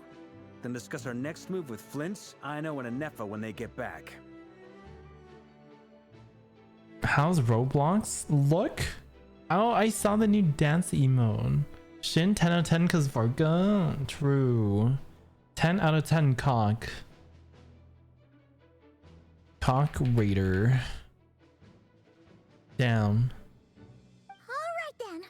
then discuss our next move with Flint's, Ino, and Anefa when they get back. How's Roblox look? Oh, I saw the new dance emote. Shin 10 out of 10 cause Varga. True. 10 out of 10 cock. Cock Raider. Down. Alright then.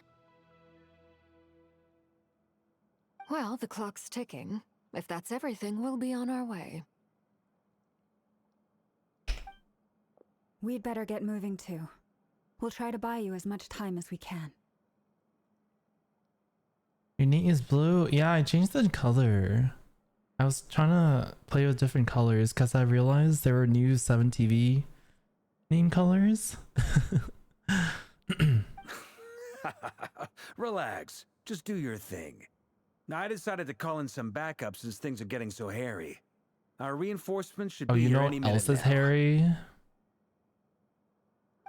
Well, the clock's ticking. If that's everything, we'll be on our way. We'd better get moving too. We'll try to buy you as much time as we can. Your knee is blue? Yeah, I changed the color. I was trying to play with different colors because I realized there were new 7TV name colors. Relax. Just do your thing. Now, I decided to call in some backup since things are getting so hairy. Our reinforcements should Oh, be you here know any what minute else is now. hairy?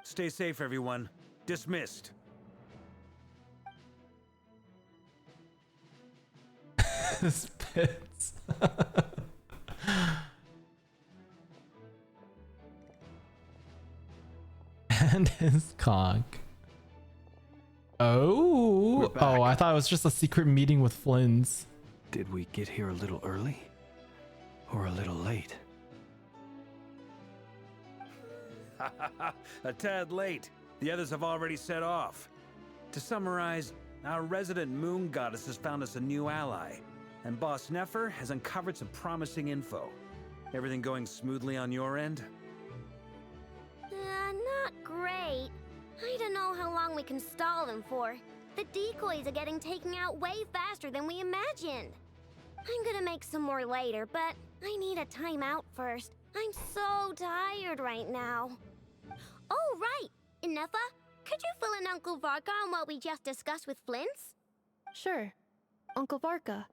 Stay safe, everyone. Dismissed. Spits. And his cock. Oh, I thought it was just a secret meeting with Flynn's. Did we get here a little early? Or a little late? A tad late. The others have already set off. To summarize, our resident moon goddess has found us a new ally, and Boss Nefer has uncovered some promising info. Everything going smoothly on your end? Not great. I don't know how long we can stall them for. The decoys are getting taken out way faster than we imagined. I'm gonna make some more later, but I need a timeout first. I'm so tired right now. Oh, right! Inefa, could you fill in Uncle Varka on what we just discussed with Flynn's? Sure. Uncle Varka,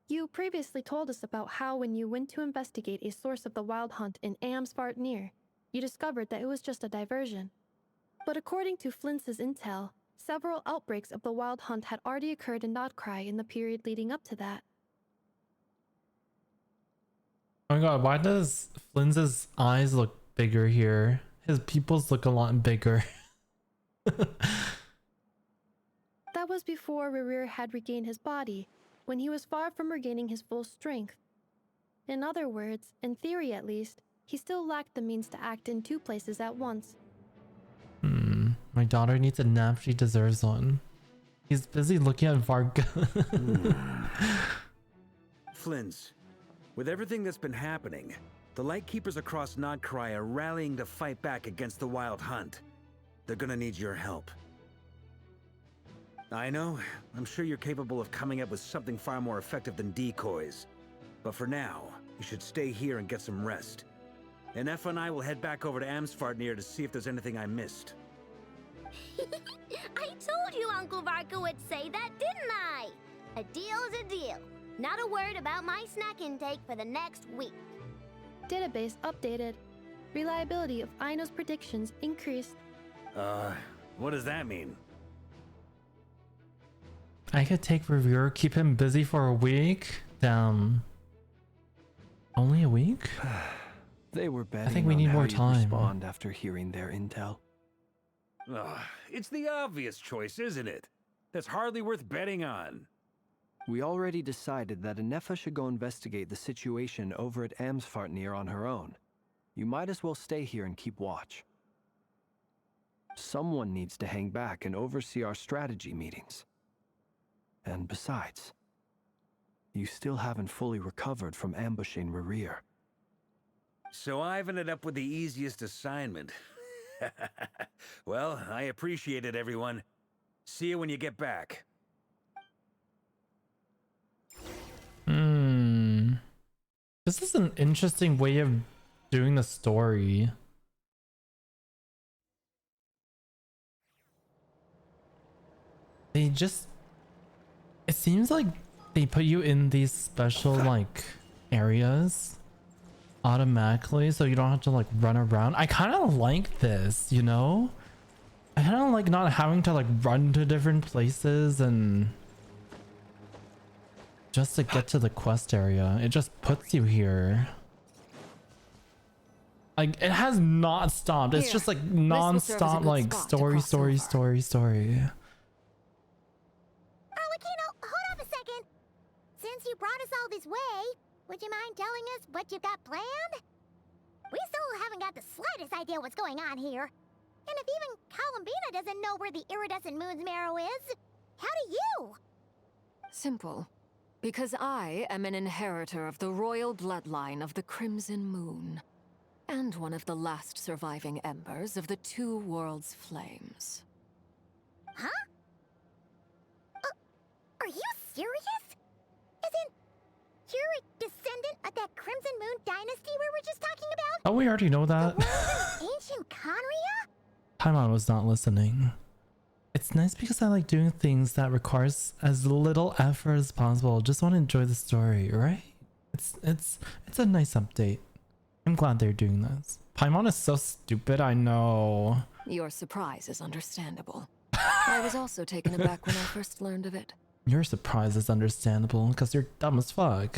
you previously told us about how when you went to investigate a source of the Wild Hunt in Amsvartnir, you discovered that it was just a diversion. But according to Flynn's intel, several outbreaks of the Wild Hunt had already occurred in Nodcry in the period leading up to that. Oh my god, why does Flynn's eyes look bigger here? His pupils look a lot bigger. That was before Rerir had regained his body, when he was far from regaining his full strength. In other words, in theory at least, he still lacked the means to act in two places at once. My daughter needs a nap, she deserves one. He's busy looking at Varga. Flynn's, with everything that's been happening, the Lightkeepers across Nodcry are rallying to fight back against the Wild Hunt. They're gonna need your help. I know, I'm sure you're capable of coming up with something far more effective than decoys. But for now, you should stay here and get some rest. Inefa and I will head back over to Amsvartnir to see if there's anything I missed. I told you Uncle Varka would say that, didn't I? A deal is a deal. Not a word about my snack intake for the next week. Database updated. Reliability of Aino's predictions increased. What does that mean? I could take Revere, keep him busy for a week. Damn. Only a week? They were betting I think we on need how more you'd time. respond after hearing their intel. It's the obvious choice, isn't it? That's hardly worth betting on. We already decided that Inefa should go investigate the situation over at Amsvartnir on her own. You might as well stay here and keep watch. Someone needs to hang back and oversee our strategy meetings. And besides, you still haven't fully recovered from ambushing Rerir. So I've ended up with the easiest assignment. Well, I appreciate it, everyone. See you when you get back. This is an interesting way of doing the story. They just... It seems like they put you in these special, like, areas automatically, so you don't have to, like, run around. I kind of like this, you know? I kind of like not having to, like, run to different places and... just to get to the quest area. It just puts you here. Like, it has not stopped. It's just, like, non-stop, like, story. Arlecchino, hold up a second. Since you brought us all this way, would you mind telling us what you got planned? We still haven't got the slightest idea what's going on here. And if even Columbina doesn't know where the iridescent moon's marrow is, how do you? Simple. Because I am an inheritor of the royal bloodline of the Crimson Moon, and one of the last surviving embers of the Two Worlds Flames. Huh? Are you serious? Isn't you're a descendant of that Crimson Moon dynasty we were just talking about? Oh, we already know that. Ancient Conria? Paimon was not listening. It's nice because I like doing things that requires as little effort as possible. Just want to enjoy the story, right? It's a nice update. I'm glad they're doing this. Paimon is so stupid, I know. Your surprise is understandable. I was also taken aback when I first learned of it. Your surprise is understandable, because you're dumb as fuck.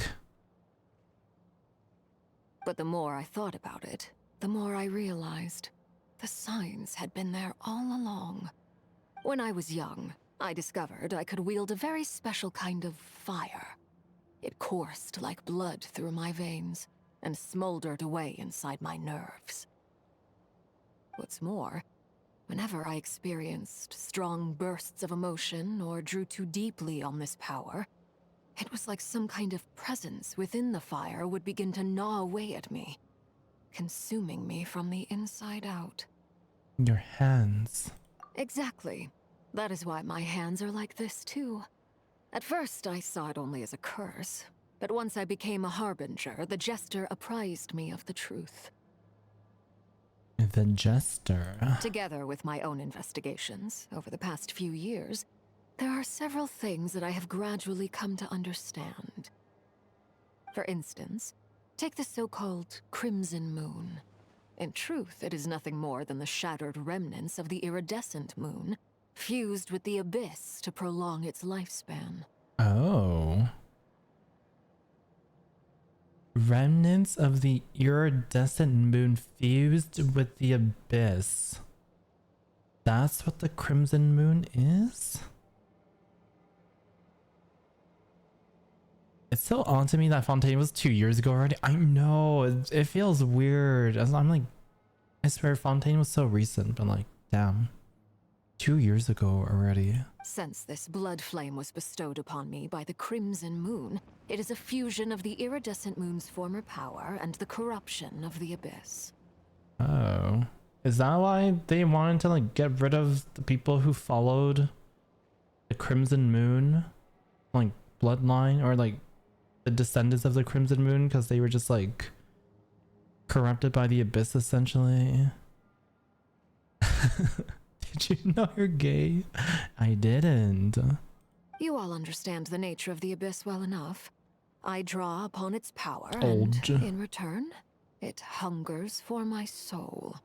But the more I thought about it, the more I realized the signs had been there all along. When I was young, I discovered I could wield a very special kind of fire. It coursed like blood through my veins and smoldered away inside my nerves. What's more, whenever I experienced strong bursts of emotion or drew too deeply on this power, it was like some kind of presence within the fire would begin to gnaw away at me, consuming me from the inside out. Your hands. Exactly. That is why my hands are like this too. At first, I saw it only as a curse, but once I became a harbinger, the jester apprised me of the truth. The jester. Together with my own investigations over the past few years, there are several things that I have gradually come to understand. For instance, take the so-called Crimson Moon. In truth, it is nothing more than the shattered remnants of the iridescent moon, fused with the abyss to prolong its lifespan. Oh. Remnants of the iridescent moon fused with the abyss. That's what the Crimson Moon is? It's so odd to me that Fontaine was 2 years ago already. I know, it feels weird. As I'm like, I swear Fontaine was so recent, but like, damn. 2 years ago already. Since this blood flame was bestowed upon me by the Crimson Moon, it is a fusion of the iridescent moon's former power and the corruption of the abyss. Oh. Is that why they wanted to like get rid of the people who followed the Crimson Moon? Like bloodline or like the descendants of the Crimson Moon because they were just like corrupted by the abyss essentially? Did you know you're gay? I didn't. You all understand the nature of the abyss well enough. I draw upon its power, Told and ya. in return, it hungers for my soul.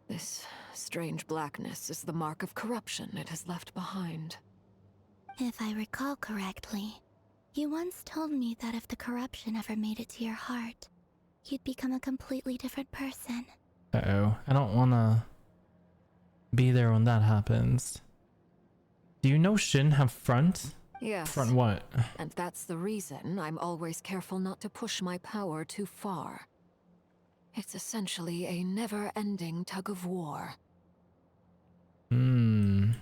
This strange blackness is the mark of corruption it has left behind. If I recall correctly, you once told me that if the corruption ever made it to your heart, you'd become a completely different person. Uh-oh. I don't wanna be there when that happens. Do you know Shin have front? Yes. Front what? And that's the reason I'm always careful not to push my power too far. It's essentially a never-ending tug of war. Hmm.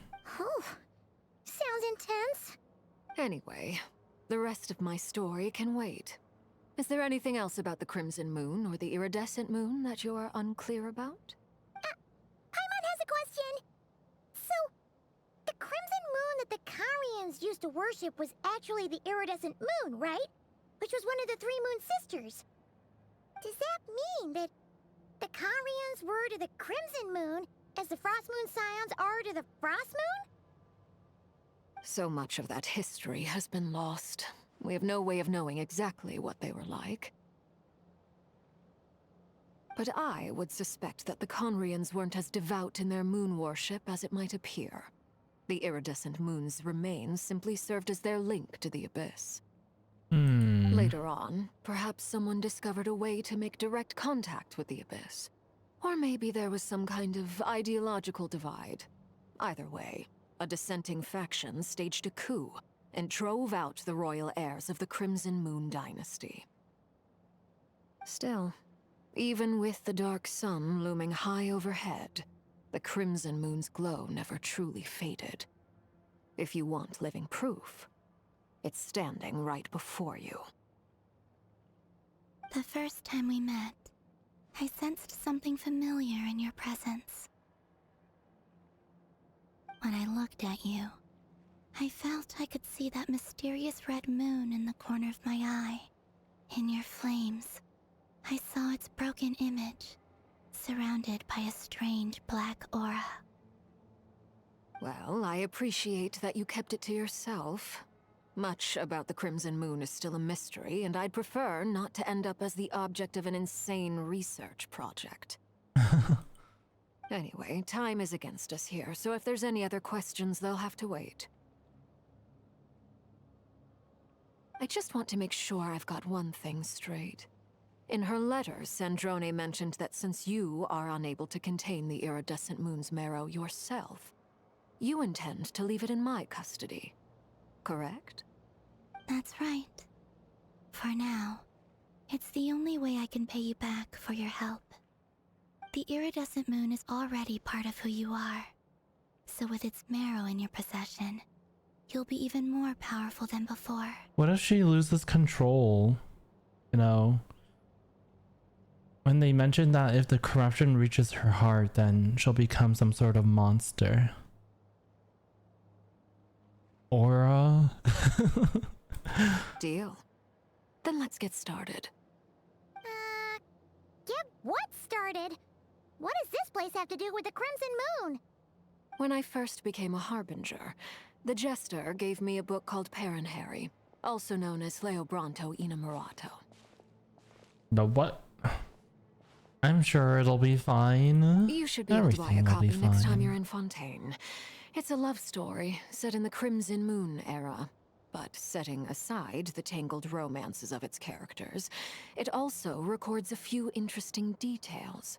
Oh, sounds intense. Anyway, the rest of my story can wait. Is there anything else about the Crimson Moon or the Iridescent Moon that you're unclear about? Paimon has a question. So, the Crimson Moon that the Karians used to worship was actually the Iridescent Moon, right? Which was one of the three Moon Sisters. Does that mean that the Karians were to the Crimson Moon as the Frost Moon Scions are to the Frost Moon? So much of that history has been lost. We have no way of knowing exactly what they were like. But I would suspect that the Conrians weren't as devout in their moon worship as it might appear. The iridescent moon's remains simply served as their link to the abyss. Later on, perhaps someone discovered a way to make direct contact with the abyss. Or maybe there was some kind of ideological divide. Either way, a dissenting faction staged a coup and drove out the royal heirs of the Crimson Moon dynasty. Still, even with the dark sun looming high overhead, the Crimson Moon's glow never truly faded. If you want living proof, it's standing right before you. The first time we met, I sensed something familiar in your presence. When I looked at you, I felt I could see that mysterious red moon in the corner of my eye. In your flames, I saw its broken image, surrounded by a strange black aura. Well, I appreciate that you kept it to yourself. Much about the Crimson Moon is still a mystery, and I'd prefer not to end up as the object of an insane research project. Anyway, time is against us here, so if there's any other questions, they'll have to wait. I just want to make sure I've got one thing straight. In her letter, Sandrone mentioned that since you are unable to contain the iridescent moon's marrow yourself, you intend to leave it in my custody. Correct? That's right. For now, it's the only way I can pay you back for your help. The iridescent moon is already part of who you are. So with its marrow in your possession, you'll be even more powerful than before. What if she loses control? You know? When they mentioned that if the corruption reaches her heart, then she'll become some sort of monster. Aura? Deal. Then let's get started. Get what started? What does this place have to do with the Crimson Moon? When I first became a Harbinger, the Jester gave me a book called Perrin-Harry, also known as Leobranto Innamorato. The what? I'm sure it'll be fine. You should be able to buy a Everything will copy be next time fine. you're in Fontaine. It's a love story set in the Crimson Moon era. But setting aside the tangled romances of its characters, it also records a few interesting details.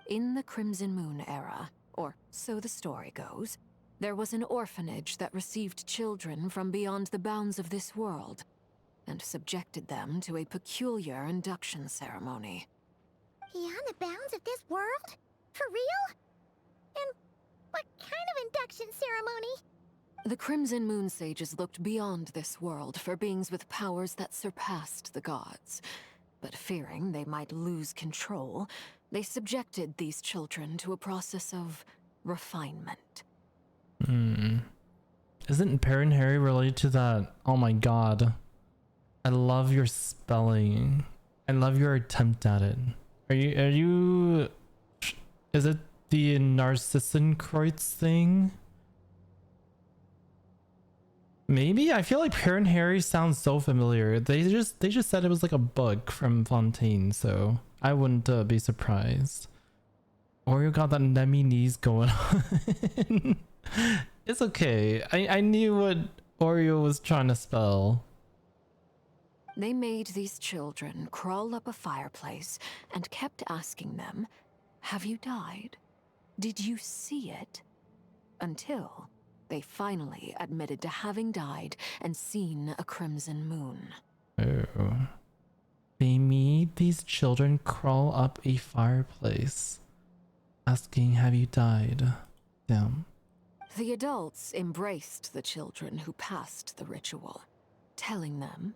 In the Crimson Moon era, or so the story goes, there was an orphanage that received children from beyond the bounds of this world, and subjected them to a peculiar induction ceremony. Beyond the bounds of this world? For real? And what kind of induction ceremony? The Crimson Moon sages looked beyond this world for beings with powers that surpassed the gods. But fearing they might lose control, they subjected these children to a process of refinement. Isn't Perrin-Harry related to that? Oh my god. I love your spelling. I love your attempt at it. Are you... Is it the Narcissenkreuz thing? Maybe? I feel like Perrin-Harry sounds so familiar. They just said it was like a book from Fontaine, so I wouldn't be surprised. Oreo got that Nemi knees going on. It's okay. I knew what Oreo was trying to spell. They made these children crawl up a fireplace and kept asking them, "Have you died? Did you see it?" Until they finally admitted to having died and seen a crimson moon. Oh. They made these children crawl up a fireplace, asking, "Have you died?" Damn. The adults embraced the children who passed the ritual, telling them,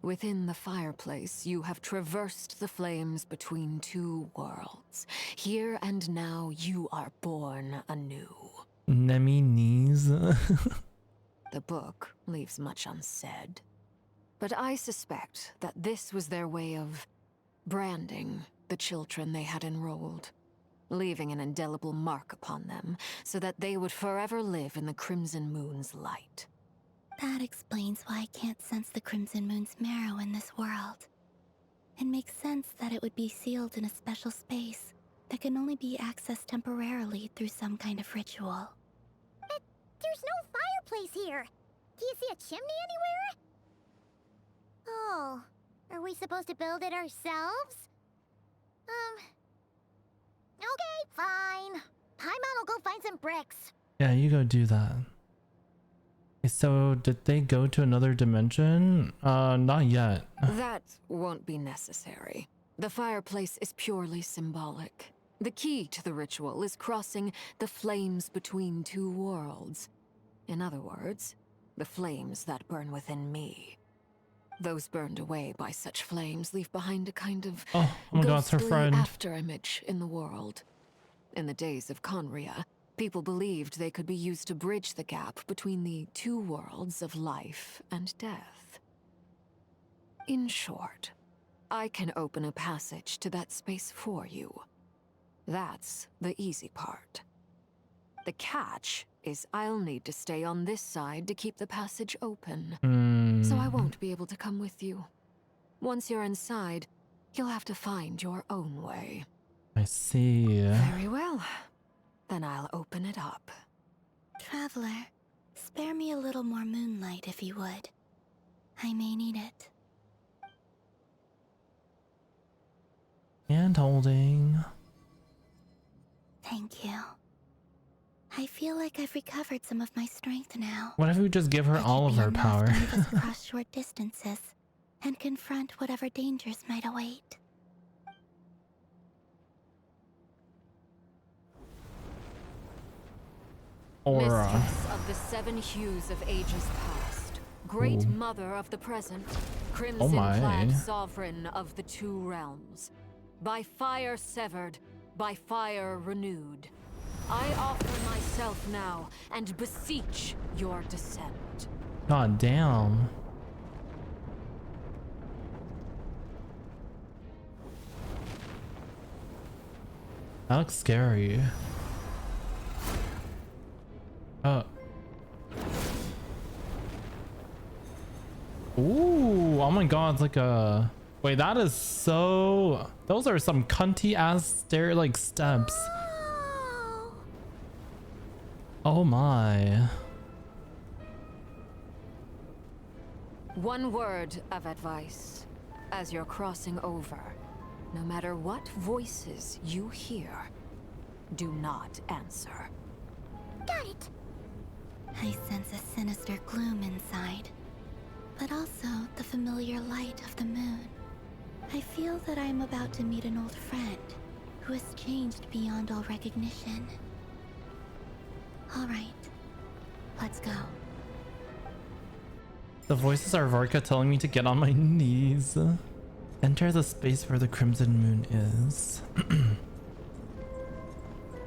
"Within the fireplace, you have traversed the flames between two worlds. Here and now, you are born anew." Nemi knees. The book leaves much unsaid, but I suspect that this was their way of branding the children they had enrolled, leaving an indelible mark upon them so that they would forever live in the Crimson Moon's light. That explains why I can't sense the Crimson Moon's marrow in this world. It makes sense that it would be sealed in a special space that can only be accessed temporarily through some kind of ritual. But there's no fireplace here! Do you see a chimney anywhere? Oh, are we supposed to build it ourselves? Okay, fine. Paimon will go find some bricks. Yeah, you go do that. Okay, so did they go to another dimension? Not yet. That won't be necessary. The fireplace is purely symbolic. The key to the ritual is crossing the flames between two worlds. In other words, the flames that burn within me. Those burned away by such flames leave behind a kind of Oh my god, it's her ghostly friend. afterimage in the world. In the days of Conria, people believed they could be used to bridge the gap between the two worlds of life and death. In short, I can open a passage to that space for you. That's the easy part. The catch is I'll need to stay on this side to keep the passage open. So I won't be able to come with you. Once you're inside, you'll have to find your own way. I see. Very well. Then I'll open it up. Traveler, spare me a little more moonlight if you would. I may need it. And holding. Thank you. I feel like I've recovered some of my strength now. What if we just give her all of her power? To move us across short distances and confront whatever dangers might await. Aura. Mistress of the 7 hues of ages past, great Ooh. mother of the present, Oh crimson-clad my. sovereign of the 2 realms. By fire severed, by fire renewed. I offer myself now and beseech your descent. God damn. That looks scary. Ooh, oh my god, it's like a... Wait, that is so... Those are some cunty ass stair like steps. Oh my. One word of advice. As you're crossing over, no matter what voices you hear, do not answer. Got it. I sense a sinister gloom inside, but also the familiar light of the moon. I feel that I am about to meet an old friend who has changed beyond all recognition. All right, let's go. The voices are Varka telling me to get on my knees. Enter the space where the crimson moon is.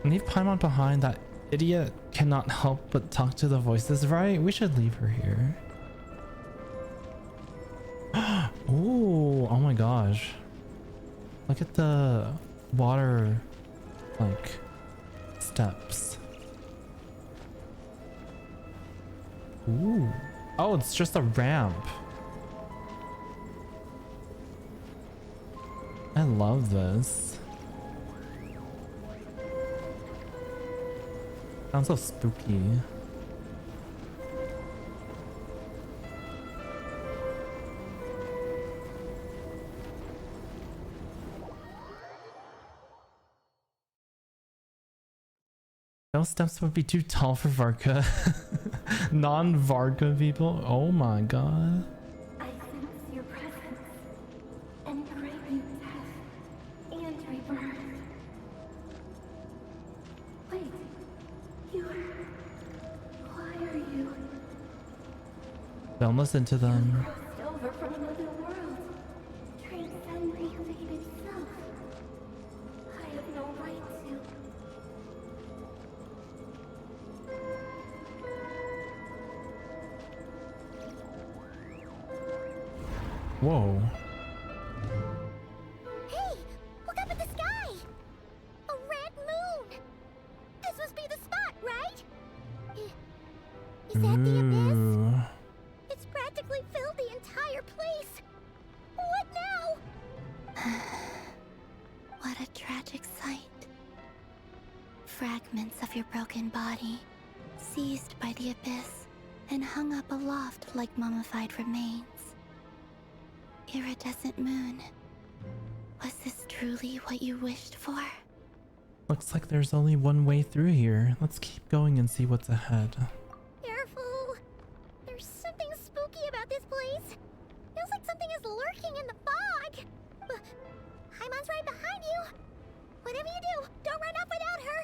Leave Paimon behind. That idiot cannot help but talk to the voices, right? We should leave her here. Ooh, oh my gosh. Look at the water, like, steps. Ooh. Oh, it's just a ramp. I love this. Sounds so spooky. Those steps would be too tall for Varka. Non-Varka people. Oh my god. I sense your presence and pray you death and rebirth. Wait, why are you? Don't listen to them. Crossed over from another world, transcending fate itself. I have no right to. Whoa. Hey, look up at the sky! A red moon! This must be the spot, right? Is that the abyss? Ooh. It's practically filled the entire place. What now? What a tragic sight. Fragments of your broken body, seized by the abyss, and hung up aloft like mummified remains. Iridescent moon. Was this truly what you wished for? Looks like there's only one way through here. Let's keep going and see what's ahead. Careful! There's something spooky about this place. Feels like something is lurking in the fog. Haimon's right behind you. Whatever you do, don't run off without her.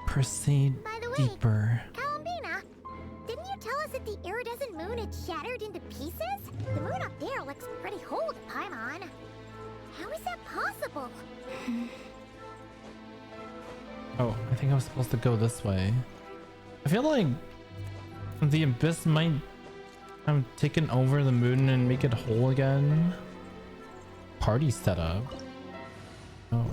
Proceed By the way, deeper. Kalambina, didn't you tell us that the iridescent moon had shattered into pieces? The moon up there looks pretty whole to Paimon. How is that possible? Oh, I think I was supposed to go this way. I feel like the abyss might have taken over the moon and make it whole again. Party setup. Oh.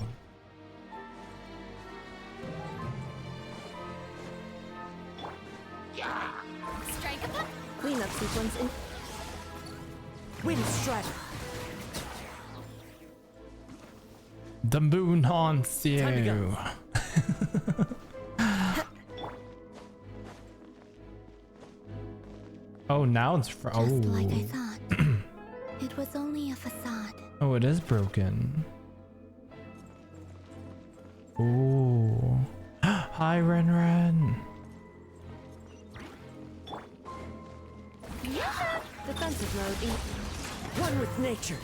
Strike up. Cleanup sequence in. Wind strike. The moon haunts you. Oh, now it's oh. Just like I thought. It was only a facade. Oh, it is broken. Ooh. Hi, Ren Ren. Defensive mode. One with nature.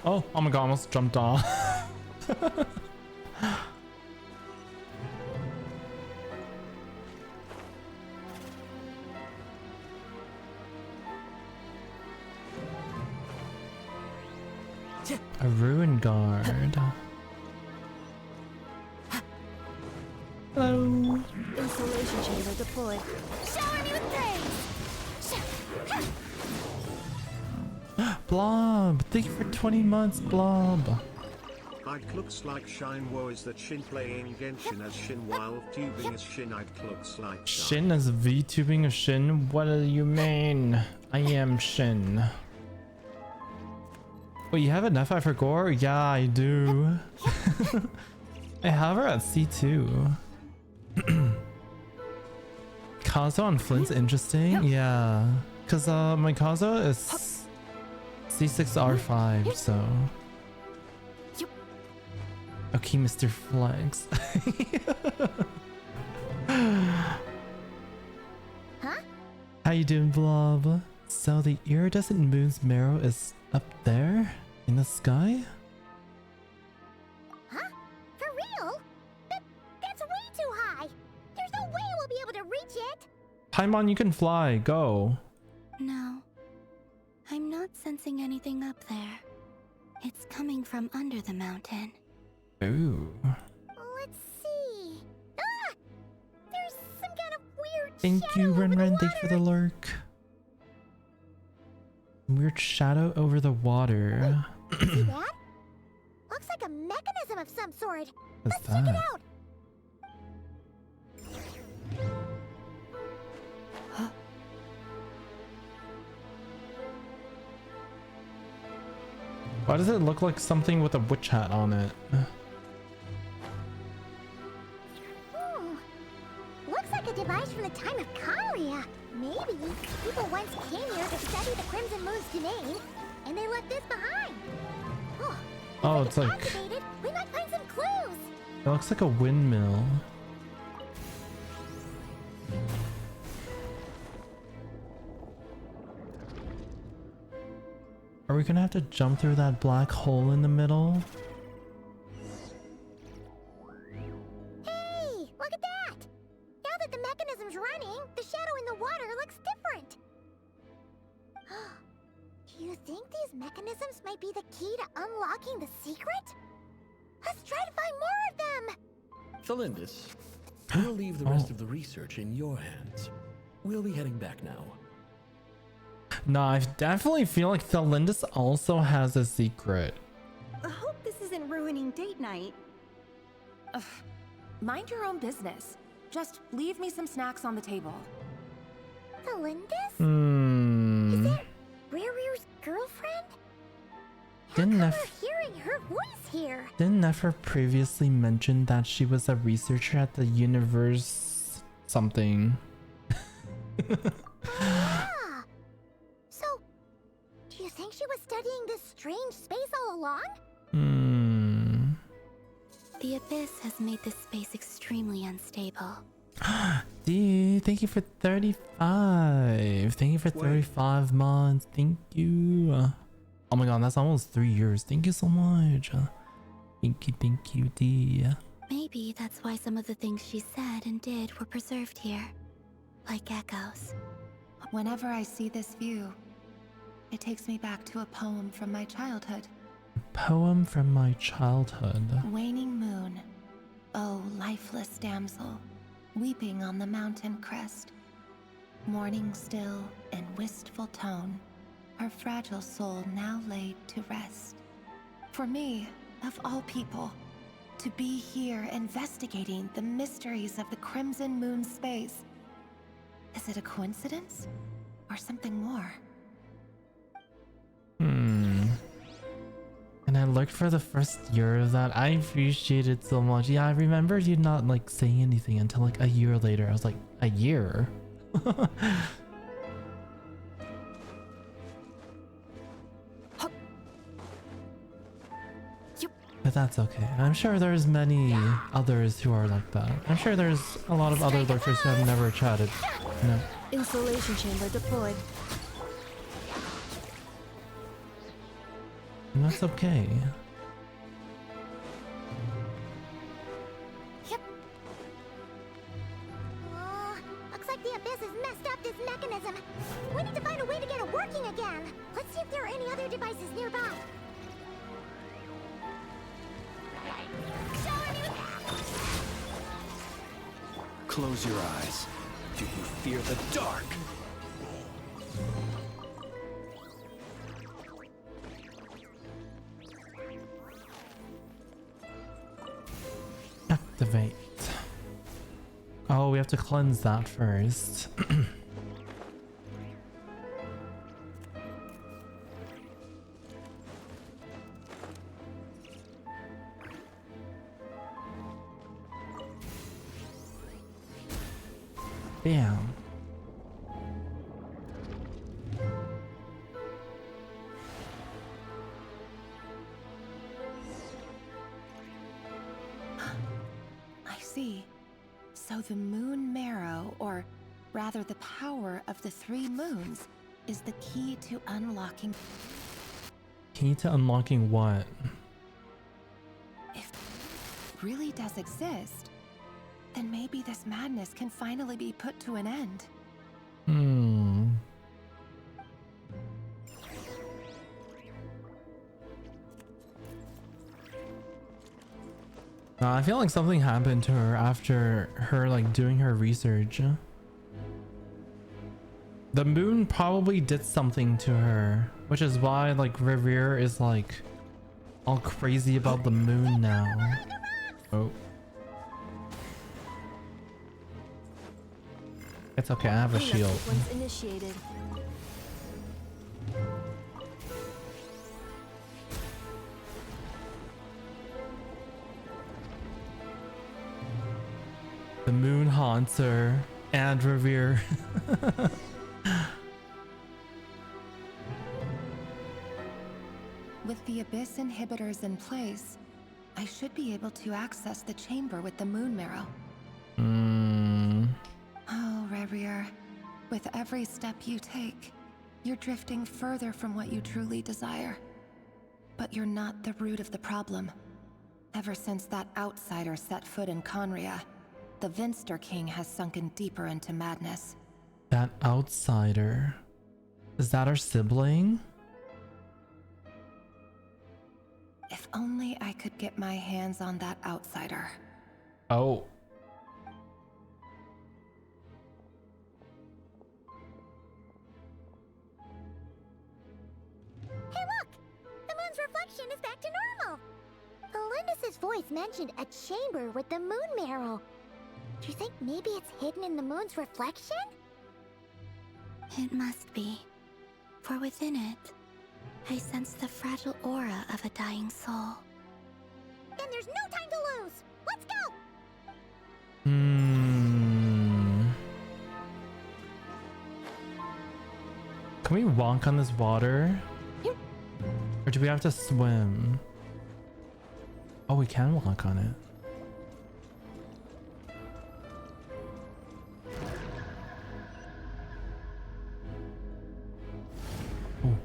Oh my god, I almost jumped off. A ruin guard. Hello. Insulation chamber deployed. Shower me with praise! Blob, thank you for 20 months, Blob. It looks like Shine Wo is that Shin playing Genshin as Shin while tubing as Shin. It looks like Shin as VTubing a Shin? What do you mean? I am Shin. Wait, you have an F5 for Gore? Yeah, I do. I have her at C2. Kazo on Flint's interesting? Yeah. Cause my Kazo is C6R5, so. Okay, Mr. Flex. Huh? How you doing, Blob? So the iridescent moon's marrow is up there in the sky? Huh? For real? That's way too high. There's no way we'll be able to reach it. Paimon, you can fly. Go. No. I'm not sensing anything up there. It's coming from under the mountain. Ooh. Let's see. Ah! There's some kind of weird Thank shadow you, Ren over Ren. the Thank you for the water. lurk. Weird shadow over the water. See that? Looks like a mechanism of some sort. What's Let's check it that? out. Why does it look like something with a witch hat on it? Looks like a device from the time of Kalia. Maybe people once came here to study the Crimson Moon's domain, and they left this behind. Oh, it's like Activated, we might find some clues. it looks like a windmill. Are we gonna have to jump through that black hole in the middle? Hey, look at that! Now that the mechanism's running, the shadow in the water looks different. Do you think these mechanisms might be the key to unlocking the secret? Let's try to find more of them! Thelindis, we'll leave the rest of the research in your hands. We'll be heading back now. No, I definitely feel like Thelindis also has a secret. I hope this isn't ruining date night. Ugh. Mind your own business. Just leave me some snacks on the table. Thelindis? Hmm. Is that Rere's girlfriend? Didn't We're Nef hearing her voice here. didn't Nefer previously mention that she was a researcher at the universe something? Ah! So, do you think she was studying this strange space all along? Hmm. The Abyss has made this space extremely unstable. Dude, thank you for 35. Thank you for 35 months. Thank you. Oh my god, that's almost 3 years. Thank you so much. Thank you, D. Maybe that's why some of the things she said and did were preserved here. Like echoes. Whenever I see this view, it takes me back to a poem from my childhood. Poem from my childhood. Waning moon, oh lifeless damsel, weeping on the mountain crest. Mourning still in wistful tone, her fragile soul now laid to rest. For me, of all people, to be here investigating the mysteries of the Crimson Moon space, Is it a coincidence? Or something more? And I looked for the first year of that. I appreciate it so much. Yeah, I remember you not like saying anything until like a year later. I was like, a year? But that's okay. I'm sure there's many others who are like that. I'm sure there's a lot of other lurkers who have never chatted. No. Insulation chamber deployed. And that's okay. Looks like the Abyss has messed up this mechanism. We need to find a way to get it working again. Let's see if there are any other devices nearby. Close your eyes. Do you fear the dark? Activate. Oh, we have to cleanse that first. Bam. I see. So the moon marrow, or rather the power of the 3 moons, is the key to unlocking... Key to unlocking what? If it really does exist, then maybe this madness can finally be put to an end. I feel like something happened to her after her like doing her research. The moon probably did something to her, which is why like Revere is like all crazy about the moon now. Oh. It's okay, I have a shield. Sequence initiated. The moon haunts her and Revere. With the Abyss inhibitors in place, I should be able to access the chamber with the moon marrow. Oh, Revere, with every step you take, you're drifting further from what you truly desire. But you're not the root of the problem. Ever since that outsider set foot in Conria, the Vinster King has sunken deeper into madness. That outsider. Is that our sibling? If only I could get my hands on that outsider. Oh. Hey look! The moon's reflection is back to normal! Elendis' voice mentioned a chamber with the moon marrow. Do you think maybe it's hidden in the moon's reflection? It must be. For within it, I sense the fragile aura of a dying soul. Then there's no time to lose! Let's go! Can we walk on this water? Or do we have to swim? Oh, we can walk on it. Ooh.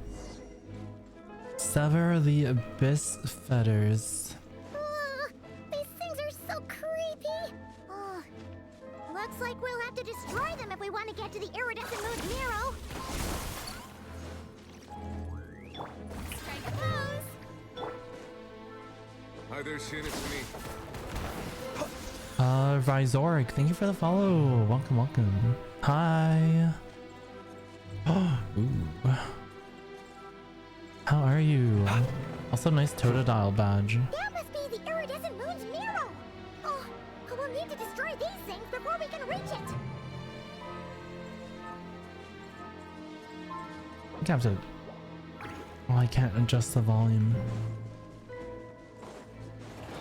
Sever the abyss fetters. These things are so creepy! Looks like we'll have to destroy them if we want to get to the iridescent moon's marrow. Strike a pose! Hi there, Shin, it's me. Rizoric, thank you for the follow. Welcome, welcome. Hi. Ooh. How are you? Also, nice Totodile badge. That must be the iridescent moon's marrow! Oh, we'll need to destroy these things before we can reach it! I have to. Oh, I can't adjust the volume.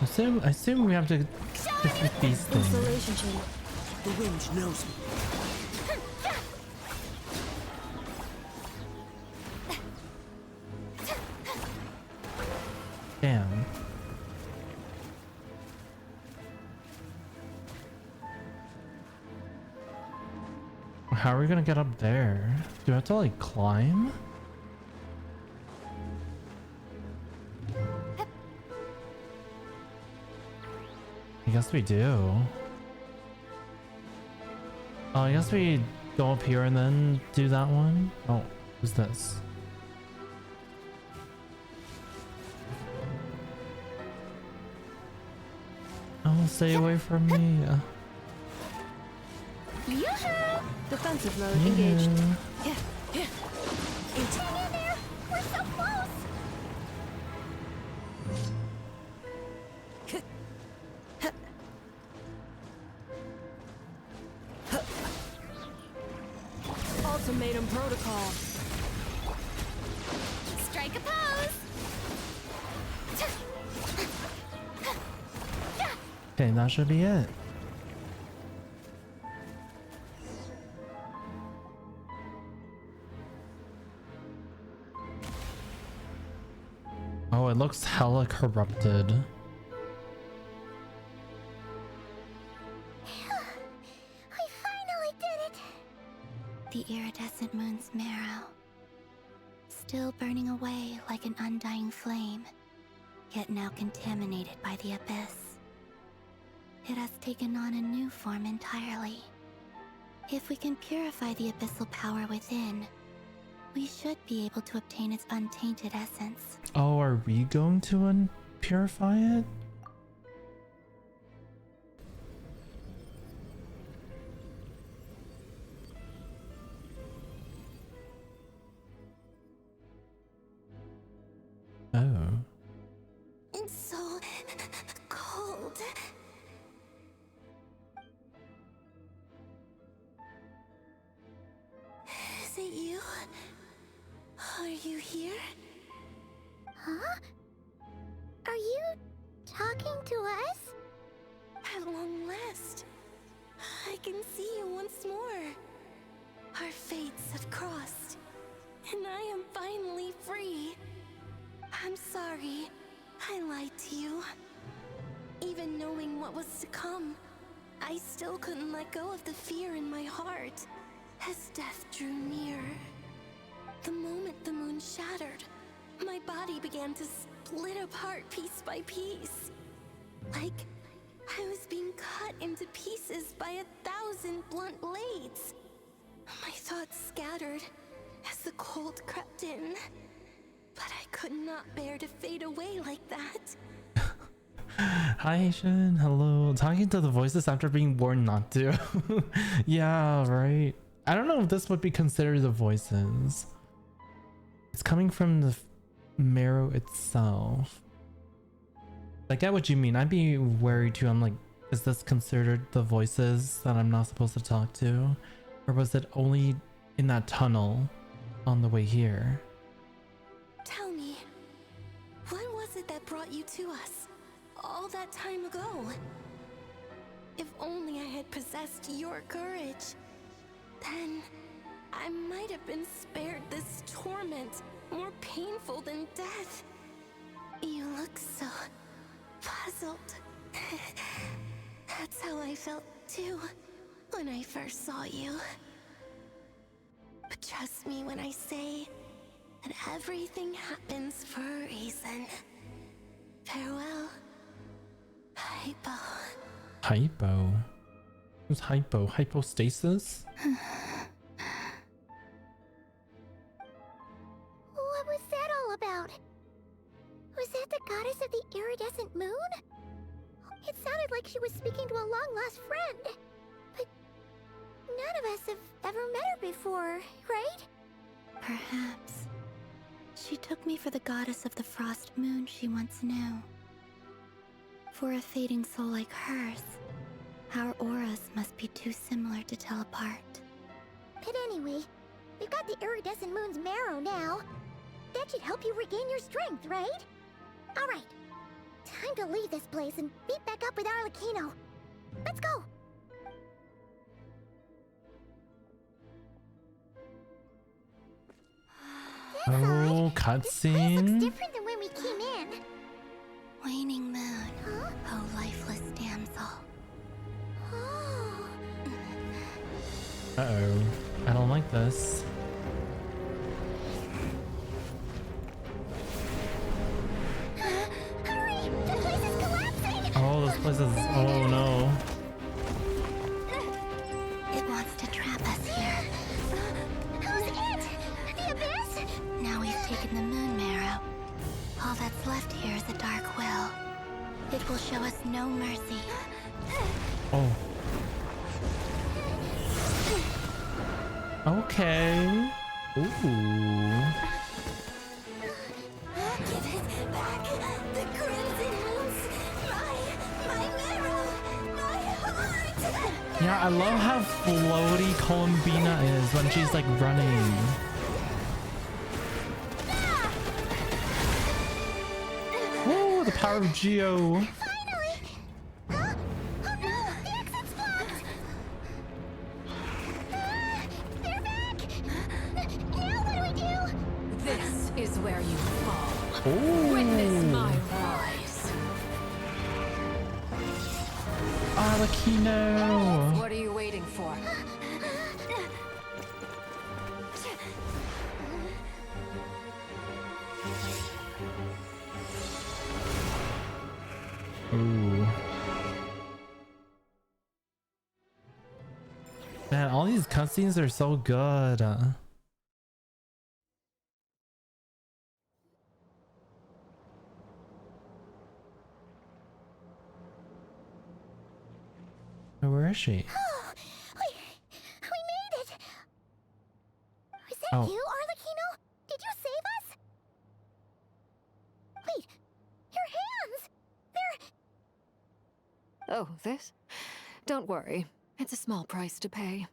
I assume we have to defeat these things. Installation chain. The winch knows me. Damn. How are we gonna get up there? Do I have to like climb? I guess we do. Oh, I guess we go up here and then do that one. Oh, who's this? Oh, stay away from me. Defensive mode engaged. Yeah. Hang in there! We're so close! Ultimatum protocol. Strike a pose! Okay, that should be it. Oh, it looks hella corrupted. We finally did it! The iridescent moon's marrow, still burning away like an undying flame, yet now contaminated by the abyss. It has taken on a new form entirely. If we can purify the abyssal power within, we should be able to obtain its untainted essence. Oh, are we going to purify it? Oh. It's so cold. Is it you? Are you here? Huh? Are you talking to us? At long last, I can see you once more. Our fates have crossed, and I am finally free. I'm sorry, I lied to you. Even knowing what was to come, I still couldn't let go of the fear in my heart as death drew near. The moment the moon shattered, my body began to split apart piece by piece. Like I was being cut into pieces by 1,000 blunt blades. My thoughts scattered as the cold crept in. But I could not bear to fade away like that. Hi, Shin. Hello. Talking to the voices after being warned not to. Yeah, right. I don't know if this would be considered the voices. It's coming from the marrow itself. I get what you mean. I'd be worried too. I'm like, is this considered the voices that I'm not supposed to talk to? Or was it only in that tunnel on the way here? Tell me, what was it that brought you to us all that time ago? If only I had possessed your courage, then I might have been spared this torment more painful than death. You look so puzzled. That's how I felt too when I first saw you. But trust me when I say that everything happens for a reason. Farewell, Hypo. Hypo? Who's Hypo? Hypostasis? What was that all about? Was that the goddess of the iridescent moon? It sounded like she was speaking to a long-lost friend. But none of us have ever met her before, right? Perhaps. She took me for the goddess of the frost moon she once knew. For a fading soul like hers, our auras must be too similar to tell apart. But anyway, We've got the iridescent moon's marrow now. That should help you regain your strength, right? Alright. Time to leave this place and meet back up with Arlecchino. Let's go! Oh, Looks cutscene. different than when we came in. Waning moon. Huh? Oh, lifeless damsel. Oh. Uh-oh. I don't like this. Hurry! The place is collapsing! Oh, this place is... Oh, no. It wants to trap us here. Who's it? The Abyss? Now we've taken the moon marrow. All that's left here is a dark will. It will show us no mercy. Oh. Okay. Ooh. Give it back! The crimson moons! My marrow! My heart! Yeah, I love how floaty Columbina is when she's like running. Ooh, the power of Geo. Finally! Huh? Oh no! The exit's blocked! They're back! Now what do we do? This is where you fall. Ooh. Witness my rise. Arlecchino. What are you waiting for? Ooh. Man, all these cutscenes are so good. Where is she? We made it! Is that Oh. you, Arlecchino? Did you save us? Wait, your hands! They're... Oh, this? Don't worry. It's a small price to pay.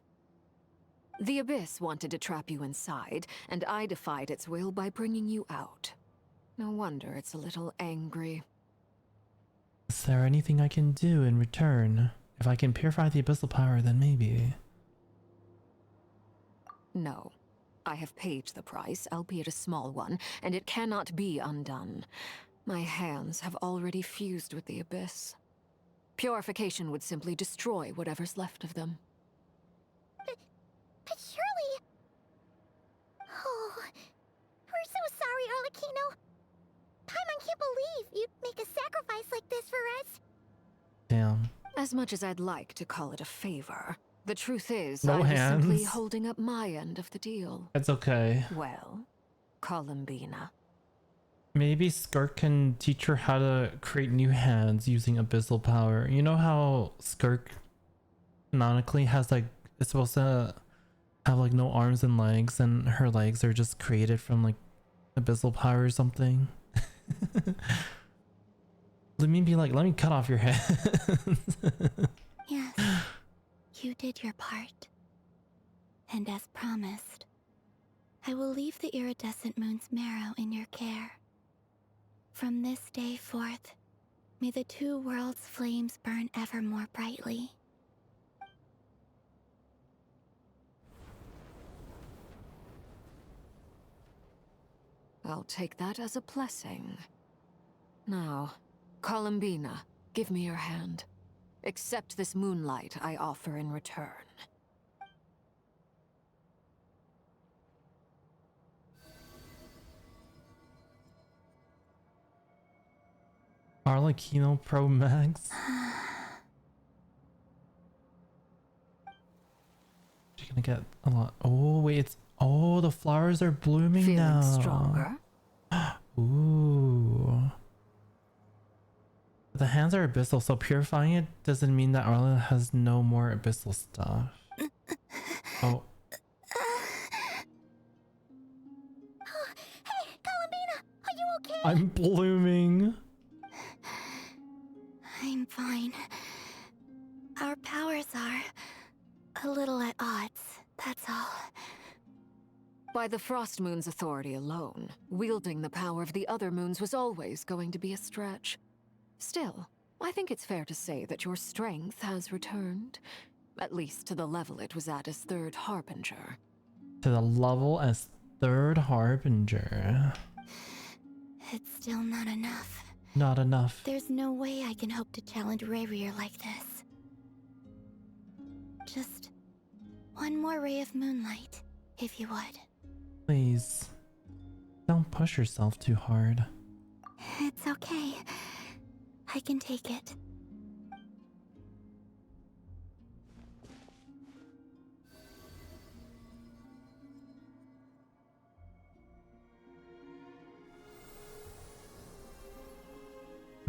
The Abyss wanted to trap you inside, and I defied its will by bringing you out. No wonder it's a little angry. Is there anything I can do in return? If I can purify the abyssal power, then maybe. No. I have paid the price, albeit a small one, and it cannot be undone. My hands have already fused with the Abyss. Purification would simply destroy whatever's left of them. But surely... Oh... We're so sorry, Arlecchino. Paimon can't believe you'd make a sacrifice like this for us. Damn. As much as I'd like to call it a favor, the truth is No I was simply hands. holding up my end of the deal. It's okay. Well, Columbina. Maybe Skirk can teach her how to create new hands using abyssal power. You know how Skirk canonically has like, it's supposed to have like no arms and legs, and her legs are just created from like abyssal power or something. Let me be like, let me cut off your head. Yes, you did your part. And as promised, I will leave the iridescent moon's marrow in your care. From this day forth, may the two worlds' flames burn ever more brightly. I'll take that as a blessing. Now, Columbina, give me your hand. Accept this moonlight I offer in return. Arlecchino Pro Max. She's gonna get a lot. Oh wait, it's the flowers are blooming Feeling now. stronger? Ooh. The hands are abyssal, so purifying it doesn't mean that Arla has no more abyssal stuff. Oh. Hey, Columbina, are you okay? I'm blooming. I'm fine. Our powers are a little at odds, that's all. By the Frost Moon's authority alone, wielding the power of the other moons was always going to be a stretch. Still, I think it's fair to say that your strength has returned, at least to the level it was at as Third Harbinger. To the level as Third Harbinger. It's still not enough. Not enough. There's no way I can hope to challenge Rarier like this. Just one more ray of moonlight, if you would. Please, don't push yourself too hard. It's okay. I can take it.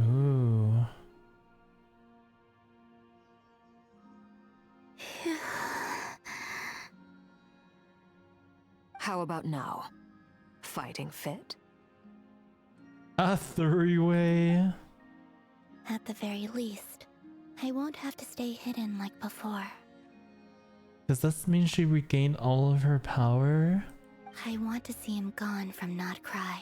Ooh. How about now? Fighting fit? A three-way. At the very least, I won't have to stay hidden like before. Does this mean she regained all of her power? I want to see him gone from Nodcry.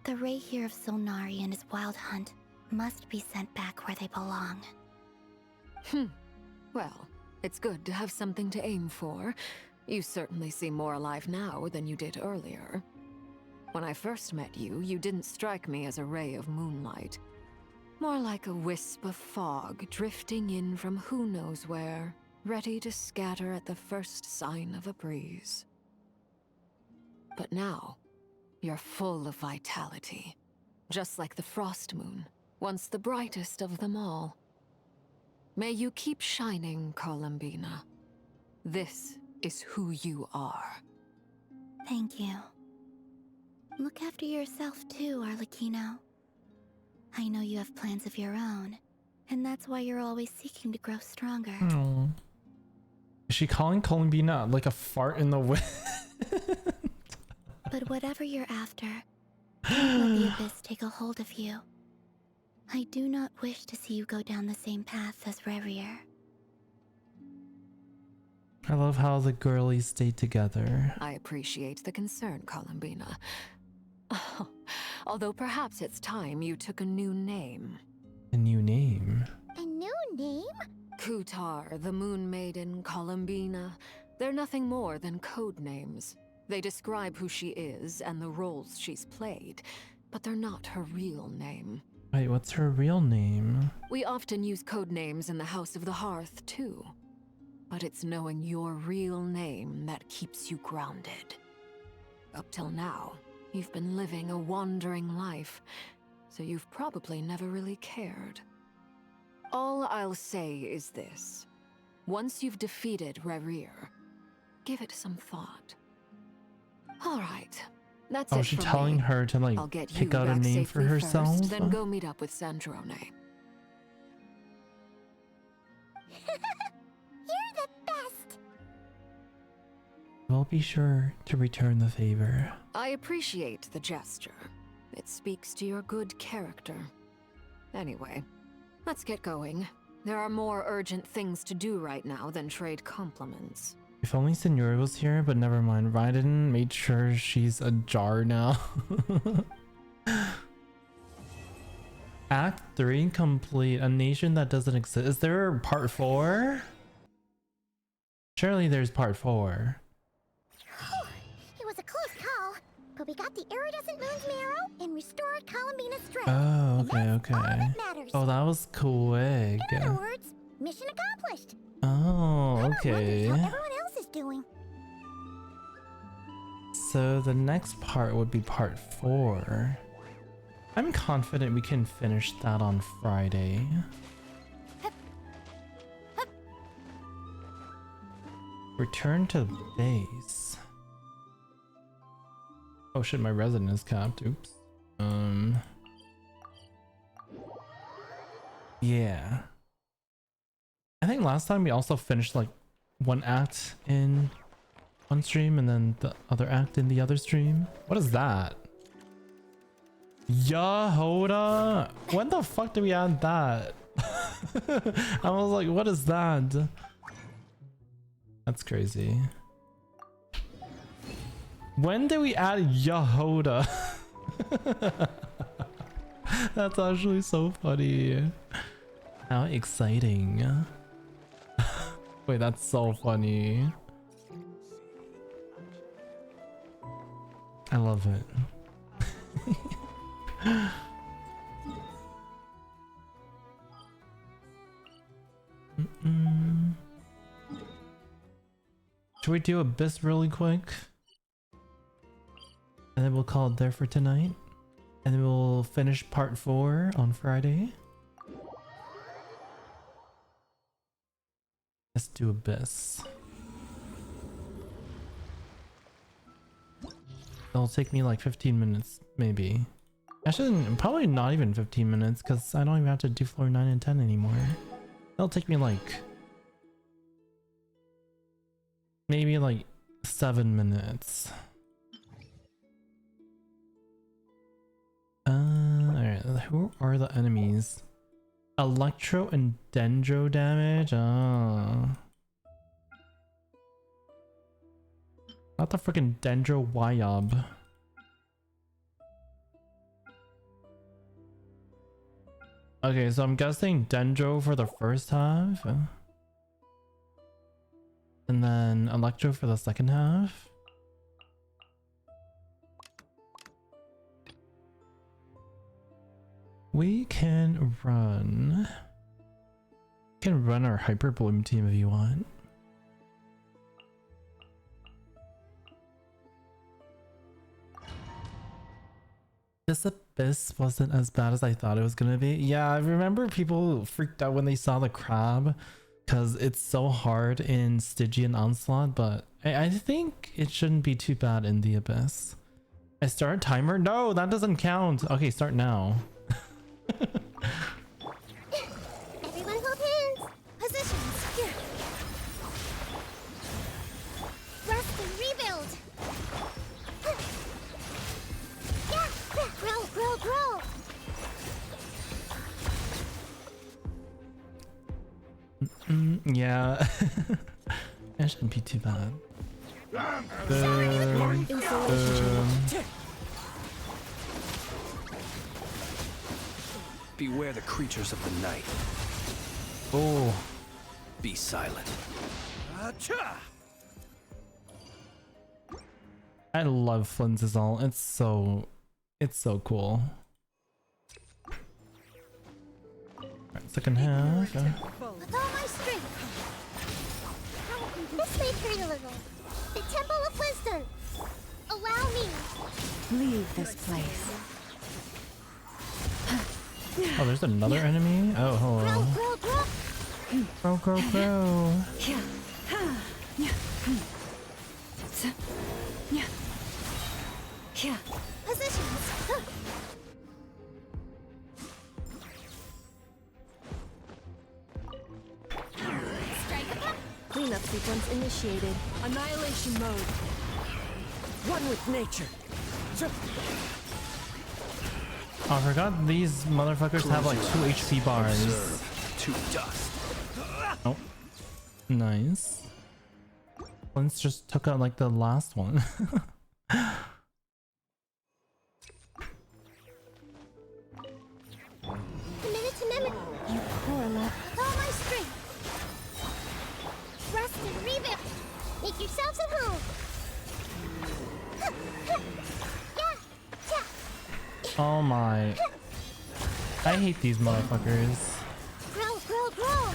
The Rayhir of Solnari and his wild hunt must be sent back where they belong. Well, it's good to have something to aim for. You certainly seem more alive now than you did earlier. When I first met you, you didn't strike me as a ray of moonlight. More like a wisp of fog drifting in from who knows where, ready to scatter at the first sign of a breeze. But now, you're full of vitality, just like the Frost Moon, once the brightest of them all. May you keep shining, Columbina. This is who you are. Thank you. Look after yourself too, Arlecchino. I know you have plans of your own, and that's why you're always seeking to grow stronger. Oh. Is she calling Columbina like a fart in the wind? But whatever you're after, don't let the abyss take a hold of you. I do not wish to see you go down the same path as Rarier. I love how the girlies stay together. I appreciate the concern, Columbina. Although perhaps it's time you took a new name. A new name? A new name? Kutar, the Moon Maiden, Columbina. They're nothing more than code names. They describe who she is and the roles she's played, but they're not her real name. Wait, what's her real name? We often use code names in the House of the Hearth, too. But it's knowing your real name that keeps you grounded. Up till now, you've been living a wandering life, so you've probably never really cared. All I'll say is this. Once you've defeated Rarier, give it some thought. All right, that's it. Oh, she's telling her to like pick out a name for herself? First, then go meet up with Sandrone. You're the best! We'll be sure to return the favor. I appreciate the gesture. It speaks to your good character. Anyway, let's get going. There are more urgent things to do right now than trade compliments. If only Senora was here, but never mind. Raiden made sure she's a jar now. Act 3 complete. A nation that doesn't exist. Is there part 4? Surely there's part 4. It was a close call, but we got the iridescent moon's marrow and restored Columbina's strength. Oh, okay, okay. All that matters. Oh, that was quick. In other words, mission accomplished. Oh, okay. How everyone else is doing. So the next part would be part 4. I'm confident we can finish that on Friday. Return to base. Oh shit, my resident is capped. Oops. Yeah. I think last time we also finished like one act in one stream and then the other act in the other stream. What is that? Yahoda? When the fuck did we add that? I was like, what is that? That's crazy. When did we add Yahoda? That's actually so funny. How exciting. Wait, that's so funny. I love it. Should we do Abyss really quick? And then we'll call it there for tonight. And then we'll finish part 4 on Friday. Let's do Abyss. It'll take me like 15 minutes, maybe. Actually, probably not even 15 minutes, because I don't even have to do floor 9 and 10 anymore. It'll take me like... maybe like 7 minutes. Alright, who are the enemies? Electro and Dendro damage? Oh. Not the freaking Dendro Wyob. Okay, so I'm guessing Dendro for the first half. And then Electro for the second half. We can run... our Hyper Bloom team if you want. This Abyss wasn't as bad as I thought it was gonna be. Yeah, I remember people freaked out when they saw the crab because it's so hard in Stygian Onslaught, but I think it shouldn't be too bad in the Abyss. I start timer? No, that doesn't count. Okay, start now. Everyone hold hands. Positions. Here. Rest and rebuild. Yeah. Grow, grow, grow. Yeah. It shouldn't be too bad. Beware the creatures of the night. Oh. Be silent. I love Flynn's all. It's so cool. Alright, second half. With all my strength. This may hurt a little. The Temple of Wisdom. Allow me. Leave this place. Oh, there's another enemy? Oh, hello. Grow, grow, grow. Grow, grow, grow. Positions. Cleanup sequence initiated. Annihilation mode. One with nature. Oh, I forgot these motherfuckers have like 2 HP bars. To dust. Oh. Nice. Flynn's just took out like the last one. Minute to memory. You poor love. With all my strength. Rest and rebuild. Make yourselves at home. Oh my. I hate these motherfuckers. Grow, grow, grow.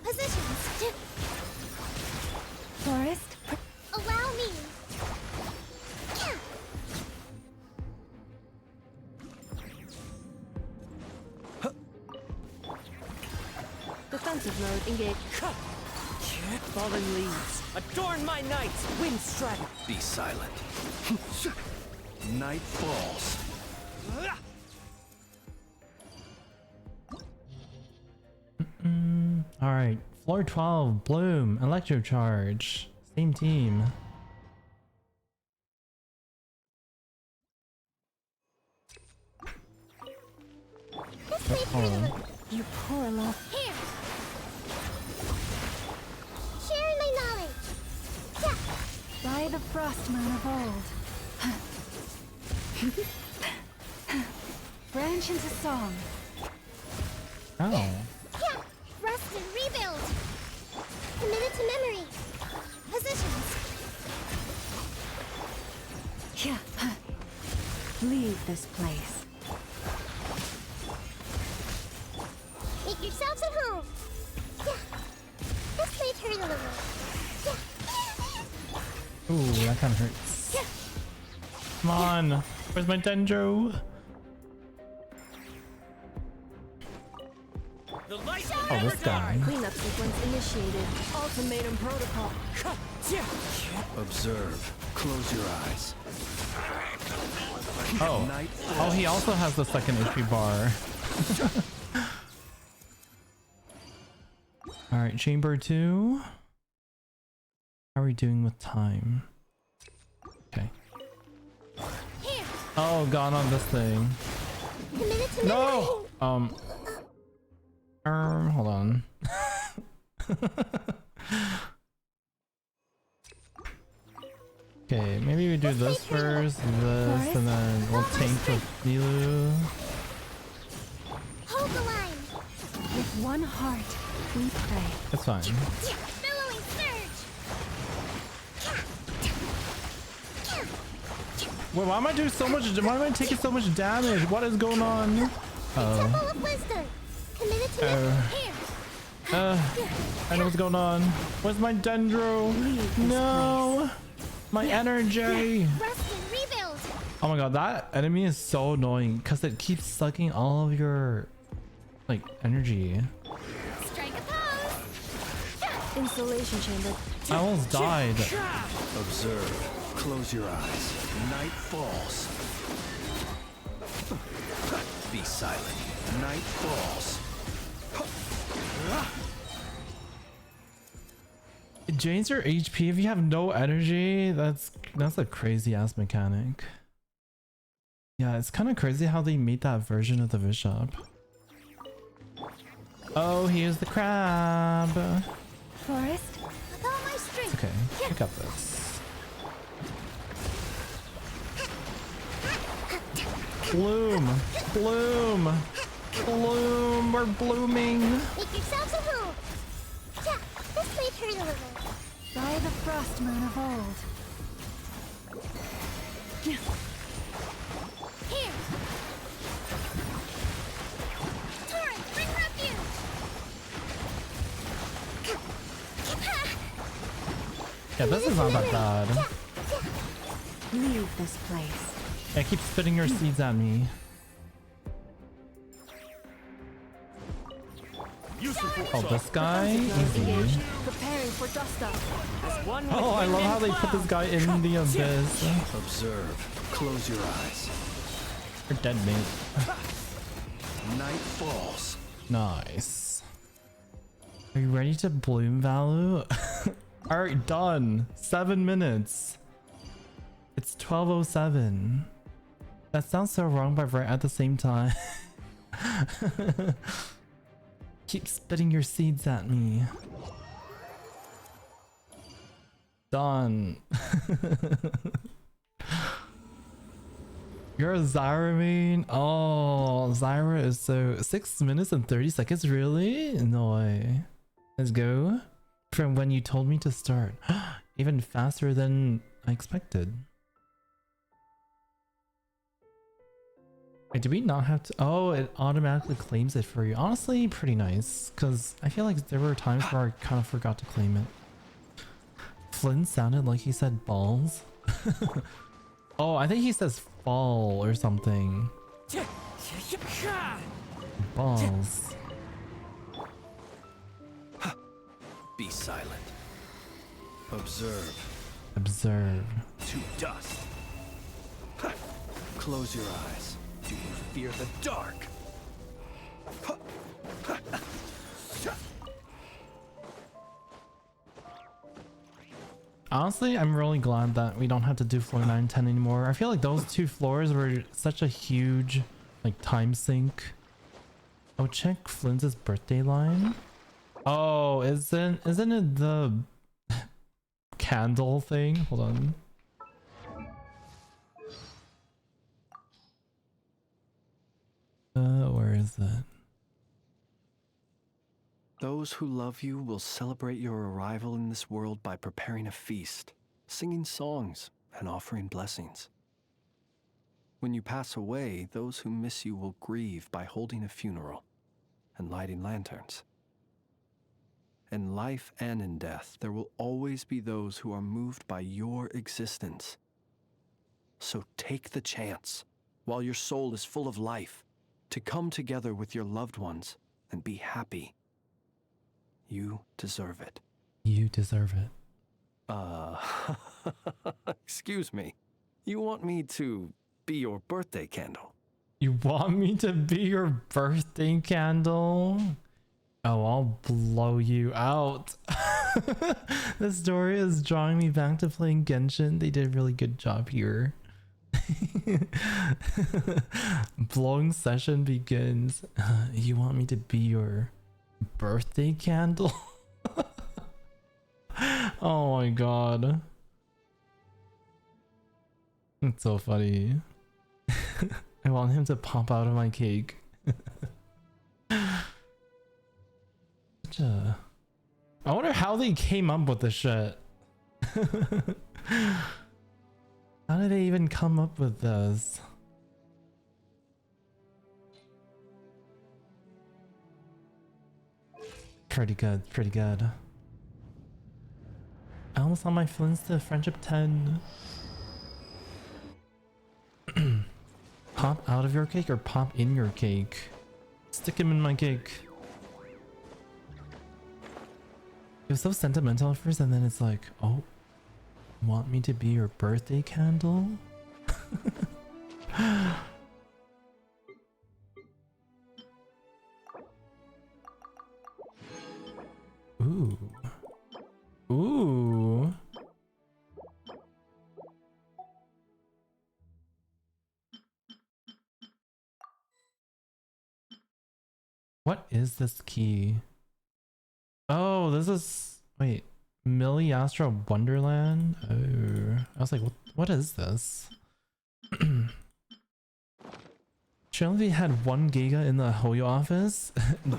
Positions. Forest. Allow me. Defensive mode engaged. Fallen leaves. Adorn my nights. Wind strike. Be silent. Night falls. Alright, floor 12, Bloom, Electro Charge. Same team. This may hurt a little. You poor love. Here. the frost moon of old. Branch into song. Oh. Yeah, rest and rebuild. Committed to memory. Positions. Yeah. Leave this place. Make yourselves at home. Yeah. This may turn a little. Yeah. Ooh, that kind of hurts. Come on. Where's my Dendro? Oh, this guy. Cleanup sequence initiated. Ultimatum protocol. Observe. Close your eyes. Oh. Oh, he also has the second HP bar. Alright, chamber 2. How are we doing with time? Okay. Oh, gone on this thing. No! Hold on. Okay, maybe we do this first, this, and then we'll tank with Nilu. Hold the line. With one heart, we pray. That's fine. Billowing surge. Wait, why am I doing so much? Why am I taking so much damage? What is going on? Temple of Wisdom. Committed to memory. Here. I know what's going on. Where's my Dendro? No! My energy! Rest and rebuild. Oh my god, that enemy is so annoying because it keeps sucking all of your like energy. Strike a pose. Installation chamber. I almost died. Observe. Close your eyes. Night falls. Be silent. Night falls. It drains your HP if you have no energy. That's a crazy ass mechanic. Yeah, it's kind of crazy how they made that version of the bishop. Oh, here's the crab. Forest? With all my strength. It's okay, I got this. Bloom, bloom, bloom. We're blooming. Make yourselves at home. Yeah, this may turn a little. By the frost moon of old. Here. Torrent, bring refuge. Yeah, this is not that bad. Leave this place. Yeah, keep spitting your seeds at me. Oh, this guy? Easy. Preparing for dust up. Oh, I love how they put this guy in the abyss. Observe. Close your eyes. You're dead, mate. Night falls. Nice. Are you ready to bloom, Valu? Alright, done. 7 minutes. It's 12:07. That sounds so wrong, but right at the same time. Keep spitting your seeds at me. Done. You're a Zyra main? Oh, Zyra is so... 6 minutes and 30 seconds? Really? No way. Let's go. From when you told me to start. Even faster than I expected. Wait, do we not have to? Oh, it automatically claims it for you. Honestly, pretty nice. Because I feel like there were times where I kind of forgot to claim it. Flynn sounded like he said balls. Oh, I think he says fall or something. Balls. Be silent. Observe. Observe. To dust. Close your eyes. Do you fear the dark? Honestly, I'm really glad that we don't have to do floor 9 and 10 anymore. I feel like those 2 floors were such a huge like time sink. Oh, check Flynn's birthday line. Oh, isn't it the candle thing. Hold on. Where is it? Those who love you will celebrate your arrival in this world by preparing a feast, singing songs, and offering blessings. When you pass away, those who miss you will grieve by holding a funeral and lighting lanterns. In life and in death, there will always be those who are moved by your existence. So take the chance, while your soul is full of life, to come together with your loved ones and be happy. You deserve it. You deserve it. Excuse me. You want me to be your birthday candle? You want me to be your birthday candle? Oh, I'll blow you out. The story is drawing me back to playing Genshin. They did a really good job here. Blowing session begins. You want me to be your birthday candle? Oh my god. It's so funny. I want him to pop out of my cake. I wonder how they came up with this shit. How did they even come up with this? Pretty good, pretty good. I almost on my Flint's to friendship 10. Pop out of your cake or pop in your cake? Stick him in my cake. It was so sentimental at first, and then it's like, oh, want me to be your birthday candle? Ooh. Ooh. What is this key? Oh, this is... Wait. Millie Astro Wonderland? Oh. I was like, what is this? Trinity had 1 giga in the Hoyo office?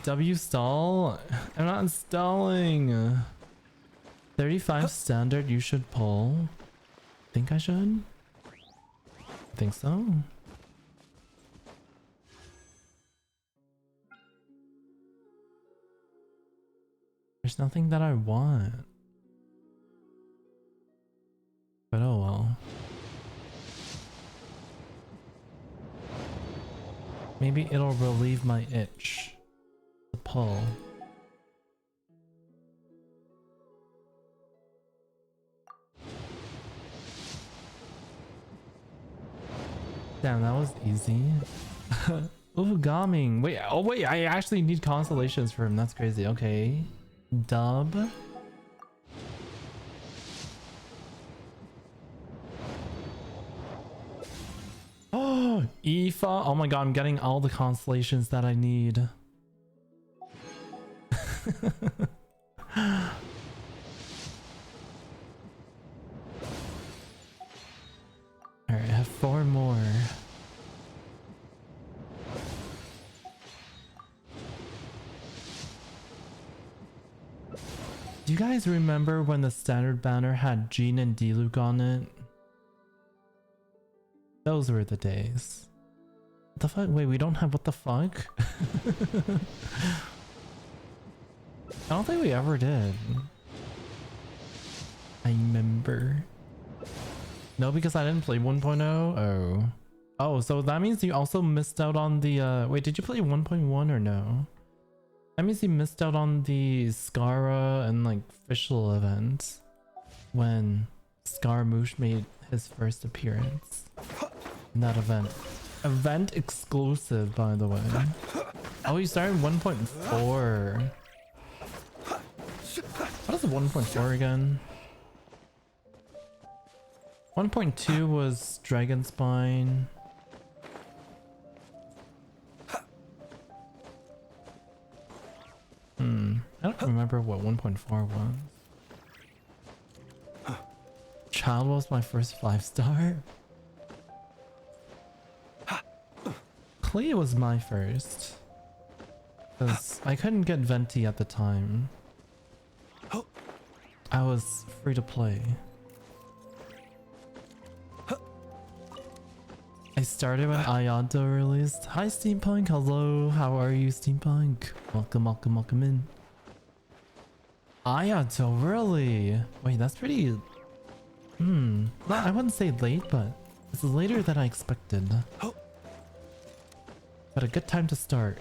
W stall? I'm not stalling. 35 standard you should pull. Think I should? Think so? There's nothing that I want. But oh well. Maybe it'll relieve my itch to pull. Damn, that was easy. Ooh, Gaming. Wait, oh wait, I actually need constellations for him. That's crazy. Okay. Dub. Oh, Aoife. Oh my god, I'm getting all the constellations that I need. Alright, I have 4 more. Do you guys remember when the standard banner had Jean and Diluc on it? Those were the days. What the fuck? Wait, we don't have what the fuck? I don't think we ever did. I remember. No, because I didn't play 1.0? Oh. Oh, so that means you also missed out on the wait, did you play 1.1 or no? That means you missed out on the Skara and like official events when Scaramouche made his first appearance in that event. Event exclusive, by the way. Oh, you started 1.4. What is 1.4 again? 1.2 was Dragon Spine. I don't remember what 1.4 was. Child was my first 5-star. Clay was my first. Because I couldn't get Venti at the time. I was free to play. I started when Ayato released. Hi Steampunk, hello, how are you Steampunk? Welcome, welcome, welcome in. Ayato, really? Wait, that's pretty... I wouldn't say late, but it's later than I expected. But a good time to start.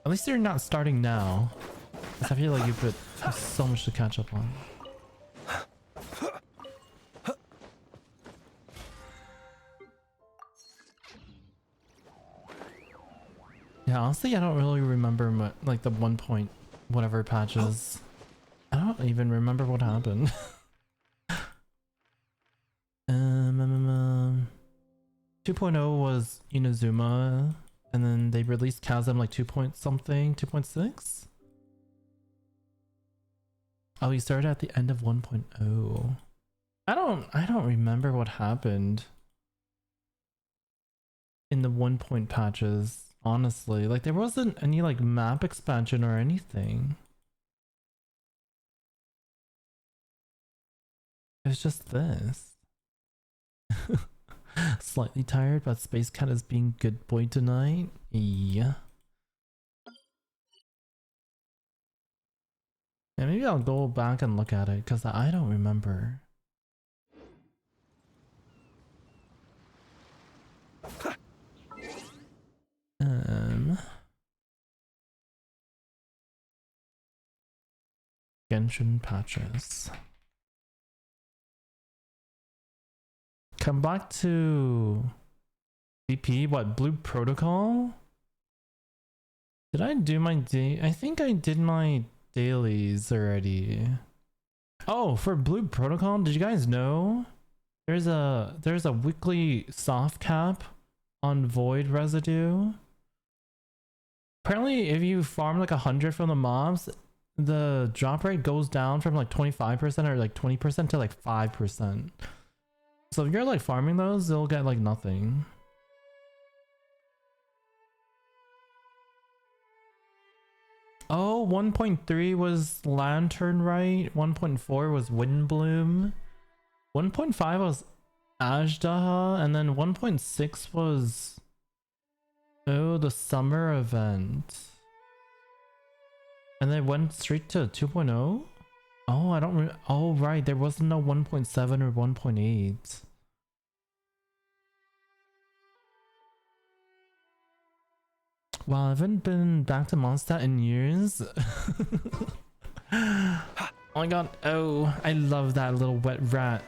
At least you're not starting now. Because I feel like you have so much to catch up on. Yeah, honestly, I don't really remember like the 1 point whatever patches. I don't even remember what happened. 2.0 was Inazuma, and then they released Chasm like 2 point something, 2.6? Oh, you started at the end of 1.0. I don't remember what happened in the 1 point patches. Honestly, like there wasn't any like map expansion or anything. It's just this. Slightly tired, but Space Cat is being good boy tonight. Yeah. Yeah, maybe I'll go back and look at it because I don't remember. Genshin patches. Come back to BP, what, Blue Protocol? Did I do my day? I think I did my dailies already. Oh, for Blue Protocol, did you guys know? There's a weekly soft cap on Void Residue. Apparently, if you farm like 100 from the mobs, the drop rate goes down from like 25% or like 20% to like 5%. So if you're like farming those, they'll get like nothing. Oh, 1.3 was Lantern Right, 1.4 was Windbloom, 1.5 was Ajdaha, and then 1.6 was... Oh, the summer event. And then went straight to 2.0? Oh, I don't oh, right, there wasn't no 1.7 or 1.8. Wow, I haven't been back to Mondstadt in years. Oh my god, oh, I love that little wet rat.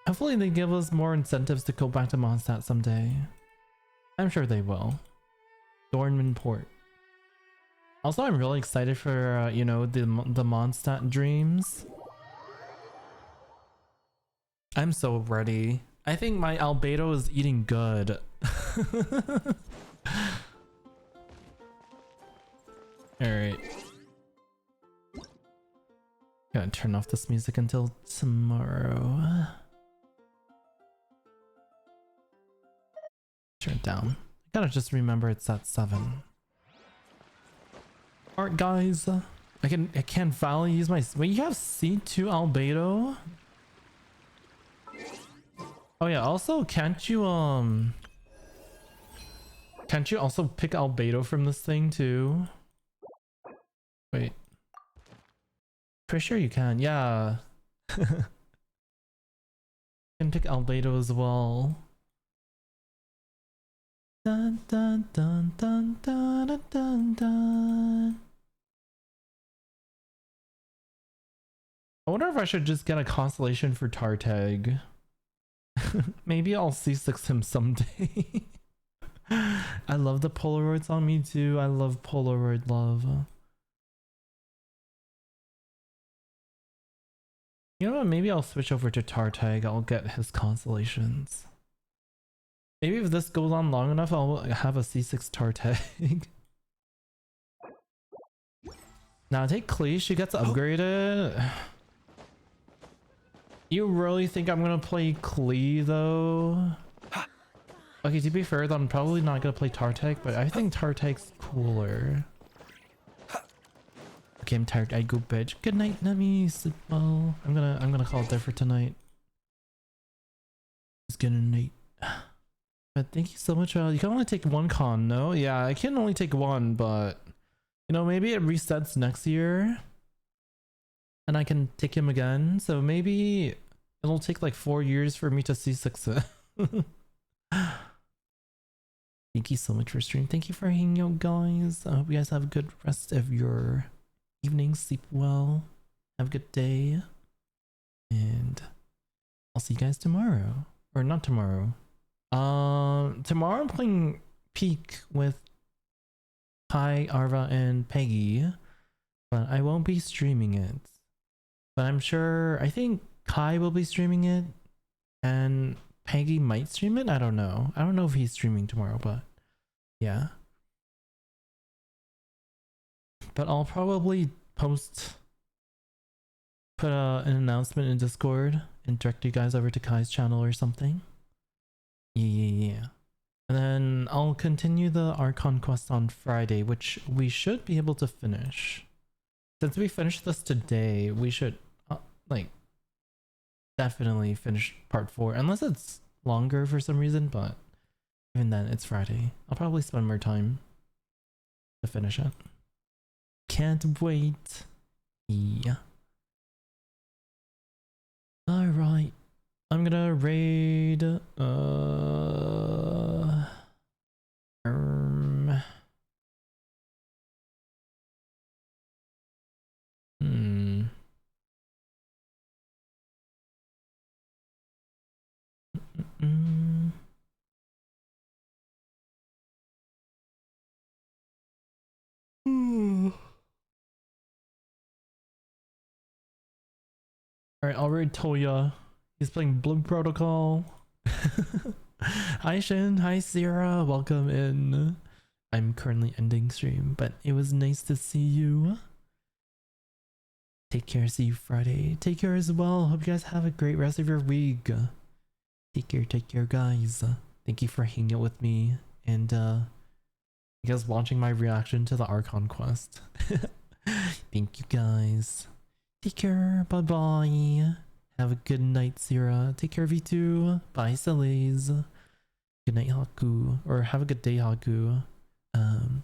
Hopefully they give us more incentives to go back to Mondstadt someday. I'm sure they will. Dornman Port. Also, I'm really excited for, you know, the Mondstadt dreams. I'm so ready. I think my albedo is eating good. Alright. Gotta turn off this music until tomorrow. Turn it down. I gotta just remember it's at 7. Alright guys. I can't finally use my... Wait, you have C2 albedo? Oh yeah, also can't you also pick albedo from this thing too? Wait. Pretty sure you can, yeah. You can pick albedo as well. Dun dun dun dun dun dun dun dun. I wonder if I should just get a constellation for Tartag. Maybe I'll C6 him someday. I love the Polaroids on me too. I love Polaroid love. You know what? Maybe I'll switch over to Tartag. I'll get his constellations. Maybe if this goes on long enough, I'll have a C6 Tartag. Now take Klee, she gets upgraded. You really think I'm gonna play Klee though? Okay, to be fair, I'm probably not gonna play Tartek, but I think Tartek's cooler. Okay, I'm tired. I go bed. Good night, Nami. Sleep well. I'm gonna call it there for tonight. It's good night. But thank you so much. You can only take one con, no? Yeah, I can only take one, but you know, maybe it resets next year, and I can take him again. So maybe it'll take like 4 years for me to see success. Thank you so much for streaming. Thank you for hanging out, guys. I hope you guys have a good rest of your evening. Sleep well. Have a good day. And I'll see you guys tomorrow. Or not tomorrow. Tomorrow I'm playing Peak with Kai, Arva, and Peggy. But I won't be streaming it. But I'm sure, I think Kai will be streaming it. And Peggy might stream it? I don't know. I don't know if he's streaming tomorrow, but yeah. But I'll probably put an announcement in Discord and direct you guys over to Kai's channel or something. Yeah. And then I'll continue the Archon quest on Friday, which we should be able to finish. Since we finished this today, we should like definitely finish part 4, unless it's longer for some reason, but even then it's Friday. I'll probably spend more time to finish it. Can't wait. Yeah. Alright. I'm gonna raid Alright, I'll raid Toya. He's playing Bloom Protocol. Hi Shin, hi Sierra, welcome in. I'm currently ending stream, but it was nice to see you. Take care, see you Friday. Take care as well. Hope you guys have a great rest of your week. Take care guys. Thank you for hanging out with me and you guys watching my reaction to the Archon quest. Thank you guys. Take care, bye bye. Have a good night, Sierra. Take care of you too. Bye, Salays. Good night, Haku. Or have a good day, Haku.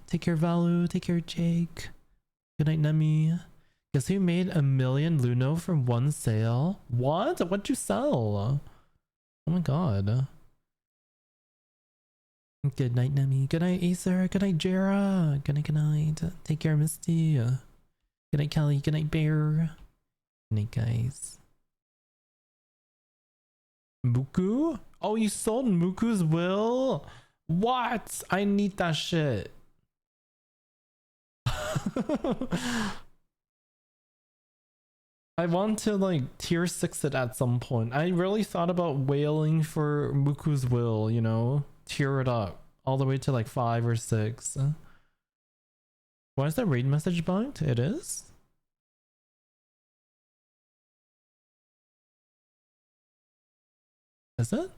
Take care, Valu. Take care, Jake. Good night, Nemi. Guess who made 1 million Luno from one sale? What? What'd you sell? Oh my god. Good night, Nemi. Good night, Acer. Good night, Jera. Good night. Take care, Misty. Good night, Kelly. Good night, Bear. Good night, guys. Muku? Oh, you sold Muku's will? What? I need that shit. I want to like tier 6 it at some point. I really thought about wailing for Muku's will, you know? Tier it up all the way to like 5 or 6. Why is that raid message bugged? It is? Is it?